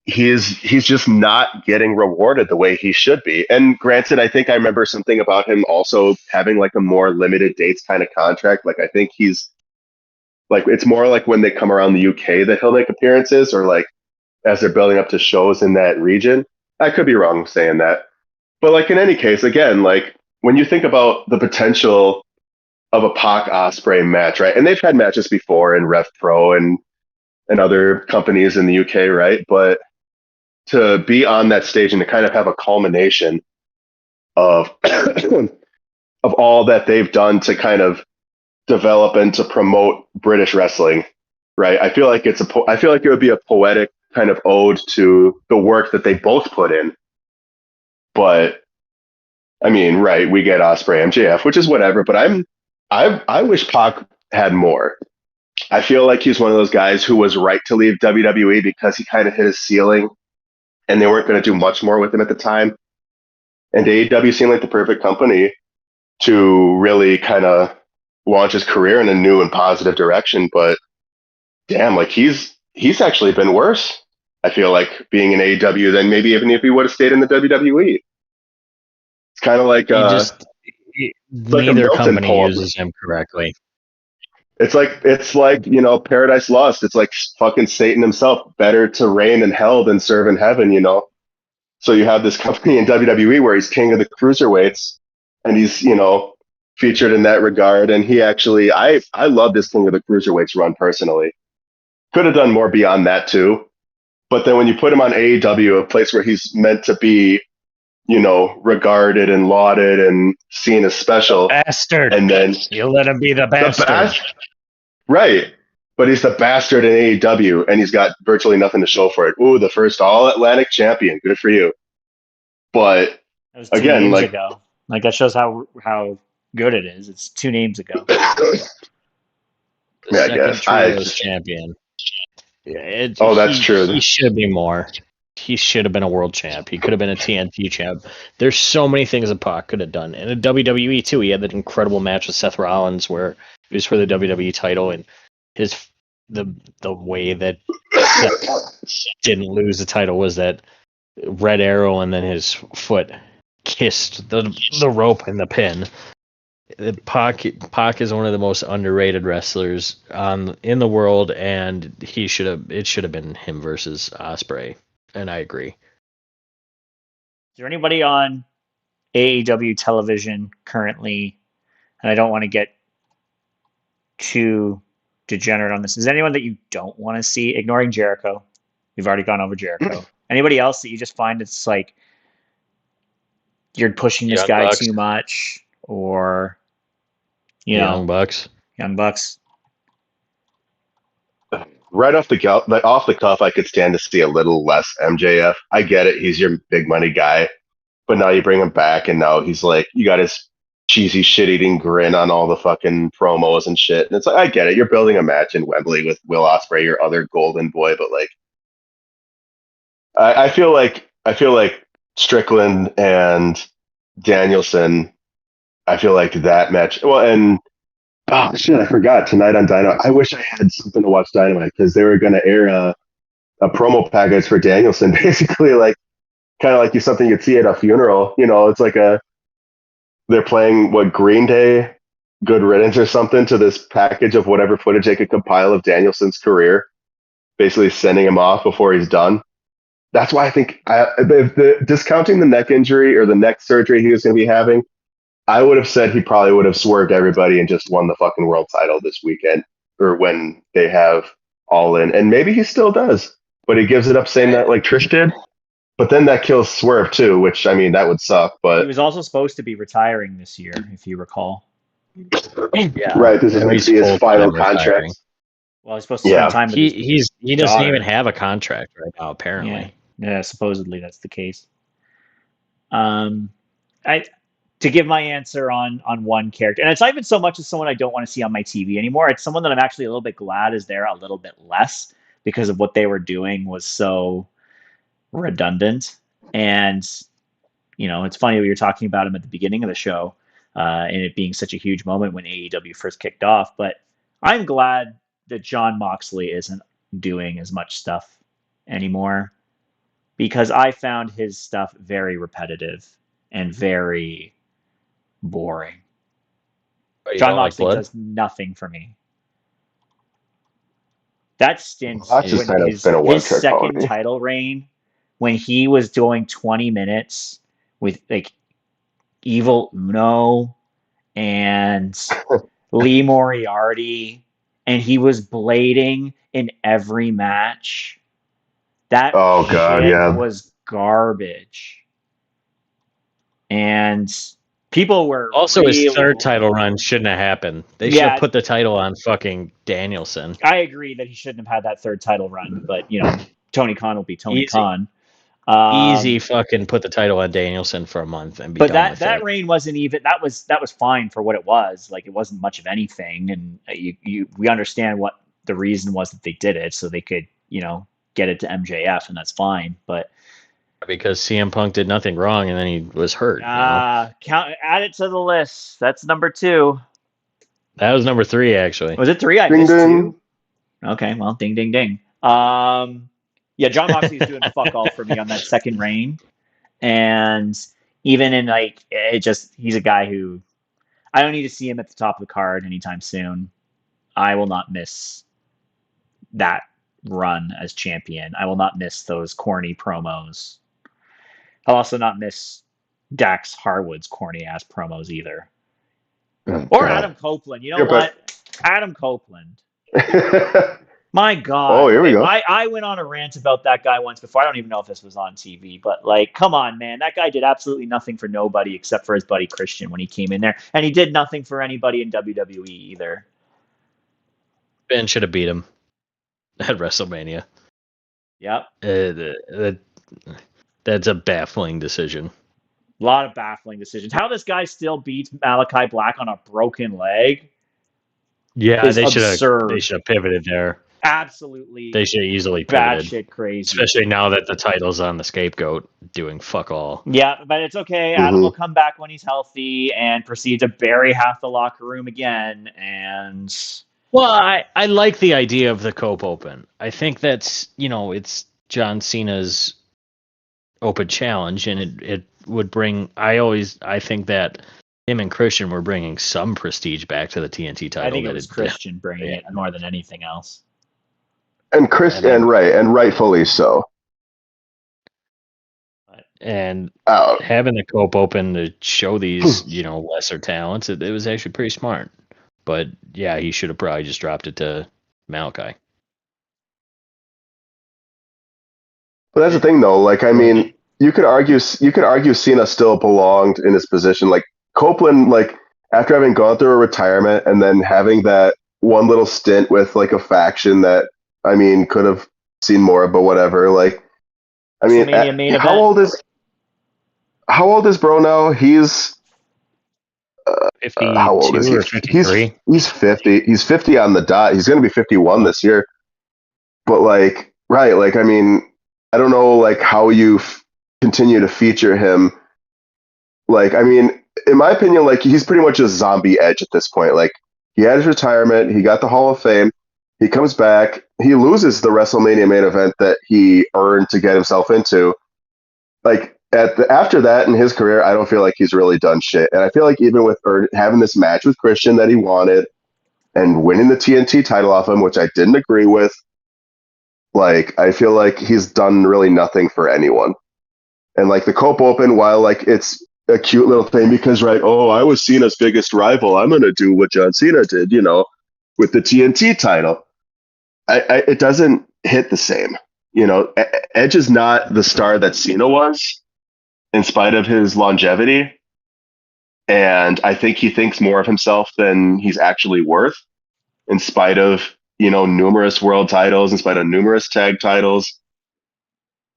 he's just not getting rewarded the way he should be. And granted, I think I remember something about him also having like a more limited dates kind of contract. Like I think he's like it's more like when they come around the UK that he'll make appearances, or like as they're building up to shows in that region. I could be wrong saying that. But like in any case, again, like when you think about the potential of a Pac Ospreay match, right? And they've had matches before in Rev Pro and other companies in the UK, right? But to be on that stage and to kind of have a culmination of of all that they've done to kind of develop and to promote British wrestling, right? I feel like I feel like it would be a poetic kind of ode to the work that they both put in. But I mean, right, we get Osprey MJF, which is whatever, but I wish Pac had more. I feel like he's one of those guys who was right to leave WWE because he kind of hit his ceiling and they weren't going to do much more with him at the time. And AEW seemed like the perfect company to really kind of launch his career in a new and positive direction. But damn, like he's actually been worse. I feel like being in AEW than maybe even if he would have stayed in the WWE. It's kind of like like a Neither Milton company poem. uses him correctly. It's like Paradise Lost. It's like fucking Satan himself. Better to reign in hell than serve in heaven. So you have this company in WWE where he's king of the cruiserweights, and he's featured in that regard. And he actually, I love this king of the cruiserweights run personally. Could have done more beyond that too. But then when you put him on AEW, a place where he's meant to be, regarded and lauded and seen as special, Bastard. and then You let him be the bastard. Right. But he's the bastard in AEW, and he's got virtually nothing to show for it. Ooh, the first All Atlantic champion. Good for you. But That was 2 again, names like, ago. Like that shows how good it is. It's 2 names ago. The Yeah, I second guess. trios champion. Yeah, That's true. He should be more. He should have been a world champ. He could have been a TNT champ. There's so many things that Pac could have done. And in WWE too, he had that incredible match with Seth Rollins where it was for the WWE title, and the way that Seth didn't lose the title was that red arrow and then his foot kissed the rope and the pin. Pac is one of the most underrated wrestlers in the world, and it should have been him versus Osprey, and I agree. Is there anybody on AEW television currently? And I don't want to get too degenerate on this. Is there anyone that you don't want to see? Ignoring Jericho. We've already gone over Jericho. Anybody else that you just find it's like you're pushing this Young guy Bucks. too much, or Young Bucks. Young Bucks? right off the cuff, I could stand to see a little less MJF. I get it. He's your big money guy. But now you bring him back, and now he's like, you got his cheesy shit-eating grin on all the fucking promos and shit. And it's like, I get it. You're building a match in Wembley with Will Ospreay, your other golden boy, but like, I feel like Strickland and Danielson. I feel like that match. Well, and oh shit, I forgot tonight on Dynamite. I wish I had something to watch Dynamite because they were going to air a promo package for Danielson, basically like kind of like something you'd see at a funeral. It's like they're playing what Green Day, Good Riddance or something to this package of whatever footage they could compile of Danielson's career, basically sending him off before he's done. That's why I think discounting the neck injury or the neck surgery he was going to be having, I would have said he probably would have swerved everybody and just won the fucking world title this weekend or when they have All In. And maybe he still does, but he gives it up saying that like Trish did. But then that kills Swerve too, which I mean that would suck. But He was also supposed to be retiring this year, if you recall. Yeah, right, this is going to be his final contract. Well, he's supposed to spend time with he doesn't even have a contract right now, apparently. Yeah, supposedly that's the case. To give my answer on one character, and it's not even so much as someone I don't want to see on my TV anymore. It's someone that I'm actually a little bit glad is there a little bit less because of what they were doing was so redundant. And it's funny we were talking about him at the beginning of the show, and it being such a huge moment when AEW first kicked off. But I'm glad that Jon Moxley isn't doing as much stuff anymore because I found his stuff very repetitive and very boring. Jon Moxley does nothing for me. That stint, his second title reign, when he was doing 20 minutes with like Evil Uno and Lee Moriarty, and he was blading in every match. That was garbage. And People were Also, really, his third title run shouldn't have happened. They should have put the title on fucking Danielson. I agree that he shouldn't have had that third title run, but Tony Khan will be Tony Easy. Khan. Easy fucking put the title on Danielson for a month and be done with it. That reign wasn't even that was fine for what it was. Like, it wasn't much of anything, and we understand what the reason was that they did it, so they could get it to MJF, and that's fine. But because CM Punk did nothing wrong and then he was hurt. Add it to the list. That's number 2. That was number 3, actually. Was it 3? I Ding, missed ding. 2. Okay, well, ding, ding, ding. Yeah, John Moxley's doing fuck all for me on that second reign. And even in he's a guy who I don't need to see him at the top of the card anytime soon. I will not miss that run as champion. I will not miss those corny promos. I'll also not miss Dax Harwood's corny ass promos either. Oh, or God. Adam Copeland. You know what? Adam Copeland. Oh, My God. here we go. I went on a rant about that guy once before. I don't even know if this was on TV, but come on, man. That guy did absolutely nothing for nobody except for his buddy Christian when he came in there. And he did nothing for anybody in WWE either. Ben should have beat him at WrestleMania. Yep. That's a baffling decision. A lot of baffling decisions. How this guy still beats Malachi Black on a broken leg? Yeah, is they should absurd. have pivoted there. Absolutely. They should have easily pivoted. Batshit crazy. Especially now that the title's on the scapegoat doing fuck all. Yeah, but it's okay. Adam will come back when he's healthy and proceed to bury half the locker room again. And well, I like the idea of the Cope Open. I think that's it's John Cena's open challenge, and it would bring. I think that him and Christian were bringing some prestige back to the TNT title. I think it was Christian bringing it more than anything else. And rightfully so. And having the Cope Open to show these, lesser talents, it was actually pretty smart. But yeah, he should have probably just dropped it to Malachi. But that's the thing, though. You could argue Cena still belonged in his position. Like Copeland, after having gone through a retirement and then having that one little stint with a faction that could have seen more, but whatever. How old is Bro now? He's 52 how old is he? or 53? He's 50. He's 50 on the dot. He's going to be 51 this year. But I don't know how you continue to feature him. In my opinion, he's pretty much a zombie Edge at this point. He had his retirement, he got the Hall of Fame, he comes back, he loses the WrestleMania main event that he earned to get himself into. After that in his career, I don't feel like he's really done shit. And I feel like even with having this match with Christian that he wanted and winning the TNT title off him, which I didn't agree with, I feel like he's done really nothing for anyone. And the Cope Open, while it's a cute little thing because I was Cena's biggest rival, I'm gonna do what John Cena did, with the TNT title. It doesn't hit the same. Edge is not the star that Cena was, in spite of his longevity. And I think he thinks more of himself than he's actually worth, in spite of numerous world titles, in spite of numerous tag titles.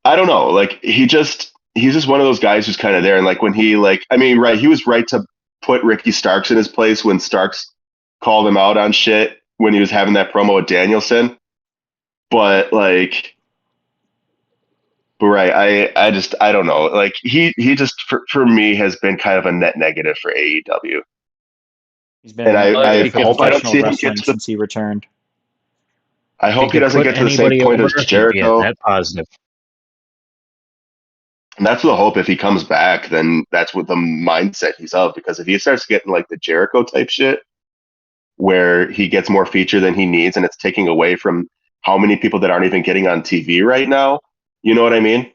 I don't know. He's just one of those guys who's kind of there. And when he he was right to put Ricky Starks in his place when Starks called him out on shit when he was having that promo with Danielson. But I don't know. He just for me has been kind of a net negative for AEW. He's been I hope I don't see him get to since he returned. I hope he doesn't get to the same point as Jericho. That positive. And that's the hope. If he comes back, then that's what the mindset he's of. Because if he starts getting the Jericho type shit, where he gets more feature than he needs, and it's taking away from how many people that aren't even getting on TV right now, you know what I mean?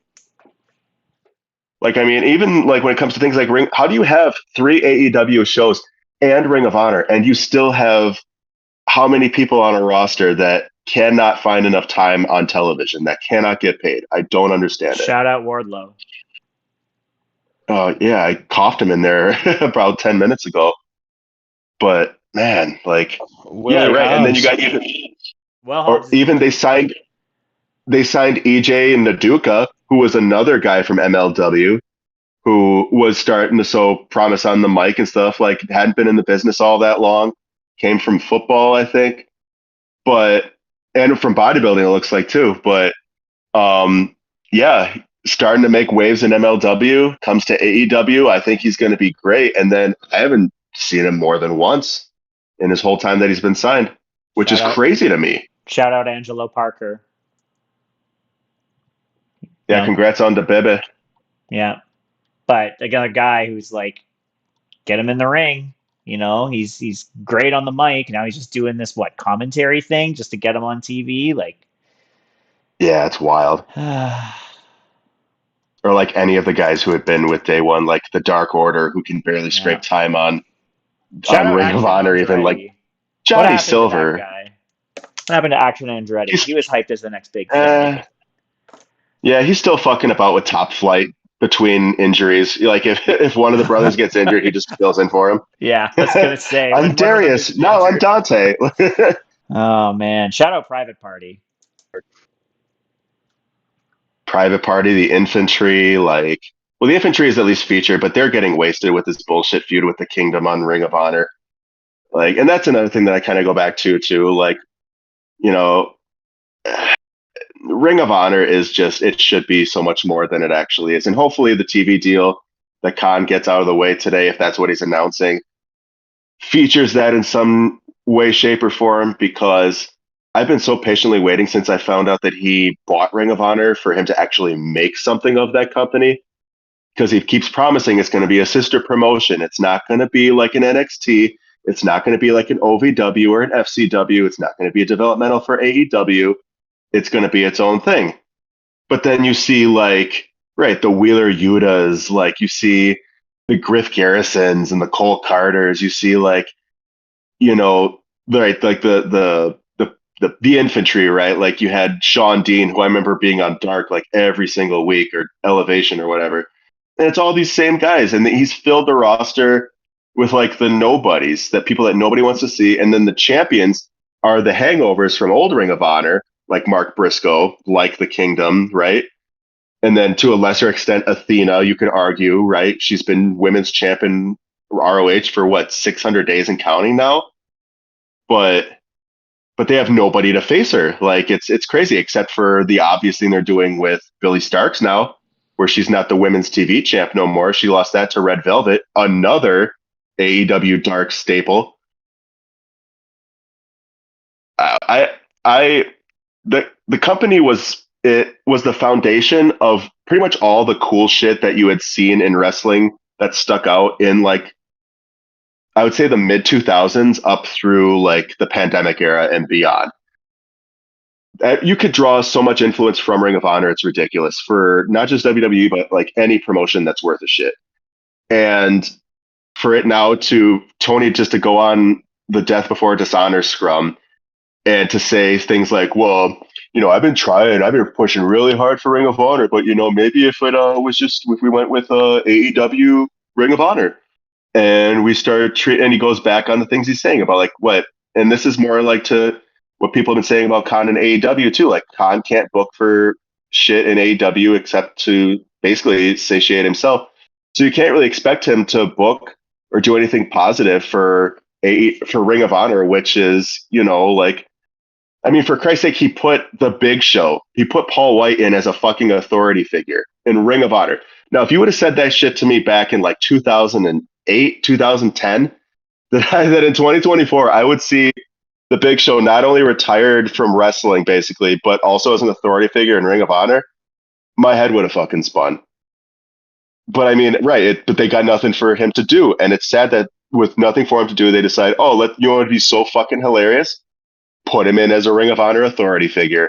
Even when it comes to things like Ring, how do you have 3 AEW shows and Ring of Honor, and you still have how many people on a roster that cannot find enough time on television, that cannot get paid? I don't understand it. Shout out Wardlow. Yeah, I coughed him in there about 10 minutes ago. But man, like, yeah, Willie right. And then you Hobbs. got even, Well, or Hobbs is even back. they signed EJ Naduka, who was another guy from MLW who was starting to show promise on the mic and stuff. Like, hadn't been in the business all that long, came from football, I think, but and from bodybuilding, it looks like too. But um, yeah, starting to make waves in MLW. Comes to AEW, I think he's going to be great. And then I haven't seen him more than once in his whole time that he's been signed, which is Shout out, crazy to me. shout out Angelo Parker. You Yeah, know, congrats on the Bebe. yeah. But again, a guy who's like, get him in the ring. He's great on the mic. Now he's just doing this commentary thing just to get him on TV. Like, Yeah, it's wild. yeah. Or like any of the guys who had been with Day One, like the Dark Order, who can barely scrape time Shout on out Ring of Action Honor, even like Andretti. What Johnny happened to that Silver. guy? What happened to Action Andretti? He's He was hyped as the next big thing. eh, yeah, he's still fucking about with Top Flight between injuries. Like if one of the brothers gets injured, he just fills in for him. Yeah, I was gonna say I'm when one of them is Darius. No, I'm injured. Dante. Oh man, shout out Private Party. Private Party, the infantry, like well, the infantry is at least featured, but they're getting wasted with this bullshit feud with the Kingdom on Ring of Honor. Like, and that's another thing that I kind of go back to too. Like, you know, Ring of Honor is just it should be so much more than it actually is. And hopefully the TV deal that Khan gets out of the way today, if that's what he's announcing, features that in some way, shape, or form because I've been so patiently waiting since I found out that he bought Ring of Honor for him to actually make something of that company. Because he keeps promising it's going to be a sister promotion. It's not going to be like an NXT. It's not going to be like an OVW or an FCW. It's not going to be a developmental for AEW. It's going to be its own thing. But then you see like right the Wheeler Yutas, like you see the Griff Garrisons and the Cole Carters. You see like right like the infantry, right? Like you had Sean Dean, who I remember being on Dark like every single week or Elevation or whatever. And it's all these same guys, and he's filled the roster with like the nobodies that people that nobody wants to see, and then the champions are the hangovers from old Ring of Honor, like Mark Briscoe, like the Kingdom, right? And then to a lesser extent, Athena, you could argue, right? She's been women's champion ROH for what 600 days and counting now, but they have nobody to face her. Like it's crazy, except for the obvious thing they're doing with Billy Starks now, where she's not the women's TV champ no more. She lost that to Red Velvet, another AEW Dark staple. I the company was the foundation of pretty much all the cool shit that you had seen in wrestling that stuck out in like I would say the mid 2000s up through like the pandemic era and beyond. You could draw so much influence from Ring of Honor. It's ridiculous for not just WWE, but like any promotion that's worth a shit. And for it now to Tony just to go on the Death Before Dishonor scrum and to say things like, well, I've been trying, I've been pushing really hard for Ring of Honor, but maybe if it was just if we went with AEW Ring of Honor and we started treat, and he goes back on the things he's saying about like what, and this is more like to what people have been saying about Khan and AEW too. Like Khan can't book for shit in AEW except to basically satiate himself. So you can't really expect him to book or do anything positive for Ring of Honor, which is like I mean, for Christ's sake, he put the Big Show, he put Paul White in as a fucking authority figure in Ring of Honor. Now, if you would have said that shit to me back in like 2008, 2010, that in 2024, I would see the Big Show not only retired from wrestling, basically, but also as an authority figure in Ring of Honor, my head would have fucking spun. But I mean, right, but they got nothing for him to do. And it's sad that with nothing for him to do, they decide, oh, you want to be so fucking hilarious? Put him in as a Ring of Honor authority figure.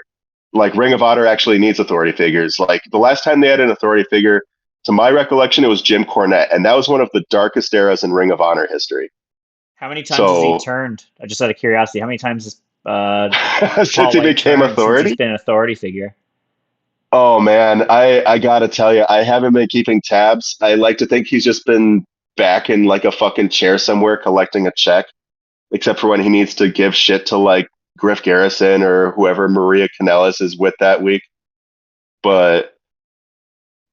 Like Ring of Honor actually needs authority figures. Like the last time they had an authority figure, to my recollection, it was Jim Cornette, and that was one of the darkest eras in Ring of Honor history. How many times has he So turned? Just out of curiosity, how many times has since Paul he White became turned since he's authority, been an authority figure? Oh man, I gotta tell you, I haven't been keeping tabs. I like to think he's just been back in like a fucking chair somewhere collecting a check, except for when he needs to give shit to like Griff Garrison or whoever Maria Kanellis is with that week. But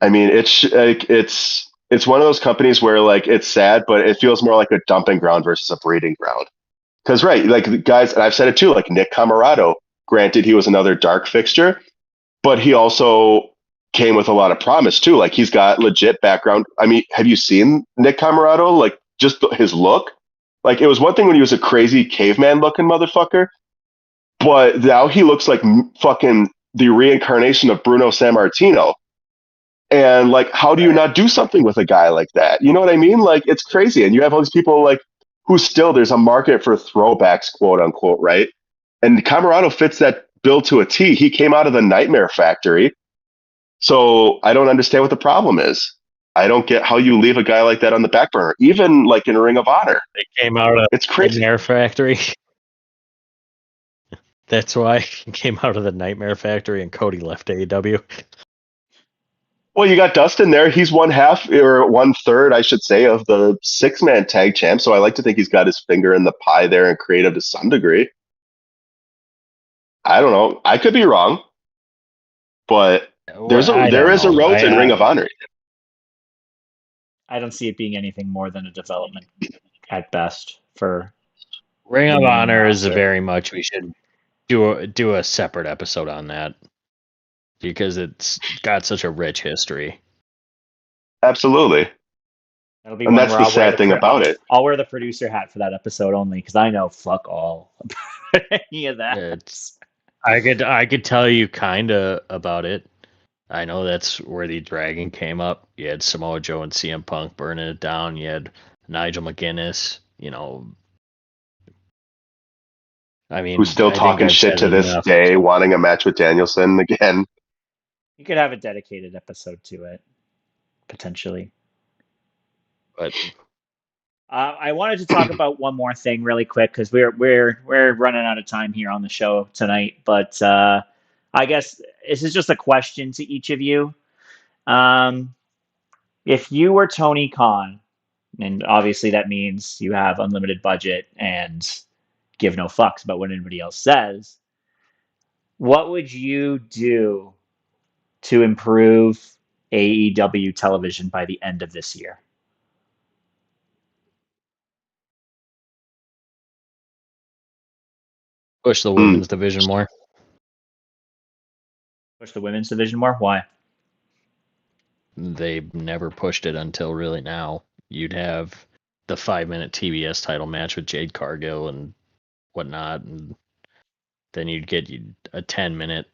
I mean, it's one of those companies where like it's sad, but it feels more like a dumping ground versus a breeding ground. Because right, like the guys, and I've said it too, like Nick Camarado. Granted, he was another dark fixture, but he also came with a lot of promise too. Like he's got legit background. I mean, have you seen Nick Camarado? Like just his look. Like it was one thing when he was a crazy caveman looking motherfucker, but now he looks like fucking the reincarnation of Bruno Sammartino. And like, how do you not do something with a guy like that? You know what I mean? Like it's crazy. And you have all these people like who still there's a market for throwbacks, quote unquote, right? And Camarado fits that bill to a T. He came out of the Nightmare Factory. So I don't understand what the problem is. I don't get how you leave a guy like that on the back burner, even like in Ring of Honor. They came out of It's the crazy. Nightmare Factory. That's why he came out of the Nightmare Factory and Cody left AEW. Well, you got Dustin there. He's one half or one third, I should say, of the 6-man tag champ. So I like to think he's got his finger in the pie there and creative to some degree. I don't know. I could be wrong, but there is a road in Ring of Honor. I don't see it being anything more than a development at best for Ring the of main Honor is roster. very much we should do a separate episode on that because it's got such a rich history. Absolutely. That'll be And one that's where the I'll wear sad thing about it. I'll wear the producer hat for that episode only because I know fuck all about any of that. I could tell you kind of about it. I know that's where the Dragon came up. You had Samoa Joe and CM Punk burning it down. You had Nigel McGuinness. You know, I mean, Who's still I think talking I've shit said to it this enough. day, wanting a match with Danielson again. You could have a dedicated episode to it, potentially. But I wanted to talk about one more thing really quick because we're running out of time here on the show tonight. But I guess this is just a question to each of you. If you were Tony Khan, and obviously that means you have unlimited budget and give no fucks about what anybody else says, what would you do to improve AEW television by the end of this year? push the women's division more. Push the women's division more? Why? They never pushed it until really now. You'd have the 5-minute TBS title match with Jade Cargill and whatnot, and then you'd get a 10-minute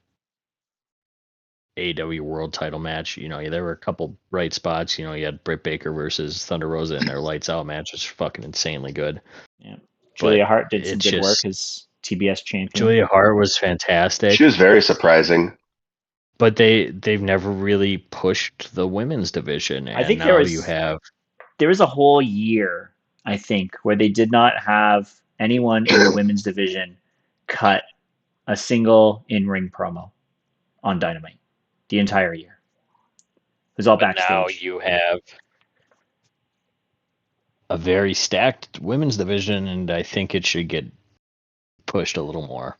AEW World Title match. You know, there were a couple bright spots. You know, you had Britt Baker versus Thunder Rosa in their Lights Out match, which was fucking insanely good. Yeah, Julia But Hart did some it's good work just as TBS champion. Julia Hart was fantastic. She was very surprising. But they've never really pushed the women's division, and I think now you have there was a whole year, I think, where they did not have anyone in the women's division cut a single in-ring promo on Dynamite the entire year. It was all backstage. Now you have a very stacked women's division, and I think it should get pushed a little more.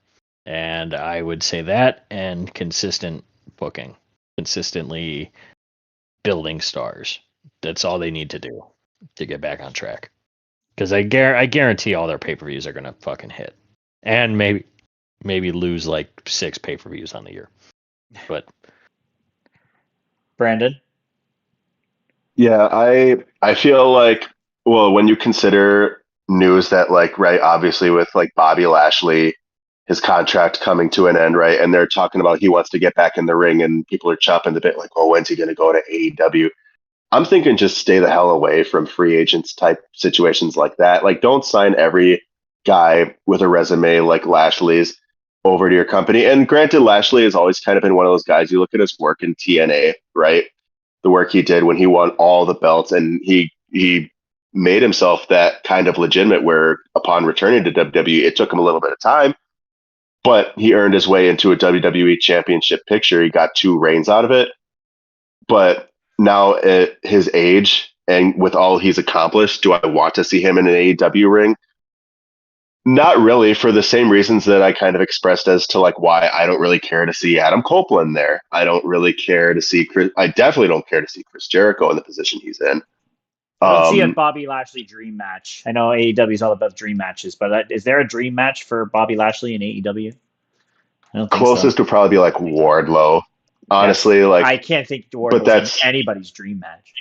And I would say that and consistent booking, consistently building stars. That's all they need to do to get back on track. Because I guarantee all their pay-per-views are gonna fucking hit, and maybe lose like 6 pay-per-views on the year. But Brandon? Yeah, I feel like, well, when you consider news that like, right, obviously with like Bobby Lashley, his contract coming to an end, right, and they're talking about he wants to get back in the ring, and people are chopping the bit like, oh, when's he going to go to AEW? I'm thinking just stay the hell away from free agents type situations like that. Like, don't sign every guy with a resume like Lashley's over to your company. And granted, Lashley has always kind of been one of those guys. You look at his work in TNA, right? The work he did when he won all the belts, and he made himself that kind of legitimate. Where upon returning to WWE, it took him a little bit of time, but he earned his way into a WWE championship picture. He got 2 reigns out of it. But now at his age and with all he's accomplished, do I want to see him in an AEW ring? Not really, for the same reasons that I kind of expressed as to like why I don't really care to see Adam Copeland there. I don't really care to see Chris. I definitely don't care to see Chris Jericho in the position he's in. I don't see a Um, Bobby Lashley dream match. I know AEW is all about dream matches, but is there a dream match for Bobby Lashley in AEW? I don't think so. Closest would probably be like Wardlow, honestly. I Like, can't think but Wardlow's that's, anybody's dream match.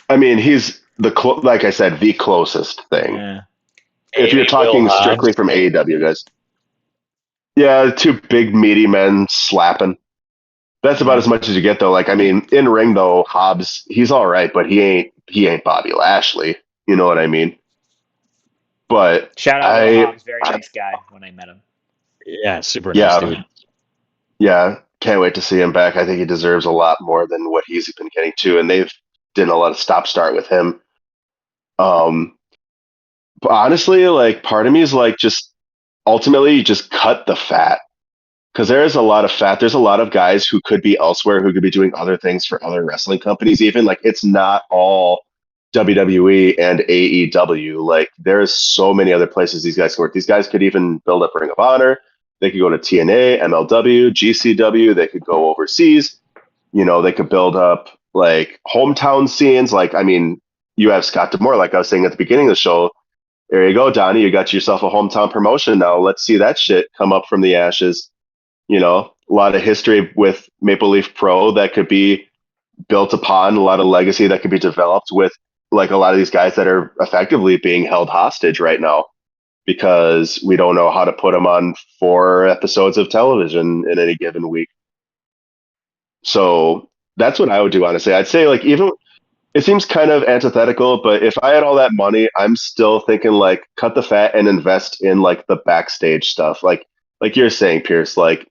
I mean, he's like I said, the closest thing. Yeah. If you're Maybe Will talking Hobbs. strictly from AEW, guys. Yeah, 2 big meaty men slapping. That's about as much as you get, though. Like, I mean, in ring though, Hobbs, he's all right, but he ain't Bobby Lashley. You know what I mean? But Shout out Will I, Hobbs, very nice guy when I met him. Yeah, super nice yeah, dude. yeah, can't wait to see him back. I think he deserves a lot more than what he's been getting too, and they've done a lot of stop start with him. Um, but honestly, like, part of me is like, just ultimately just cut the fat. Because there is a lot of fat. There's a lot of guys who could be elsewhere, who could be doing other things for other wrestling companies. Even like it's not all WWE and AEW. Like there's so many other places these guys can work. These guys could even build up Ring of Honor. They could go to TNA, MLW, GCW. They could go overseas. You know, they could build up like hometown scenes. Like I mean, you have Scott D'Amore, like I was saying at the beginning of the show. There you go, Donnie. You got yourself a hometown promotion now. Let's see that shit come up from the ashes. You know, a lot of history with Maple Leaf Pro that could be built upon, a lot of legacy that could be developed with like a lot of these guys that are effectively being held hostage right now because we don't know how to put them on 4 episodes of television in any given week. So that's what I would do, honestly. I'd say like even it seems kind of antithetical, but if I had all that money, I'm still thinking like cut the fat and invest in like the backstage stuff. Like you're saying, Pierce, like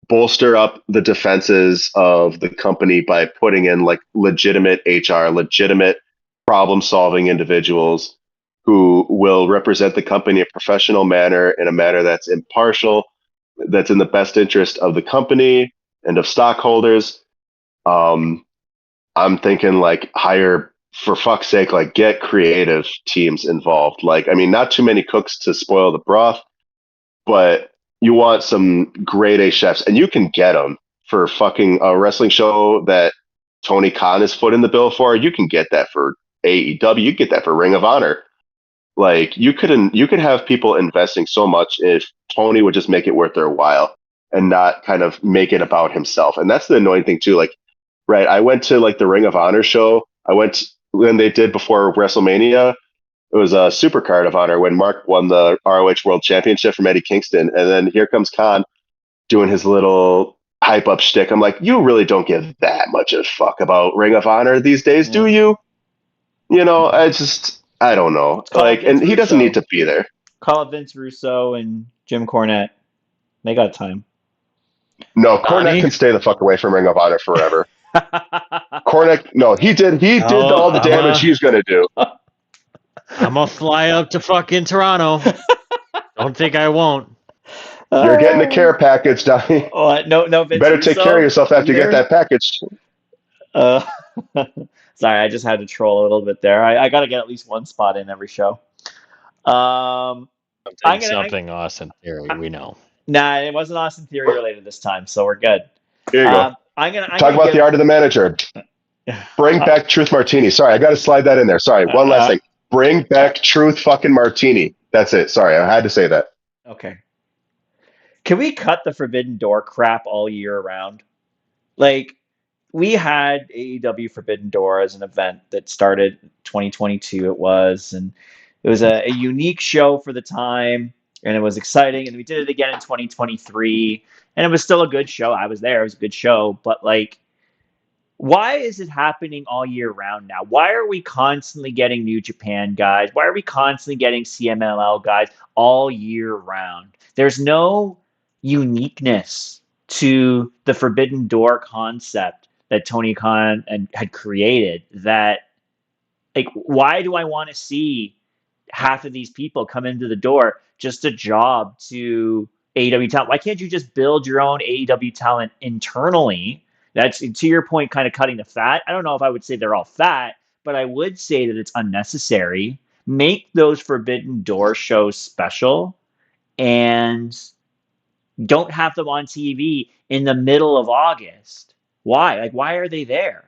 bolster up the defenses of the company by putting in like legitimate HR, legitimate problem solving individuals who will represent the company in a professional manner, in a manner that's impartial, that's in the best interest of the company and of stockholders. Um, I'm thinking like hire, for fuck's sake, like get creative teams involved. Like, I mean, not too many cooks to spoil the broth, but you want some grade A chefs, and you can get them for fucking a wrestling show that Tony Khan is footing the bill for. You can get that for AEW. You can get that for Ring of Honor. Like you could have people investing so much if Tony would just make it worth their while and not kind of make it about himself. And that's the annoying thing too. Like, right, I went to like the Ring of Honor show. I went when they did before WrestleMania. It was a super card of honor when Mark won the ROH World Championship from Eddie Kingston, and then here comes Khan doing his little hype up shtick. I'm like, you really don't give that much of a fuck about Ring of Honor these days, do you? You know, I don't know. Call Like, Vince and he doesn't Russo. need to be there. Call Vince Russo and Jim Cornette. They got time. No, Cornette Donnie? can stay the fuck away from Ring of Honor forever. Cornette, no, he did Oh, all the damage he's gonna do. I'm gonna fly up to fucking Toronto. Don't think I won't. You're getting a care package, Donnie. No, You Vince better take care of Russo yourself after you get either. that package. Uh, sorry, I just had to troll a little bit there. I got to get at least one spot in every show. I'm gonna. Something Austin Theory, we know. Nah, it wasn't Austin Theory related this time, so we're good. Here you go. I'm Talk gonna about the give. art of the manager. Bring back Truth Martini. Sorry, I got to slide that in there. Sorry, one last thing. Bring back Truth fucking Martini. That's it. Sorry, I had to say that. Okay. Can we cut the Forbidden Door crap all year around? Like, we had AEW Forbidden Door as an event that started 2022, it was, and it was a unique show for the time, and it was exciting, and we did it again in 2023, and it was still a good show. I was there, it was a good show, but like, why is it happening all year round now? Why are we constantly getting New Japan guys? Why are we constantly getting CMLL guys all year round? There's no uniqueness to the Forbidden Door concept that Tony Khan had created. That, like, why do I want to see half of these people come into the door just a job to AEW talent. Why can't you just build your own AEW talent internally? That's, to your point, kind of cutting the fat. I don't know if I would say they're all fat, but I would say that it's unnecessary. Make those Forbidden Door shows special and don't have them on TV in the middle of August. Why? Like, why are they there?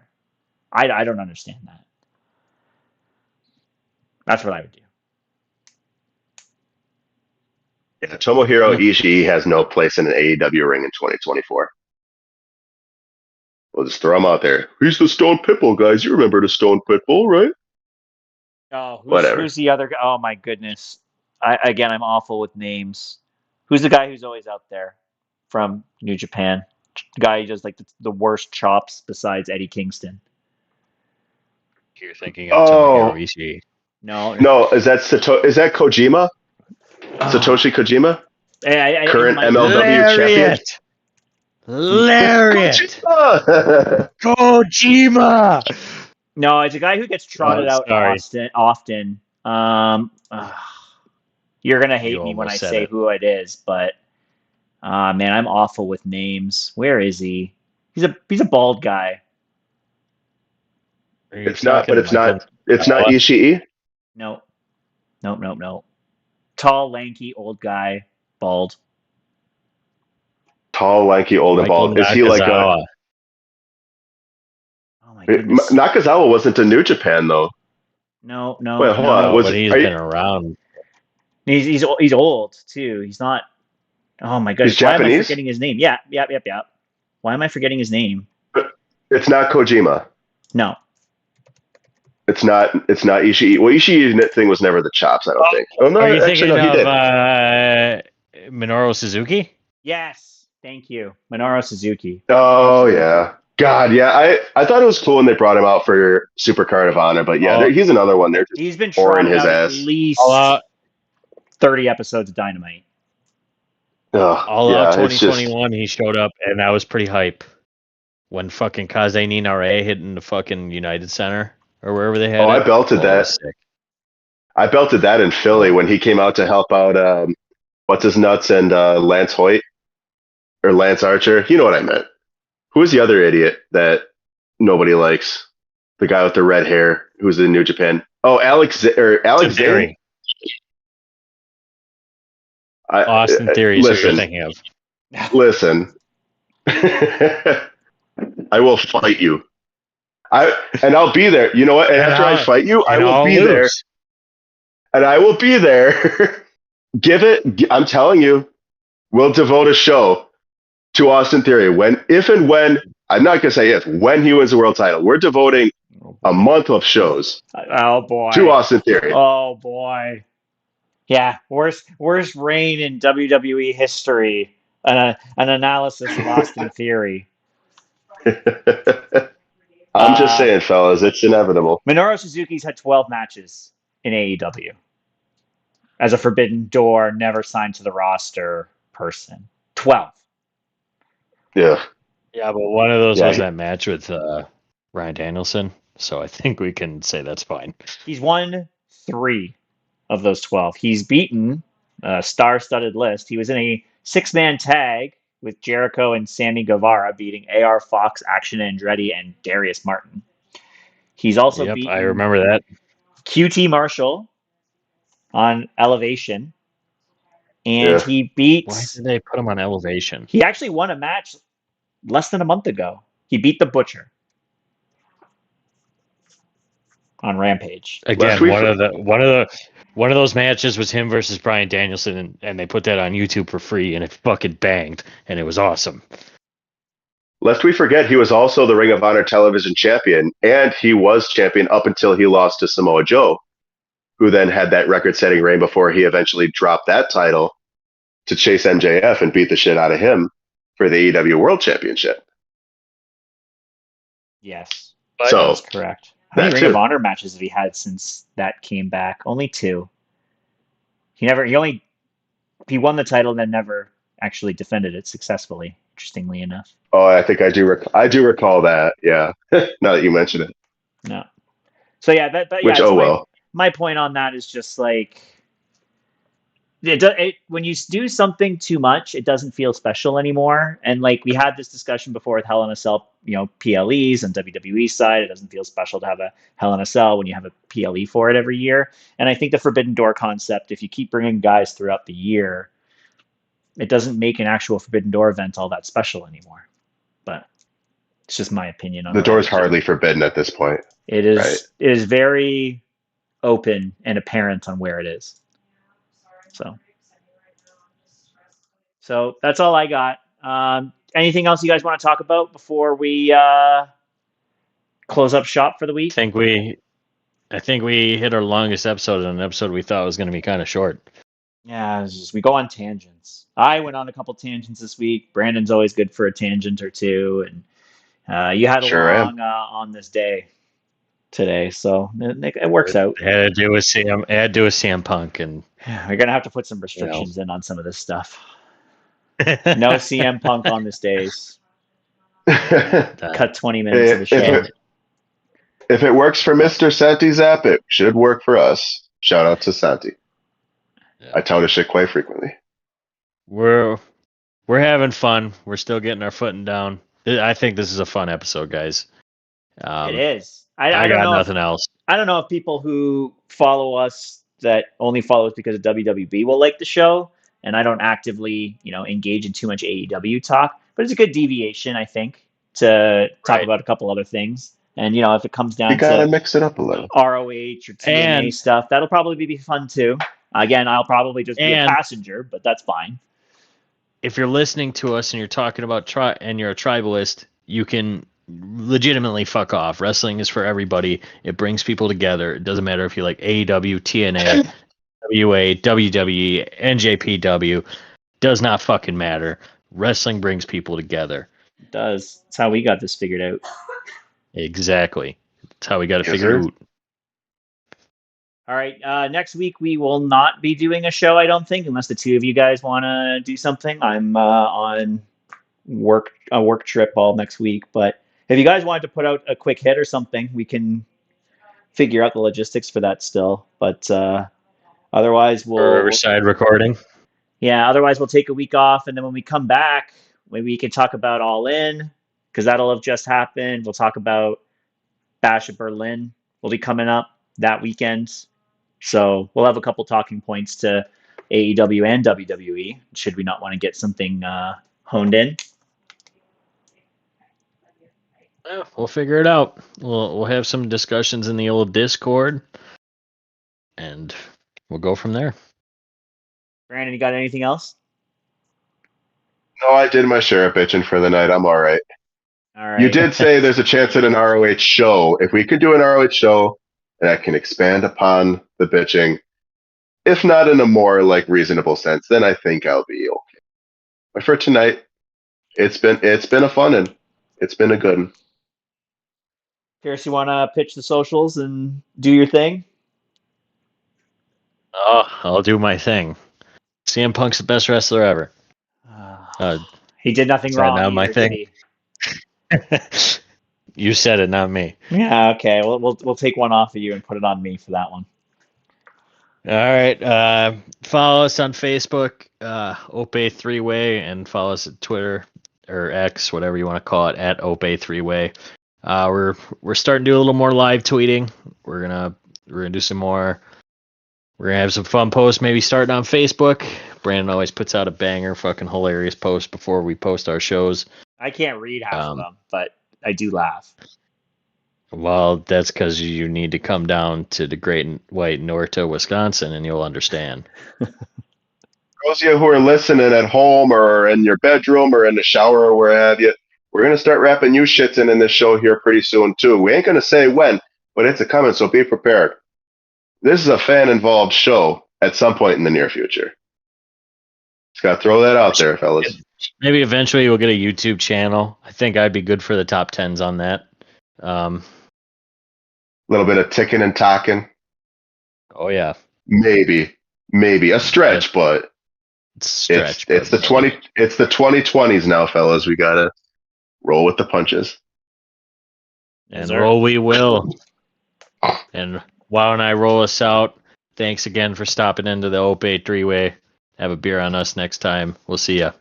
I don't understand that. That's what I would do. Yeah, Tomohiro Ishii has no place in an AEW ring in 2024. We'll just throw him out there. He's the Stone Pitbull, guys. You remember the Stone Pitbull, right? Oh, Whatever. who's the other guy? Oh my goodness! I'm awful with names. Who's the guy who's always out there from New Japan? The guy who does like the worst chops besides Eddie Kingston. You're thinking of Tomohiro Ishii. No, is that Kojima? Satoshi Kojima? Current MLW champion? Lariat! Kojima! No, it's a guy who gets trotted out often. You're gonna hate me when I say who it is, but man, I'm awful with names. Where is he? He's a bald guy. It's not Ishii? No. Tall, lanky, old guy, bald. Tall, lanky, old and bald. Is he like a... Oh my goodness. Nakazawa wasn't in New Japan though. No. Wait, hold on. But he's been around. He's old too. He's not. Oh my goodness. He's Japanese? Why am I forgetting his name? Yeah. Why am I forgetting his name? It's not Kojima. No. It's not Ishii. Well, Ishii's thing was never the chops, I don't think. Oh no, Are you actually, thinking no, he of did. Minoru Suzuki? Yes. Thank you. Minoru Suzuki. Oh yeah. God, yeah. I thought it was cool when they brought him out for Super Card of Honor, but yeah, he's another one. They're just He's been pouring trying his out ass. at least 30 episodes of Dynamite. All out 2021, he showed up, and that was pretty hype. When fucking Kaze Ninare hit in the fucking United Center or wherever they had it. I belted that. I belted that in Philly when he came out to help out what's his nuts and Lance Hoyt or Lance Archer. You know what I meant. Who's the other idiot that nobody likes? The guy with the red hair who's in New Japan. Oh, Alex Zane. Austin Theory is who you're thinking of. Listen. I will fight you. I'll be there. You know what? And after I fight you, I will be there. And I will be there. I'm telling you, we'll devote a show to Austin Theory. If and when, I'm not going to say if, when he wins the world title. We're devoting a month of shows to Austin Theory. Oh, boy. Yeah, worst reign in WWE history. An analysis of Austin Theory. I'm just saying, fellas, it's inevitable. Minoru Suzuki's had 12 matches in AEW as a Forbidden Door, never signed to the roster person. 12. Yeah. Yeah, but one of those was that match with Ryan Danielson, so I think we can say that's fine. He's won 3 of those 12. He's beaten a star-studded list. He was in a 6-man tag with Jericho and Sammy Guevara, beating AR Fox, Action Andretti, and Darius Martin. He's also beaten I remember that. QT Marshall on Elevation. And he beat... Why did they put him on Elevation? He actually won a match less than a month ago. He beat the Butcher on Rampage. Again, one of those matches was him versus Bryan Danielson, and they put that on YouTube for free, and it fucking banged, and it was awesome. Lest we forget, he was also the Ring of Honor television champion, and he was champion up until he lost to Samoa Joe, who then had that record-setting reign before he eventually dropped that title to chase MJF and beat the shit out of him for the AEW World Championship. Yes, so that's correct. How many Ring of Honor matches have he had since that came back? Only 2. He won the title and then never actually defended it successfully, interestingly enough. Oh, I think I do recall that. Yeah. Now that you mention it. No. So yeah, my point on that is just like when you do something too much, it doesn't feel special anymore. And like we had this discussion before with Hell in a Cell, PLEs and WWE side, it doesn't feel special to have a Hell in a Cell when you have a PLE for it every year. And I think the Forbidden Door concept, if you keep bringing guys throughout the year, it doesn't make an actual Forbidden Door event all that special anymore. But it's just my opinion on The it. door's hardly forbidden at this point, It right? is. It is very open and apparent on where it is. So that's all I got. Anything else you guys want to talk about before we close up shop for the week? I think we hit our longest episode on an episode we thought was going to be kind of short. Yeah, we go on tangents. I went on a couple tangents this week. Brandon's always good for a tangent or two, and you had a Sure am. long on this day today, so it works out. It had to do with CM Punk, and We're gonna have to put some restrictions in on some of this stuff. No CM Punk on this days. Cut 20 minutes of the show. If it works for Mr. Santi Zap, it should work for us. Shout out to Santi. Yeah. I tout his shit quite frequently. We're having fun. We're still getting our footing down. I think this is a fun episode, guys. It is. I got nothing else. I don't know if people who follow us that only follow us because of WWB will like the show, and I don't actively, engage in too much AEW talk. But it's a good deviation, I think, to talk about a couple other things. And if it comes down to mix it up a little, ROH or TNA stuff, that'll probably be fun too. Again, I'll probably just be a passenger, but that's fine. If you're listening to us and you're talking about and you're a tribalist, you can legitimately fuck off. Wrestling is for everybody. It brings people together. It doesn't matter if you like AEW, TNA, WA, WWE, NJPW. Does not fucking matter. Wrestling brings people together. It does. That's how we got this figured out. Exactly. That's how we got to figure it out. All right. Next week we will not be doing a show, I don't think, unless the two of you guys want to do something. I'm on a work trip all next week, but if you guys wanted to put out a quick hit or something, we can figure out the logistics for that still. But otherwise, we'll Riverside recording. Yeah. Otherwise, we'll take a week off, and then when we come back, maybe we can talk about All In, because that'll have just happened. We'll talk about Bash at Berlin. Will be coming up that weekend. So we'll have a couple talking points to AEW and WWE, should we not want to get something honed in. Yeah, we'll figure it out. We'll have some discussions in the old Discord, and we'll go from there. Brandon, you got anything else? No, I did my share of bitching for the night. I'm all right. All right. You did say there's a chance at an ROH show. If we could do an ROH show that can expand upon the bitching, if not in a more reasonable sense, then I think I'll be okay. But for tonight, it's been a fun one. It's been a good one. Pierce, you want to pitch the socials and do your thing? Oh, I'll do my thing. CM Punk's the best wrestler ever. He did nothing wrong. Not my thing. You said it, not me. Yeah, okay. We'll take one off of you and put it on me for that one. All right. Follow us on Facebook, Ope-Eh 3-Way, and follow us at Twitter or X, whatever you want to call it, at Ope-Eh 3-Way. We're starting to do a little more live tweeting. We're gonna do some more. We're gonna have some fun posts, maybe starting on Facebook. Brandon always puts out a banger, fucking hilarious post before we post our shows. I can't read half of them, but I do laugh. Well, that's because you need to come down to the Great White North, Wisconsin, and you'll understand. Those of you who are listening at home or in your bedroom or in the shower or where have you, we're going to start wrapping you shits in this show here pretty soon, too. We ain't going to say when, but it's a coming, so be prepared. This is a fan-involved show at some point in the near future. Just got to throw that out there, fellas. Maybe eventually we'll get a YouTube channel. I think I'd be good for the top 10s on that. A little bit of ticking and talking. Oh, yeah. Maybe a stretch, but it's the 2020s now, fellas. We got to roll with the punches. And roll we will. And why don't I roll us out? Thanks again for stopping into the Ope-Eh 3-Way. Have a beer on us next time. We'll see ya.